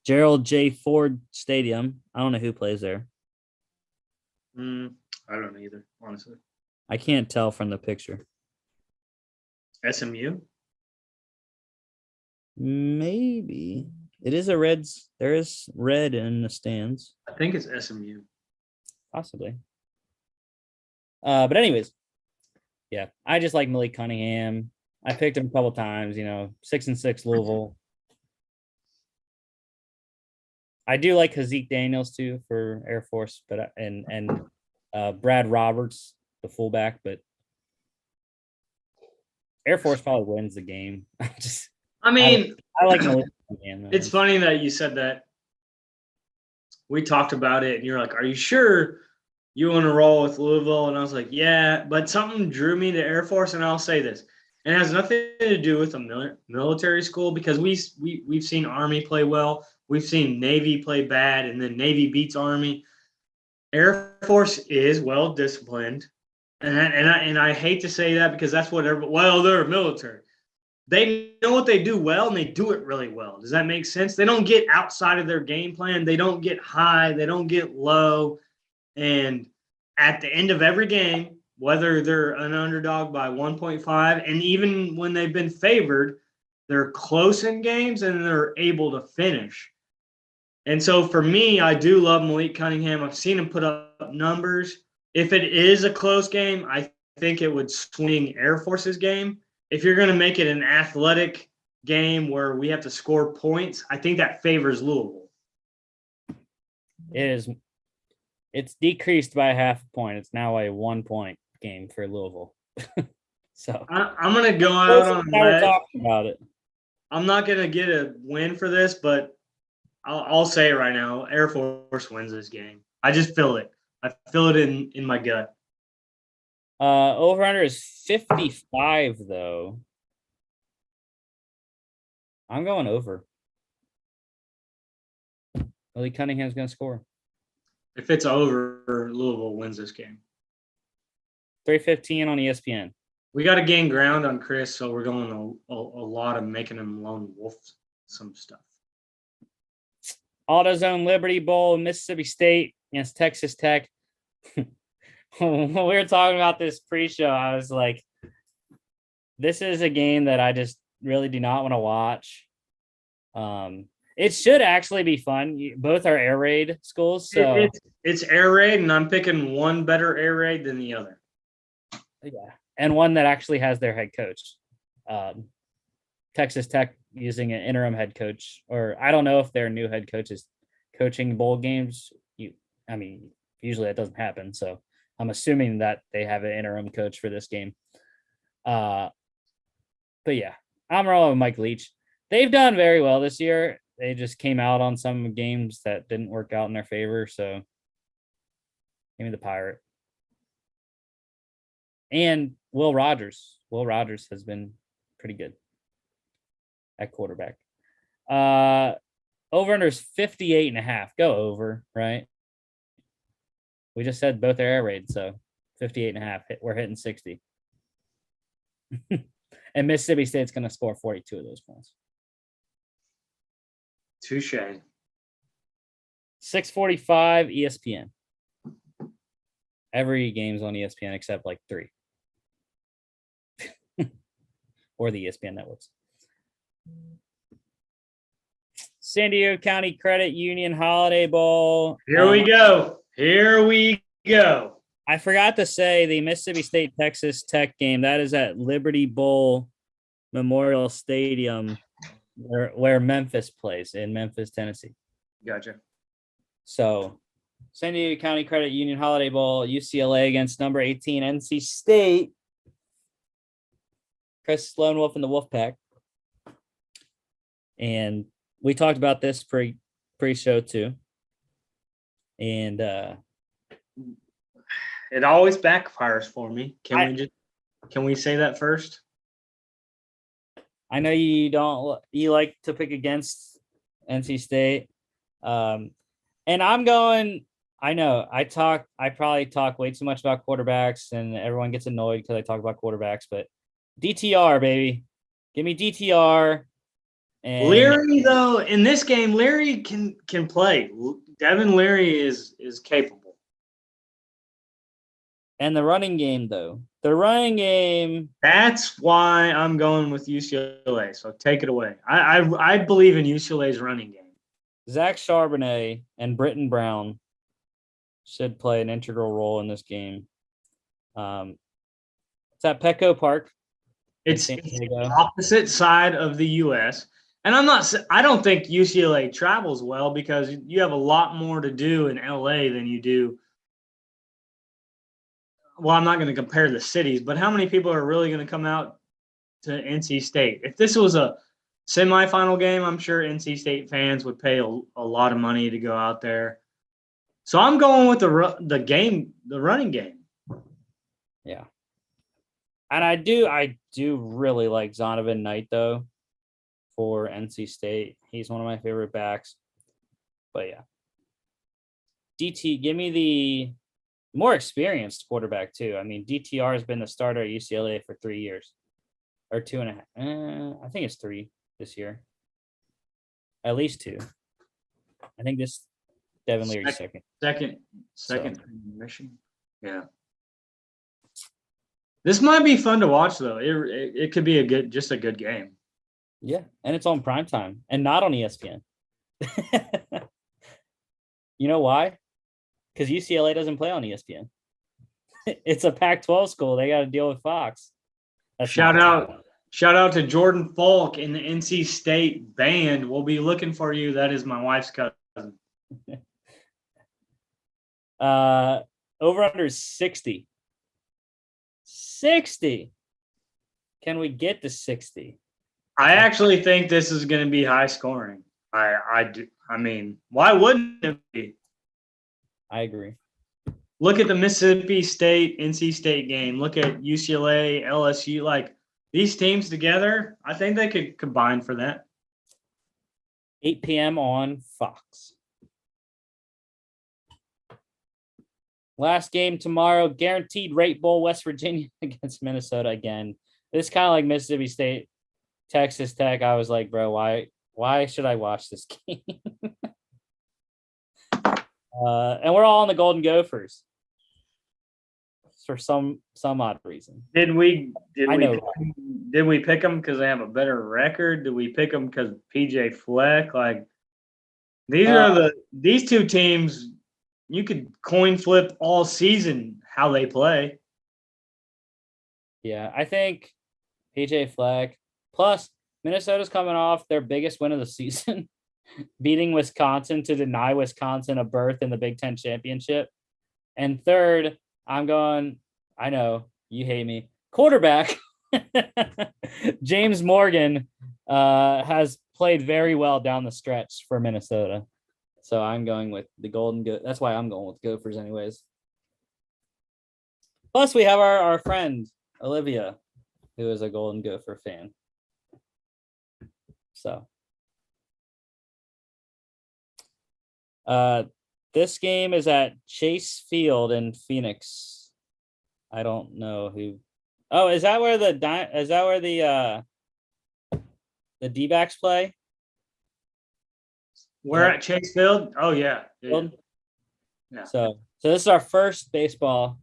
Gerald J. Ford Stadium. I don't know who plays there. I don't know either, honestly. I can't tell from the picture. SMU? Maybe. It is a Reds. There is red in the stands, I think it's SMU. possibly. But anyways, yeah, I just like Malik Cunningham. I picked him a couple times. 6-6 Louisville. I do like Hazik Daniels too for Air Force, but and Brad Roberts, the fullback, but Air Force probably wins the game. I mean, I like Malik Cunningham. it's funny that you said that. We talked about it, and you're like, "Are you sure you want to roll with Louisville?" And I was like, "Yeah," but something drew me to Air Force, and I'll say this: and it has nothing to do with a military school because we've seen Army play well, we've seen Navy play bad, and then Navy beats Army. Air Force is well disciplined, and I hate to say that because that's what they're military. They know what they do well, and they do it really well. Does that make sense? They don't get outside of their game plan. They don't get high. They don't get low. And at the end of every game, whether they're an underdog by 1.5, and even when they've been favored, they're close in games and they're able to finish. And so for me, I do love Malik Cunningham. I've seen him put up numbers. If it is a close game, I think it would swing Air Force's game. If you're going to make it an athletic game where we have to score points, I think that favors Louisville. It's decreased by half a point. It's now a 1-point game for Louisville. So I'm going to go out on a ledge. Talking about it. I'm not going to get a win for this, but I'll say it right now. Air Force wins this game. I just feel it. I feel it in my gut. Over under is 55 though. I'm going over. Malik Cunningham's going to score. If it's over, Louisville wins this game. 3:15 on ESPN. We got to gain ground on Chris, so we're going a lot of making him lone wolf some stuff. AutoZone Liberty Bowl, Mississippi State against Texas Tech. When we were talking about this pre-show, I was like, this is a game that I just really do not want to watch. It should actually be fun. Both are air raid schools. So it's air raid, and I'm picking one better air raid than the other. Yeah, and one that actually has their head coach. Texas Tech using an interim head coach, or I don't know if their new head coach is coaching bowl games. Usually that doesn't happen. So I'm assuming that they have an interim coach for this game. But yeah, I'm rolling with Mike Leach. They've done very well this year. They just came out on some games that didn't work out in their favor. So give me the Pirate. And Will Rogers. Will Rogers has been pretty good at quarterback. Over under is 58.5. Go over, right? We just said both are air raid, so 58.5. We're hitting 60. And Mississippi State's going to score 42 of those points. Touche. 6:45 ESPN. Every game's on ESPN except like 3. Or the ESPN networks. San Diego County Credit Union Holiday Bowl. Here we go. Here we go. I forgot to say the Mississippi State Texas Tech game. That is at Liberty Bowl Memorial Stadium, where Memphis plays in Memphis, Tennessee. Gotcha. So, San Diego County Credit Union Holiday Bowl, UCLA against number 18 NC State. Chris Lone Wolf and the Wolfpack. And we talked about this pre-show too. And it always backfires for me. Can we say that first? I know you like to pick against NC State. And I'm going, I know I probably talk way too much about quarterbacks and everyone gets annoyed because I talk about quarterbacks, but DTR, baby. Give me DTR. And Leary, though, in this game, Leary can play. Devin Leary is capable. And the running game, though. The running game. That's why I'm going with UCLA. So take it away. I believe in UCLA's running game. Zach Charbonnet and Britton Brown should play an integral role in this game. It's at Petco Park. It's the opposite side of the U.S. And I don't think UCLA travels well because you have a lot more to do in L.A. than you do. Well, I'm not going to compare the cities, but how many people are really going to come out to NC State? If this was a semifinal game, I'm sure NC State fans would pay a lot of money to go out there. So I'm going with the running game. Yeah. And I do really like Zonovan Knight, though, for NC State. He's one of my favorite backs. But, yeah. DT, give me the more experienced quarterback, too. I mean, DTR has been the starter at UCLA for 3 years. Or 2.5. I think it's 3 this year. At least 2. I think this Devin Leary's second. Second mission. Yeah. This might be fun to watch, though. It could be a good game. Yeah, and it's on primetime and not on ESPN. You know why? Because UCLA doesn't play on ESPN. It's a Pac-12 school. They got to deal with Fox. Shout out to Jordan Falk in the NC State band. We'll be looking for you. That is my wife's cousin. Over under 60. 60. Can we get to 60? I actually think this is going to be high scoring. I do. I mean, why wouldn't it be? I agree. Look at the Mississippi State, NC State game. Look at UCLA, LSU. Like, these teams together, I think they could combine for that. 8 p.m. on Fox. Last game tomorrow, guaranteed rate bowl, West Virginia against Minnesota again. This is kind of like Mississippi State, Texas Tech. I was like, bro, why should I watch this game? And we're all on the Golden Gophers for some odd reason. Did we pick them because they have a better record? Did we pick them because PJ Fleck? Like, these two teams. You could coin flip all season how they play. Yeah, I think PJ Fleck. Plus, Minnesota's coming off their biggest win of the season, beating Wisconsin to deny Wisconsin a berth in the Big Ten championship. And third, I know, you hate me, quarterback James Morgan has played very well down the stretch for Minnesota. So I'm going with the Golden Gophers. That's why I'm going with Gophers anyways. Plus, we have our friend, Olivia, who is a Golden Gopher fan. So. This game is at Chase Field in Phoenix. I don't know who. Oh, is that where the D-backs play? We're at Chase Field. Oh yeah. Yeah. So this is our first baseball.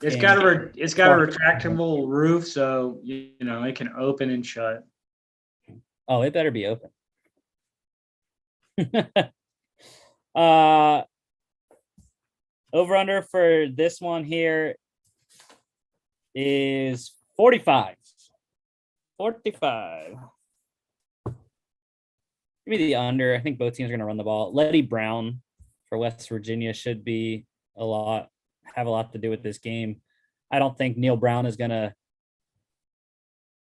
It's got a retractable roof, so it can open and shut. Oh, it better be open. Over under for this one here is 45. 45. Give me the under. I think both teams are going to run the ball. Letty Brown for West Virginia should have a lot to do with this game. I don't think Neil Brown is going to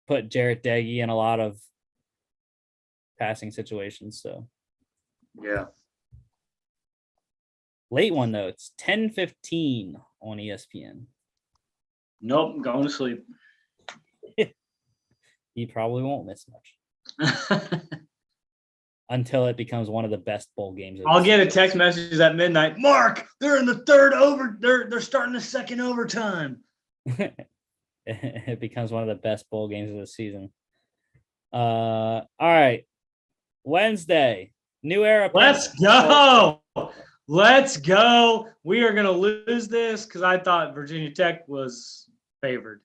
put Jarrett Daggy in a lot of passing situations. So, yeah. Late one, though. It's 10:15 on ESPN. Nope, I'm going to sleep. You probably won't miss much. Until it becomes one of the best bowl games. I'll get a text message at midnight. Mark, they're in the third over. They're starting the second overtime. It becomes one of the best bowl games of the season. All right. Wednesday, New Era. Let's go. Let's go. We are going to lose this because I thought Virginia Tech was favored.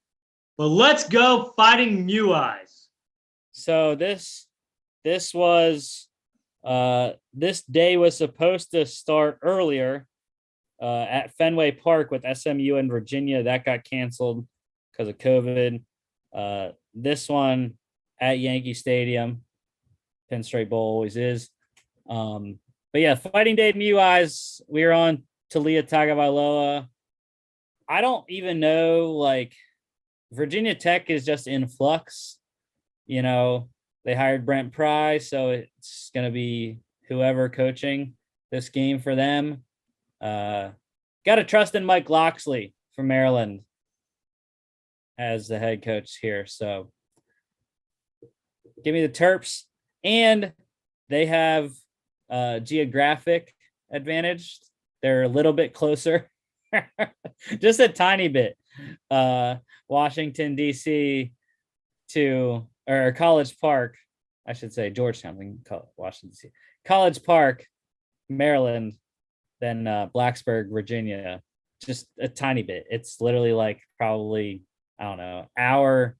But let's go Fighting Mew Eyes. So this was this day was supposed to start earlier at Fenway Park with SMU and Virginia. That got canceled because of COVID. This one at Yankee Stadium, Pinstripe Bowl always is. But yeah, Fighting Day Mew Eyes. We were on Talia Tagovailoa. I don't even know, like, Virginia Tech is just in flux. You know, they hired Brent Pry, so it's going to be whoever coaching this game for them. Got to trust in Mike Loxley from Maryland as the head coach here. So give me the Terps. And they have geographic advantage. They're a little bit closer, just a tiny bit. Washington, D.C. or College Park, I should say Georgetown, Washington, D.C. College Park, Maryland, then Blacksburg, Virginia, just a tiny bit. It's literally like probably, I don't know, hour.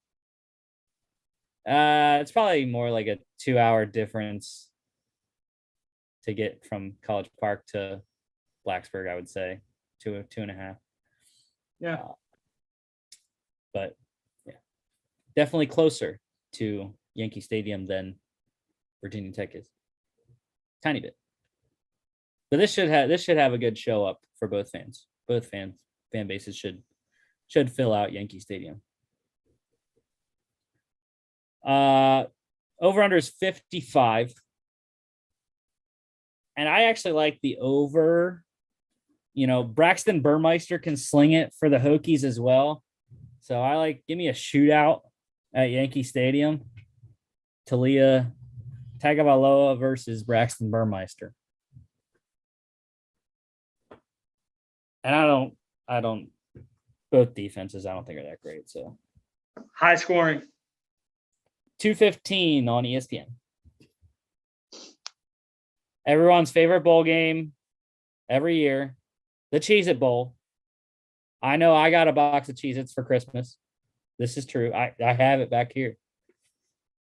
It's probably more like a 2-hour difference to get from College Park to Blacksburg, I would say. 2.5. Yeah. But yeah, definitely closer to Yankee Stadium than Virginia Tech is. Tiny bit. But this should have a good show up for both fans. Both fan bases should fill out Yankee Stadium. Over under is 55. And I actually like the over. You know, Braxton Burmeister can sling it for the Hokies as well. So I like, give me a shootout at Yankee Stadium. Talia Tagovailoa versus Braxton Burmeister. And I don't both defenses I don't think are that great. So high scoring. 2:15 on ESPN. Everyone's favorite bowl game every year, the Cheez-It Bowl. I know I got a box of Cheez-Its for Christmas. This is true. I have it back here.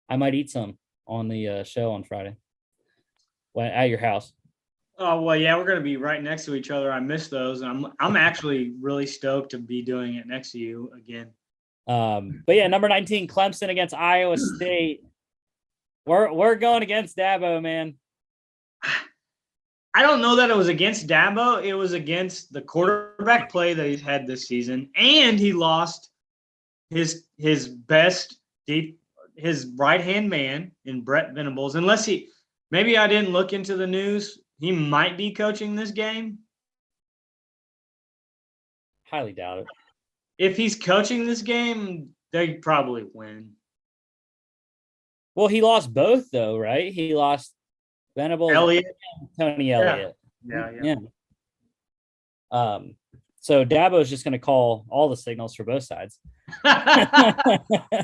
I might eat some on the show on Friday at your house. Oh, well, yeah, we're going to be right next to each other. I miss those. And I'm actually really stoked to be doing it next to you again. But yeah, number 19, Clemson against Iowa State. We're going against Dabo, man. I don't know that it was against Dabo. It was against the quarterback play that he's had this season, and he lost his best his right-hand man in Brett Venables. Unless maybe I didn't look into the news. He might be coaching this game. Highly doubt it. If he's coaching this game, they probably win. Well, he lost both, though, right? He lost Venables, Elliott. Tony Elliott. Yeah. So Dabo's just going to call all the signals for both sides.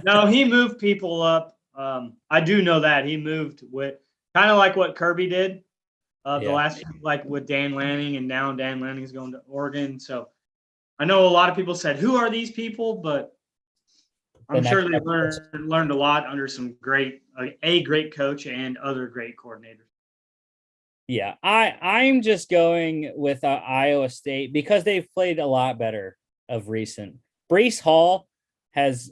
No, he moved people up. I do know that he moved with kind of like what Kirby did the last, like with Dan Lanning, and now Dan Lanning's going to Oregon. So I know a lot of people said, "Who are these people?" But I'm sure they learned a lot under some great coach and other great coordinators. Yeah, I'm just going with Iowa State because they've played a lot better of recent. Breece Hall has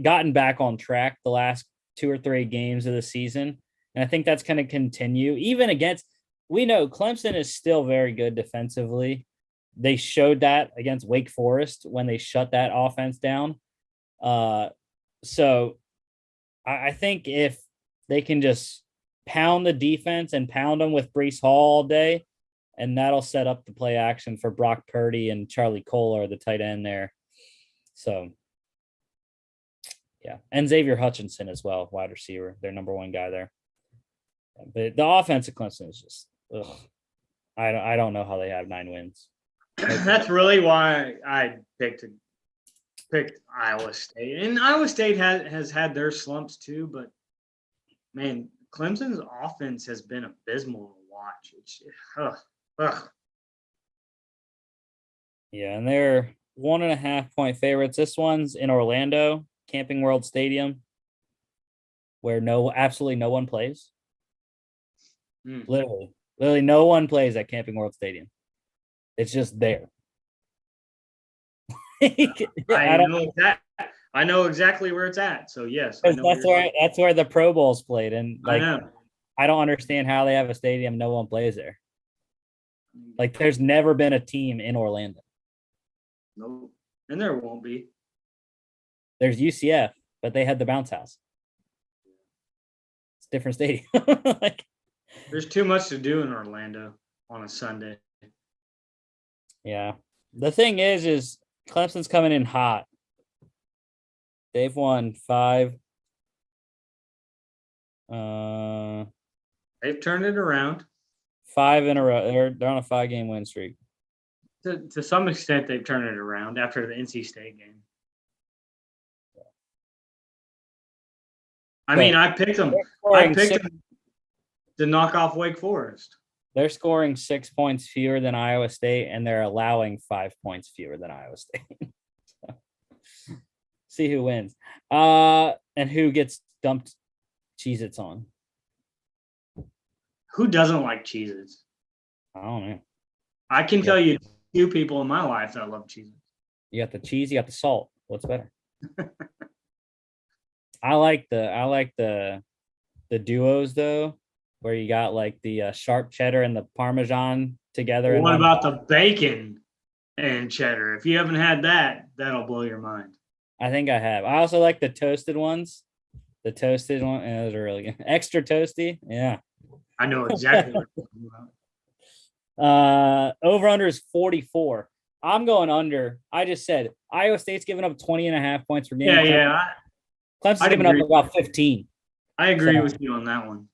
gotten back on track the last 2 or 3 games of the season, and I think that's going to continue. Even against, we know Clemson is still very good defensively. They showed that against Wake Forest when they shut that offense down. So I think if they can just pound the defense and pound them with Breece Hall all day, and that'll set up the play action for Brock Purdy and Charlie Kohler, the tight end there. So, yeah. And Xavier Hutchinson as well, wide receiver, their number 1 guy there. But the offense of Clemson is just, I don't know how they have 9 wins. That's really why I picked Iowa State. And Iowa State has had their slumps too, but, man, Clemson's offense has been abysmal to watch. It's Yeah, and they're 1.5-point favorites. This one's in Orlando, Camping World Stadium, where absolutely no one plays. Literally no one plays at Camping World Stadium. It's just there. I know exactly where it's at. So yes, I know that's where the Pro Bowl's played, and I know. I don't understand how they have a stadium no one plays there. Like, there's never been a team in Orlando. Nope, and there won't be. There's UCF, but they had the bounce house. It's a different stadium. There's too much to do in Orlando on a Sunday. Yeah. The thing is Clemson's coming in hot. They've won 5. They've turned it around. 5 in a row. They're on a 5-game win streak. To some extent, they've turned it around after the NC State game. I picked them. I picked them to knock off Wake Forest. They're scoring 6 points fewer than Iowa State, and they're allowing 5 points fewer than Iowa State. See who wins. And who gets dumped Cheez-Its on. Who doesn't like Cheez-Its? I don't know. I can tell you 2 people in my life that love Cheez-Its. You got the cheese, you got the salt. What's better? I like the duos though, where you got like the sharp cheddar and the Parmesan together. What about the bacon and cheddar? If you haven't had that, that'll blow your mind. I think I have. I also like the toasted ones. The toasted one, those are really good. Extra toasty, yeah. I know exactly what you're talking about. Over under is 44. I'm going under. I just said Iowa State's giving up 20.5 points per game. Yeah. Clemson's giving up about 15. I agree with you on that one.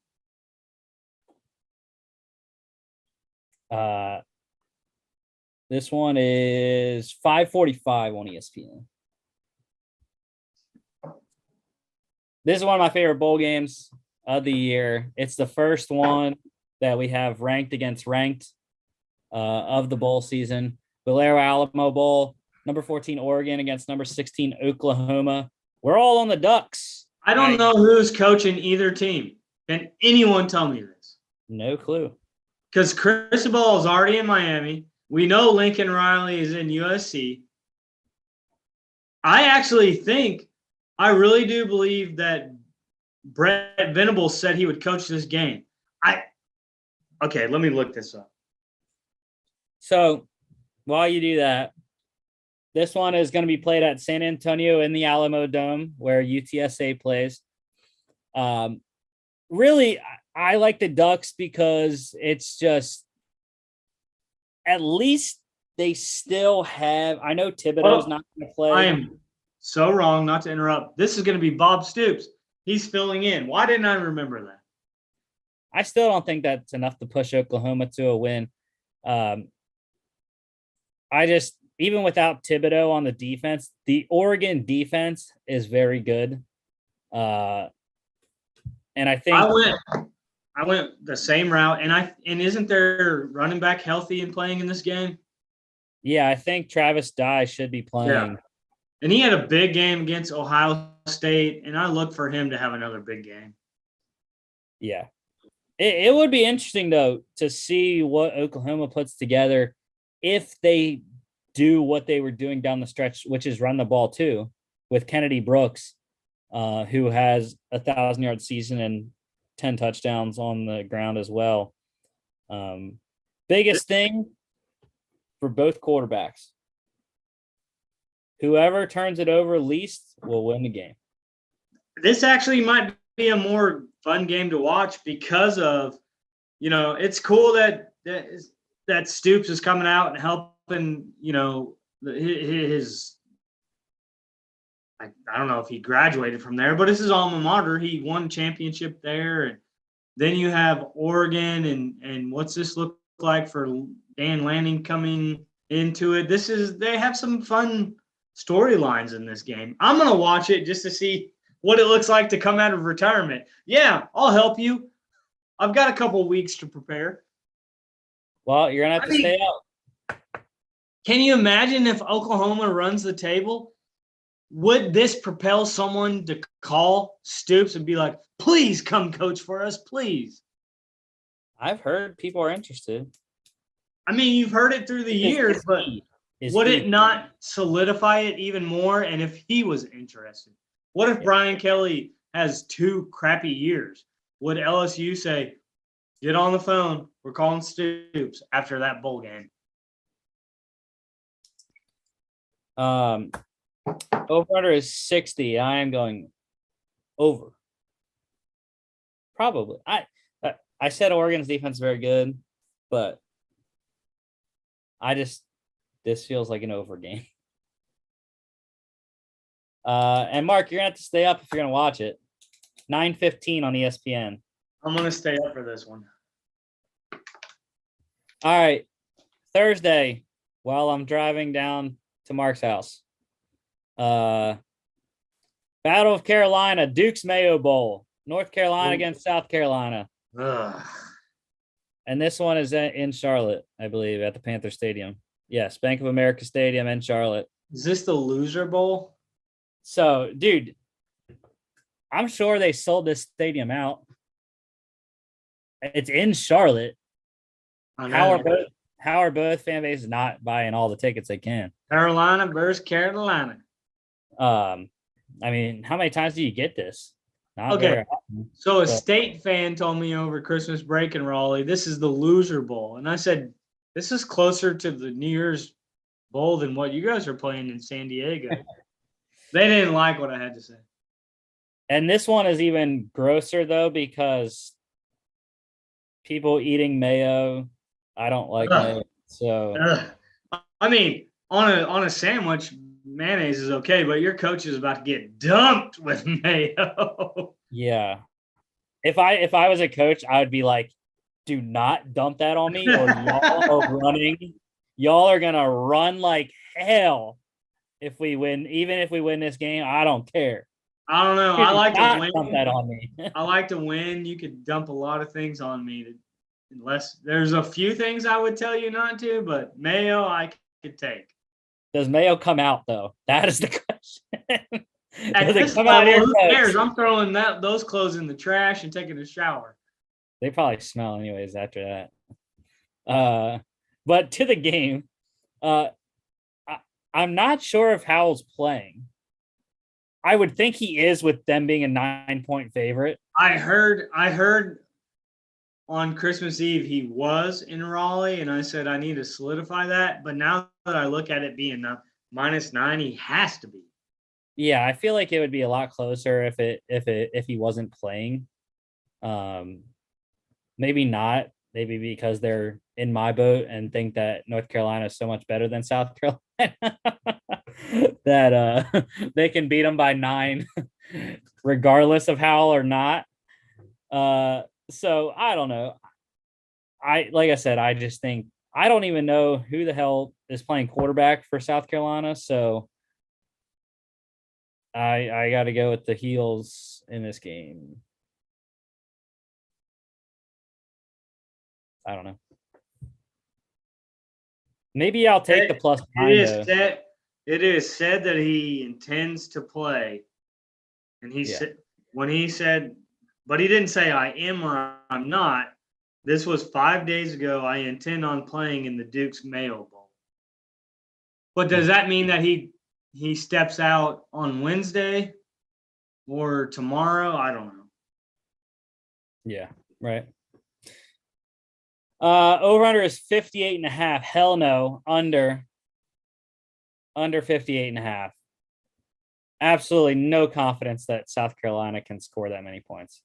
This one is 5:45 on ESPN. This is one of my favorite bowl games of the year. It's the first one that we have ranked against ranked of the bowl season. Valero Alamo Bowl, number 14 Oregon against number 16 Oklahoma. We're all on the Ducks. I don't know who's coaching either team. Can anyone tell me this? No clue. Because Cristobal is already in Miami. We know Lincoln Riley is in USC. I really do believe that Brett Venables said he would coach this game. Okay, let me look this up. So while you do that, this one is going to be played at San Antonio in the Alamo Dome, where UTSA plays. Really, I like the Ducks because it's just, at least they still have. I know Thibodeau's not going to play. I am so wrong, not to interrupt. This is going to be Bob Stoops. He's filling in. Why didn't I remember that? I still don't think that's enough to push Oklahoma to a win. Even without Thibodeau on the defense, the Oregon defense is very good. And I think I went the same route. And isn't their running back healthy and playing in this game? Yeah, I think Travis Dye should be playing. Yeah. And he had a big game against Ohio State, and I look for him to have another big game. Yeah. It would be interesting, though, to see what Oklahoma puts together if they do what they were doing down the stretch, which is run the ball too, with Kennedy Brooks, who has 1,000-yard season and 10 touchdowns on the ground as well. Biggest thing for both quarterbacks, whoever turns it over least will win the game. This actually might be a more fun game to watch because of, it's cool that Stoops is coming out and helping, his I don't know if he graduated from there, but it's his alma mater. He won championship there. And then you have Oregon and what's this look like for Dan Lanning coming into it? They have some fun storylines in this game. I'm going to watch it just to see what it looks like to come out of retirement. Yeah, I'll help you. I've got a couple weeks to prepare. Well, you're going to have to stay out. Can you imagine if Oklahoma runs the table? Would this propel someone to call Stoops and be like, please come coach for us, please? I've heard people are interested. I mean, you've heard it through the years, but would it not solidify it even more? And if he was interested, what if Brian Kelly has 2 crappy years? Would LSU say, get on the phone, we're calling Stoops after that bowl game? Over-under is 60. I am going over. Probably. I said Oregon's defense is very good, but this feels like an over game. And Mark, you're gonna have to stay up if you're gonna watch it. 9:15 on ESPN. I'm gonna stay up for this one. All right. Thursday, while I'm driving down to Mark's house. Battle of Carolina, Duke's Mayo Bowl. North Carolina against South Carolina. Ugh. And this one is in Charlotte, I believe, at the Panther Stadium. Yes, Bank of America Stadium in Charlotte. Is this the loser bowl? So, dude, I'm sure they sold this stadium out. It's in Charlotte. How are both fan bases not buying all the tickets they can? Carolina versus Carolina. I mean, how many times do you get this? Not okay. So a state fan told me over Christmas break in Raleigh, this is the loser bowl. And I said, this is closer to the New Year's bowl than what you guys are playing in San Diego. They didn't like what I had to say. And this one is even grosser, though, because people eating mayo, I don't like mayo. So, I mean, on a sandwich, mayonnaise is okay, but your coach is about to get dumped with mayo. Yeah. If I was a coach, I would be like, do not dump that on me, or y'all are running. Y'all are gonna run like hell if we win. Even if we win this game, I don't care. I don't know. I like to win. Dump that on me. I like to win. You could dump a lot of things on me, unless there's a few things I would tell you not to. But mayo, I could take. Does mayo come out though? That is the question. At this level, who cares? I'm throwing those clothes in the trash and taking a shower. They probably smell anyways after that. But to the game, I'm not sure if Howell's playing. I would think he is, with them being a 9-point favorite. I heard on Christmas Eve he was in Raleigh, and I said I need to solidify that. But now that I look at it being -9, he has to be. Yeah, I feel like it would be a lot closer if he wasn't playing. Maybe not. Maybe because they're in my boat and think that North Carolina is so much better than South Carolina that they can beat them by 9, regardless of Howell or not. So I don't know. Like I said, I just think I don't even know who the hell is playing quarterback for South Carolina. So I got to go with the Heels in this game. I don't know. Maybe I'll take the +9. It is said that he intends to play, and said when he said, but he didn't say I am or I'm not. This was 5 days ago. I intend on playing in the Duke's Mayo Bowl. But does that mean that he steps out on Wednesday or tomorrow? I don't know. Yeah, right. Over-under is 58.5. Hell no. Under 58.5. Absolutely no confidence that South Carolina can score that many points.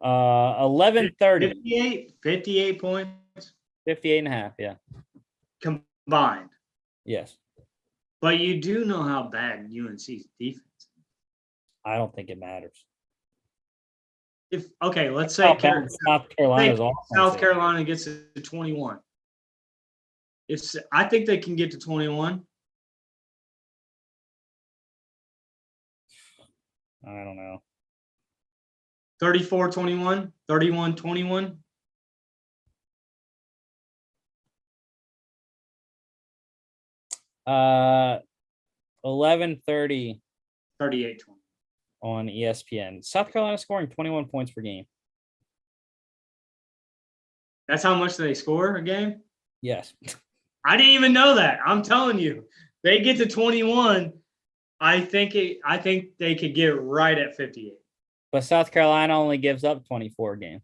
11:30. 58 points. 58.5, yeah. Combined. Yes. But you do know how bad UNC's defense is. I don't think it matters. Let's say South Carolina gets to 21. I think they can get to 21. I don't know. 34-21, 31-21. 11:30 38-20. on ESPN. South Carolina scoring 21 points per game. That's how much they score a game? Yes. I didn't even know that. I'm telling you. They get to 21. I think they could get right at 58. But South Carolina only gives up 24 a game.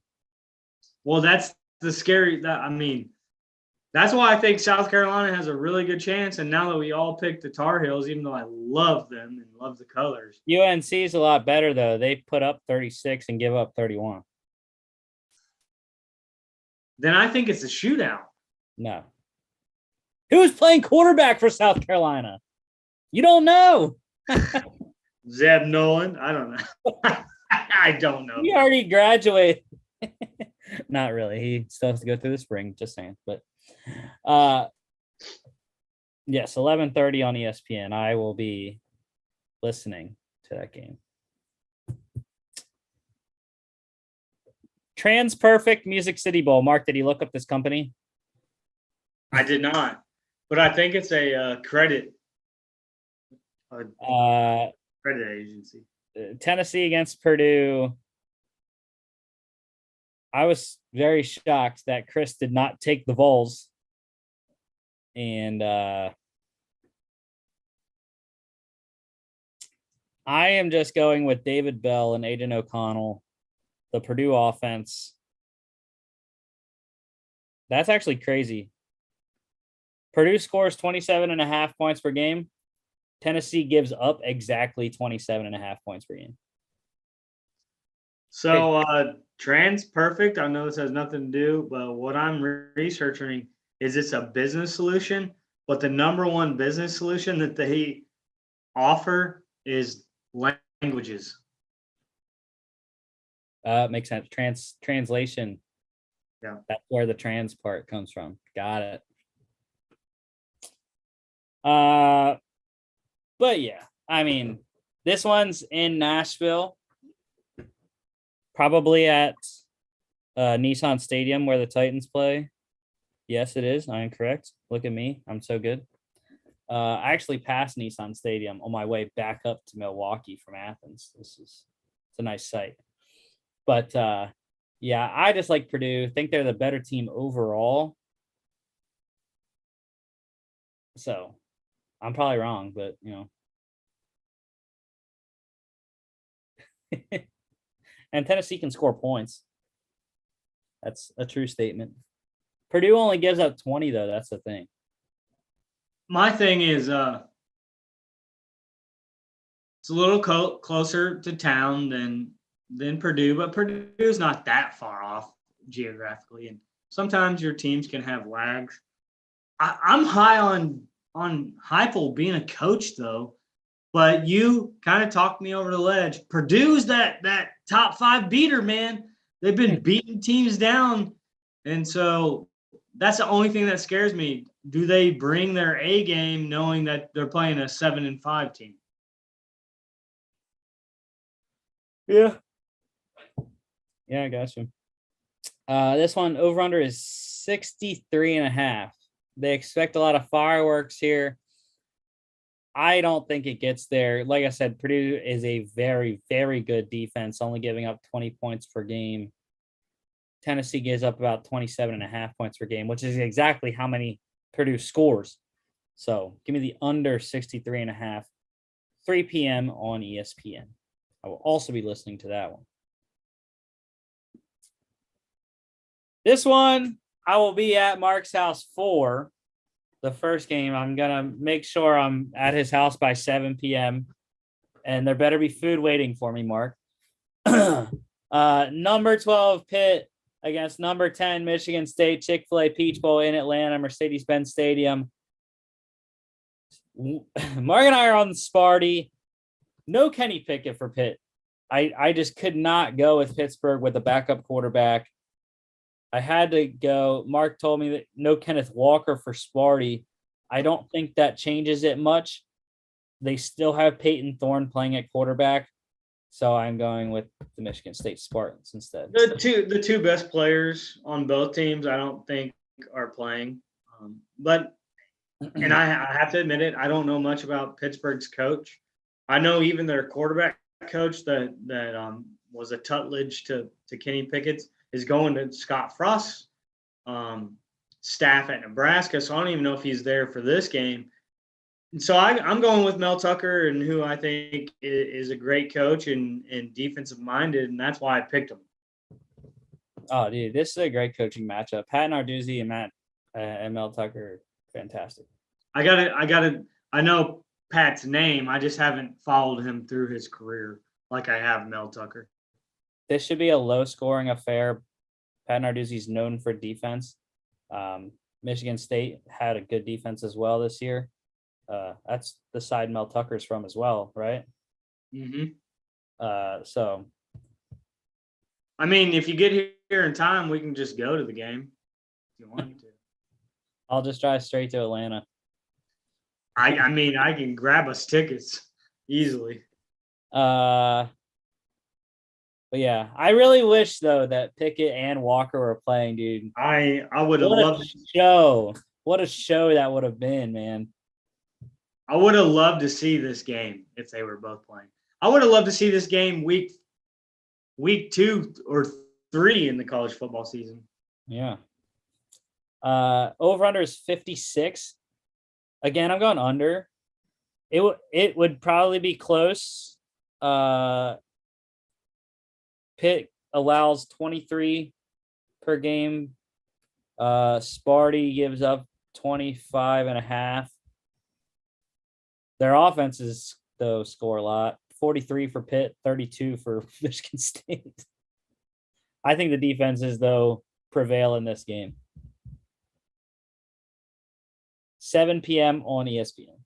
Well, that's the scary that's why I think South Carolina has a really good chance. And now that we all picked the Tar Heels, even though I love them and love the colors. UNC is a lot better, though. They put up 36 and give up 31. Then I think it's a shootout. No. Who's playing quarterback for South Carolina? You don't know. Zeb Nolan. I don't know. I don't know. He already graduated. Not really. He still has to go through the spring, just saying. But yes, 11:30 on ESPN. I will be listening to that game. Trans Perfect Music City Bowl. Mark, did you look up this company? I did not, but I think it's a credit agency. Tennessee against Purdue. I was very shocked that Chris did not take the Vols. And I am just going with David Bell and Aiden O'Connell, the Purdue offense. That's actually crazy. Purdue scores 27.5 points per game. Tennessee gives up exactly 27.5 points per game. So Trans Perfect, I know this has nothing to do, but what I'm researching is it's a business solution, but the number one business solution that they offer is languages. Makes sense. Translation. Yeah. That's where the trans part comes from. Got it. But yeah, I mean, this one's in Nashville, probably at Nissan Stadium where the Titans play. Yes, it is. I am correct. Look at me. I'm so good. I actually passed Nissan Stadium on my way back up to Milwaukee from Athens. It's a nice sight. But yeah, I just like Purdue. Think they're the better team overall. So I'm probably wrong, but and Tennessee can score points. That's a true statement. Purdue only gives up 20, though. That's the thing. My thing is it's a little closer to town than Purdue, but Purdue's not that far off geographically. And sometimes your teams can have lags. I'm high on Heupel being a coach, though. But you kind of talked me over the ledge. Purdue's that top 5 beater, man. They've been beating teams down. And so that's the only thing that scares me. Do they bring their A game knowing that they're playing a 7-5 team? Yeah. Yeah, I got you. This one over under is 63.5. They expect a lot of fireworks here. I don't think it gets there. Like I said, Purdue is a very, very good defense, only giving up 20 points per game. Tennessee gives up about 27.5 points per game, which is exactly how many Purdue scores. So give me the under 63.5, 3 p.m. on ESPN. I will also be listening to that one. This one, I will be at Mark's house for the first game. I'm going to make sure I'm at his house by 7 p.m. And there better be food waiting for me, Mark. Number 12 Pitt against number 10 Michigan State, Chick-fil-A Peach Bowl in Atlanta, Mercedes-Benz Stadium. Mark and I are on the Sparty. No Kenny Pickett for Pitt. I just could not go with Pittsburgh with a backup quarterback. I had to go. Mark told me that no Kenneth Walker for Sparty. I don't think that changes it much. They still have Peyton Thorne playing at quarterback. So I'm going with the Michigan State Spartans instead. The two best players on both teams, I don't think, are playing. But And I have to admit it, I don't know much about Pittsburgh's coach. I know even their quarterback coach that was a tutelage to Kenny Pickett's is going to Scott Frost's staff at Nebraska. So I don't even know if he's there for this game. And so I'm going with Mel Tucker, and who I think is a great coach and defensive minded, and that's why I picked him. Oh, dude, this is a great coaching matchup. Pat Narduzzi and Mel Tucker, fantastic. I know Pat's name. I just haven't followed him through his career like I have Mel Tucker. This should be a low-scoring affair. Pat Narduzzi's known for defense. Michigan State had a good defense as well this year. That's the side Mel Tucker's from as well, right? Mm-hmm. So, I mean, if you get here in time, we can just go to the game if you want to. I'll just drive straight to Atlanta. I mean, I can grab us tickets easily. But yeah, I really wish though that Pickett and Walker were playing, dude. I would have loved show. What a show that would have been, man. I would have loved to see this game if they were both playing. I would have loved to see this game week 2 or 3 in the college football season. Yeah. Over under is 56. Again, I'm going under. It would probably be close. Pitt allows 23 per game. Sparty gives up 25.5. Their offenses, though, score a lot. 43 for Pitt, 32 for Michigan State. I think the defenses, though, prevail in this game. 7 p.m. on ESPN.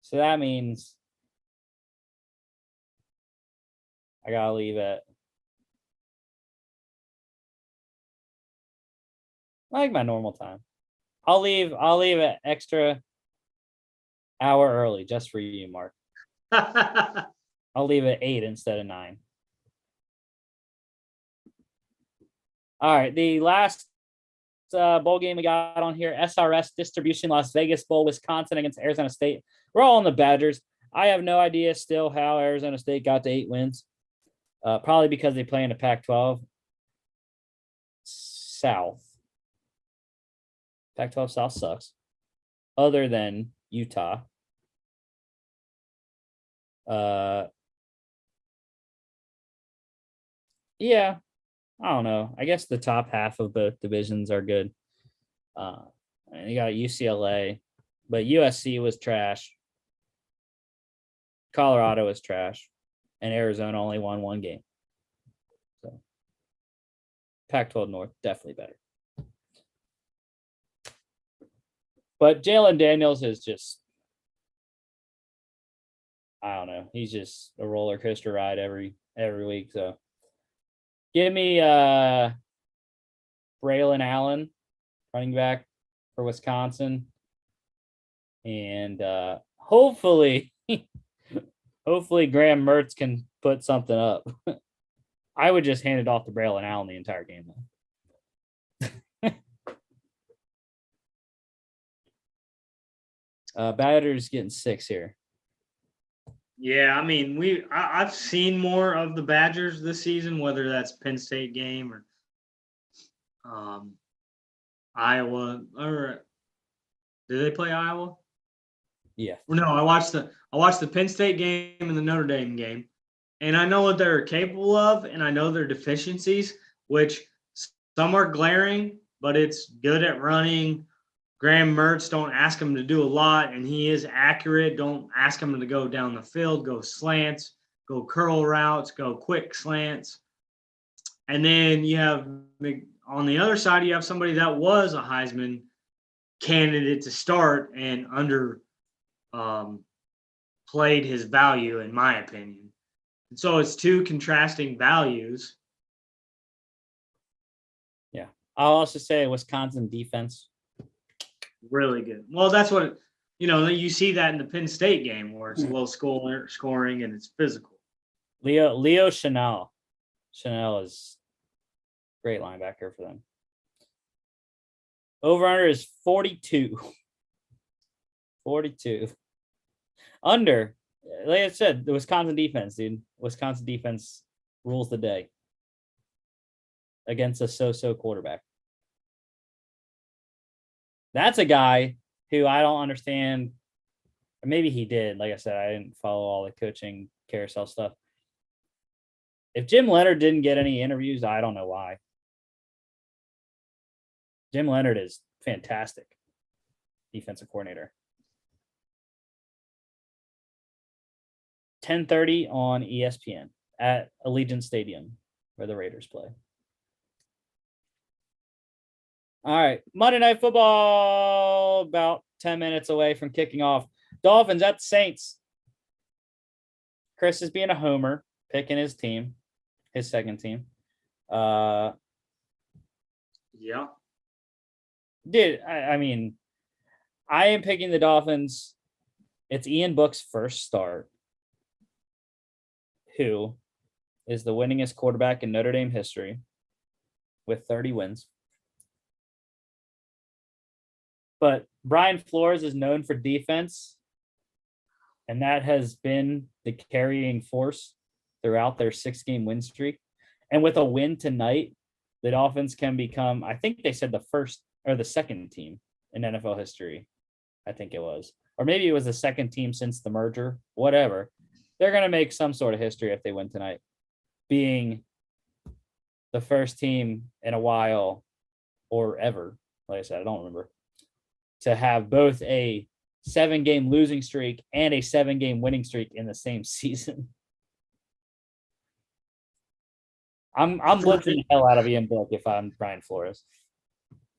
So that means I gotta leave at like my normal time. I'll leave an extra hour early just for you, Mark. I'll leave at 8 instead of 9. All right, the last bowl game we got on here, SRS Distribution Las Vegas Bowl, Wisconsin against Arizona State. We're all on the Badgers. I have no idea still how Arizona State got to 8 wins. Probably because they play in the Pac-12 South. Pac-12 South sucks. Other than Utah. Yeah, I don't know. I guess the top half of both divisions are good. You got UCLA, but USC was trash. Colorado was trash, and Arizona only won 1 game. So, Pac-12 North definitely better. But Jalen Daniels is just, I don't know. He's just a roller coaster ride every week. So give me Braylon Allen, running back for Wisconsin. And hopefully Graham Mertz can put something up. I would just hand it off to Braylon Allen the entire game, though. Badgers getting 6 here. Yeah, I mean, I've seen more of the Badgers this season, whether that's Penn State game or Iowa. Or did they play Iowa? Yeah. No, I watched the Penn State game and the Notre Dame game, and I know what they're capable of, and I know their deficiencies, which some are glaring, but it's good at running. Graham Mertz, don't ask him to do a lot, and he is accurate. Don't ask him to go down the field, go slants, go curl routes, go quick slants. And then you have, on the other side, you have somebody that was a Heisman candidate to start and played his value, in my opinion. And so it's 2 contrasting values. Yeah. I'll also say Wisconsin defense. Really good. Well, that's what, you see that in the Penn State game where it's low scoring and it's physical. Leo Chanel. Chanel is great linebacker for them. Over-under is 42. 42. Under, like I said, the Wisconsin defense, dude. Wisconsin defense rules the day against a so-so quarterback. That's a guy who I don't understand. Or maybe he did. Like I said, I didn't follow all the coaching carousel stuff. If Jim Leonard didn't get any interviews, I don't know why. Jim Leonard is fantastic defensive coordinator. 10:30 on ESPN at Allegiant Stadium where the Raiders play. All right. Monday Night Football about 10 minutes away from kicking off. Dolphins at the Saints. Chris is being a homer, picking his team, his second team. Yeah. Dude, I mean, I am picking the Dolphins. It's Ian Book's first start, who is the winningest quarterback in Notre Dame history with 30 wins. But Brian Flores is known for defense, and that has been the carrying force throughout their 6-game win streak. And with a win tonight, the Dolphins can become, I think they said the first or the second team in NFL history. I think it was. Or maybe it was the second team since the merger, whatever. They're going to make some sort of history if they win tonight, being the first team in a while or ever, like I said, I don't remember, to have both a 7-game losing streak and a 7-game winning streak in the same season. I'm blitzing the hell out of Ian Book if I'm Brian Flores.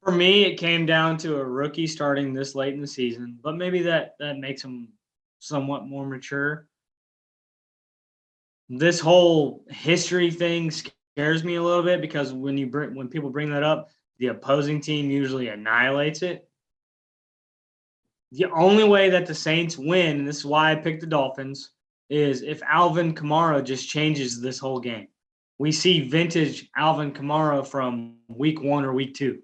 For me, it came down to a rookie starting this late in the season, but maybe that makes him somewhat more mature. This whole history thing scares me a little bit because when people bring that up, the opposing team usually annihilates it. The only way that the Saints win, and this is why I picked the Dolphins, is if Alvin Kamara just changes this whole game. We see vintage Alvin Kamara from week 1 or week 2.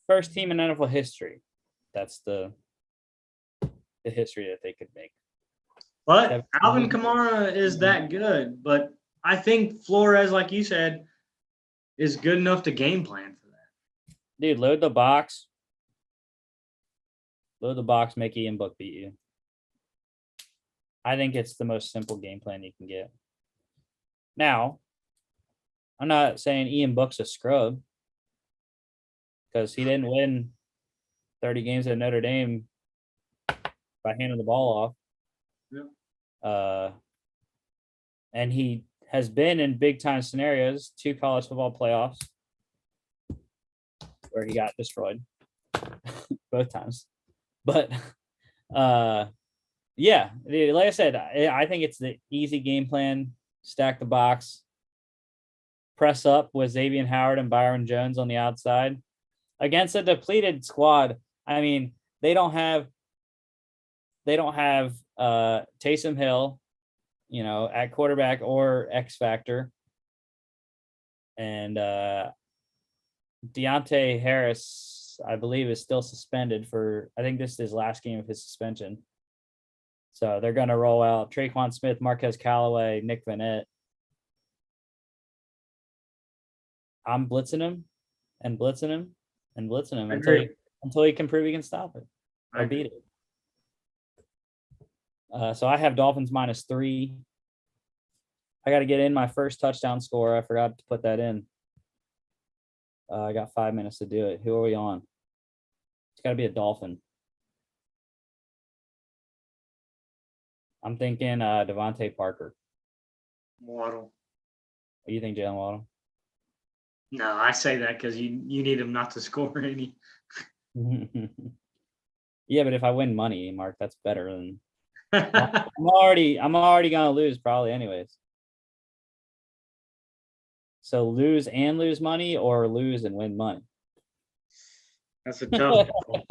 First team in NFL history. That's the history that they could make. But Alvin Kamara is that good. But I think Flores, like you said, is good enough to game plan for that. Dude, load the box. Load the box, make Ian Book beat you. I think it's the most simple game plan you can get. Now, I'm not saying Ian Book's a scrub because he didn't win 30 games at Notre Dame by handing the ball off. Yeah. And he has been in big-time scenarios, 2 college football playoffs, where he got destroyed both times. But, yeah, like I said, I think it's the easy game plan. Stack the box. Press up with Xavier Howard and Byron Jones on the outside. Against a depleted squad, I mean, they don't have Taysom Hill, at quarterback or X Factor. And Deontay Harris, I believe, is still suspended for, I think this is his last game of his suspension. So they're going to roll out Traquan Smith, Marquez Callaway, Nick Vanette. I'm blitzing him and blitzing him and blitzing him until he can prove he can stop it or beat it. So I have Dolphins -3. I got to get in my first touchdown score. I forgot to put that in. I got 5 minutes to do it. Who are we on? It's got to be a Dolphin. I'm thinking Devontae Parker. Waddle. What do you think, Jalen Waddle? No, I say that because you need him not to score any. Yeah, but if I win money, Mark, that's better than I'm already gonna lose probably anyways. So lose and lose money or lose and win money? That's a tough one.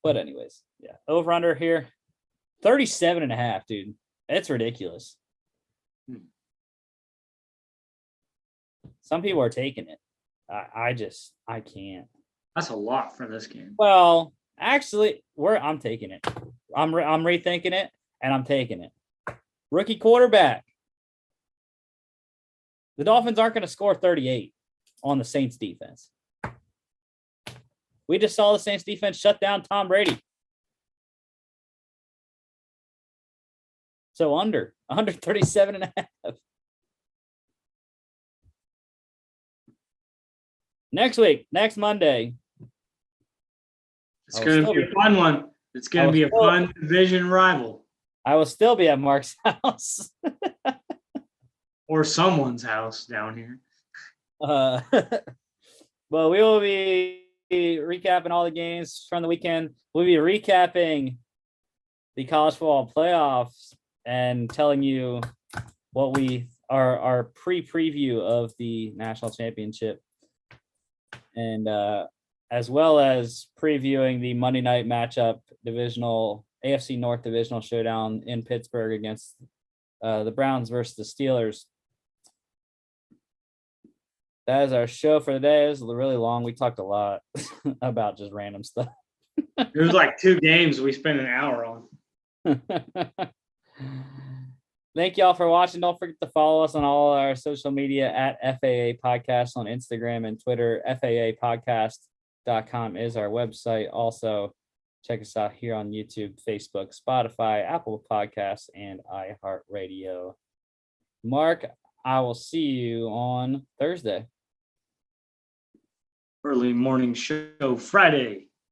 But anyways, yeah. Over under here. 37.5, dude. That's ridiculous. Some people are taking it. I can't. That's a lot for this game. Well, actually, I'm taking it. I'm rethinking it, and I'm taking it. Rookie quarterback. The Dolphins aren't going to score 38 on the Saints defense. We just saw the Saints defense shut down Tom Brady. So under 37.5. Next Monday. It's going to be a fun one. It's going to be a fun division rival. I will still be at Mark's house. Or someone's house down here. Well, we will be recapping all the games from the weekend. We'll be recapping the college football playoffs and telling you what we are our preview of the national championship, and as well as previewing the Monday night matchup divisional AFC North divisional showdown in Pittsburgh against the Browns versus the Steelers. That is our show for the day. It was really long. We talked a lot about just random stuff. There's like 2 games we spent an hour on. Thank y'all for watching. Don't forget to follow us on all our social media at FAA Podcast on Instagram and Twitter. FAApodcast.com is our website. Also, check us out here on YouTube, Facebook, Spotify, Apple Podcasts, and iHeartRadio. Mark, I will see you on Thursday. Early morning show Friday.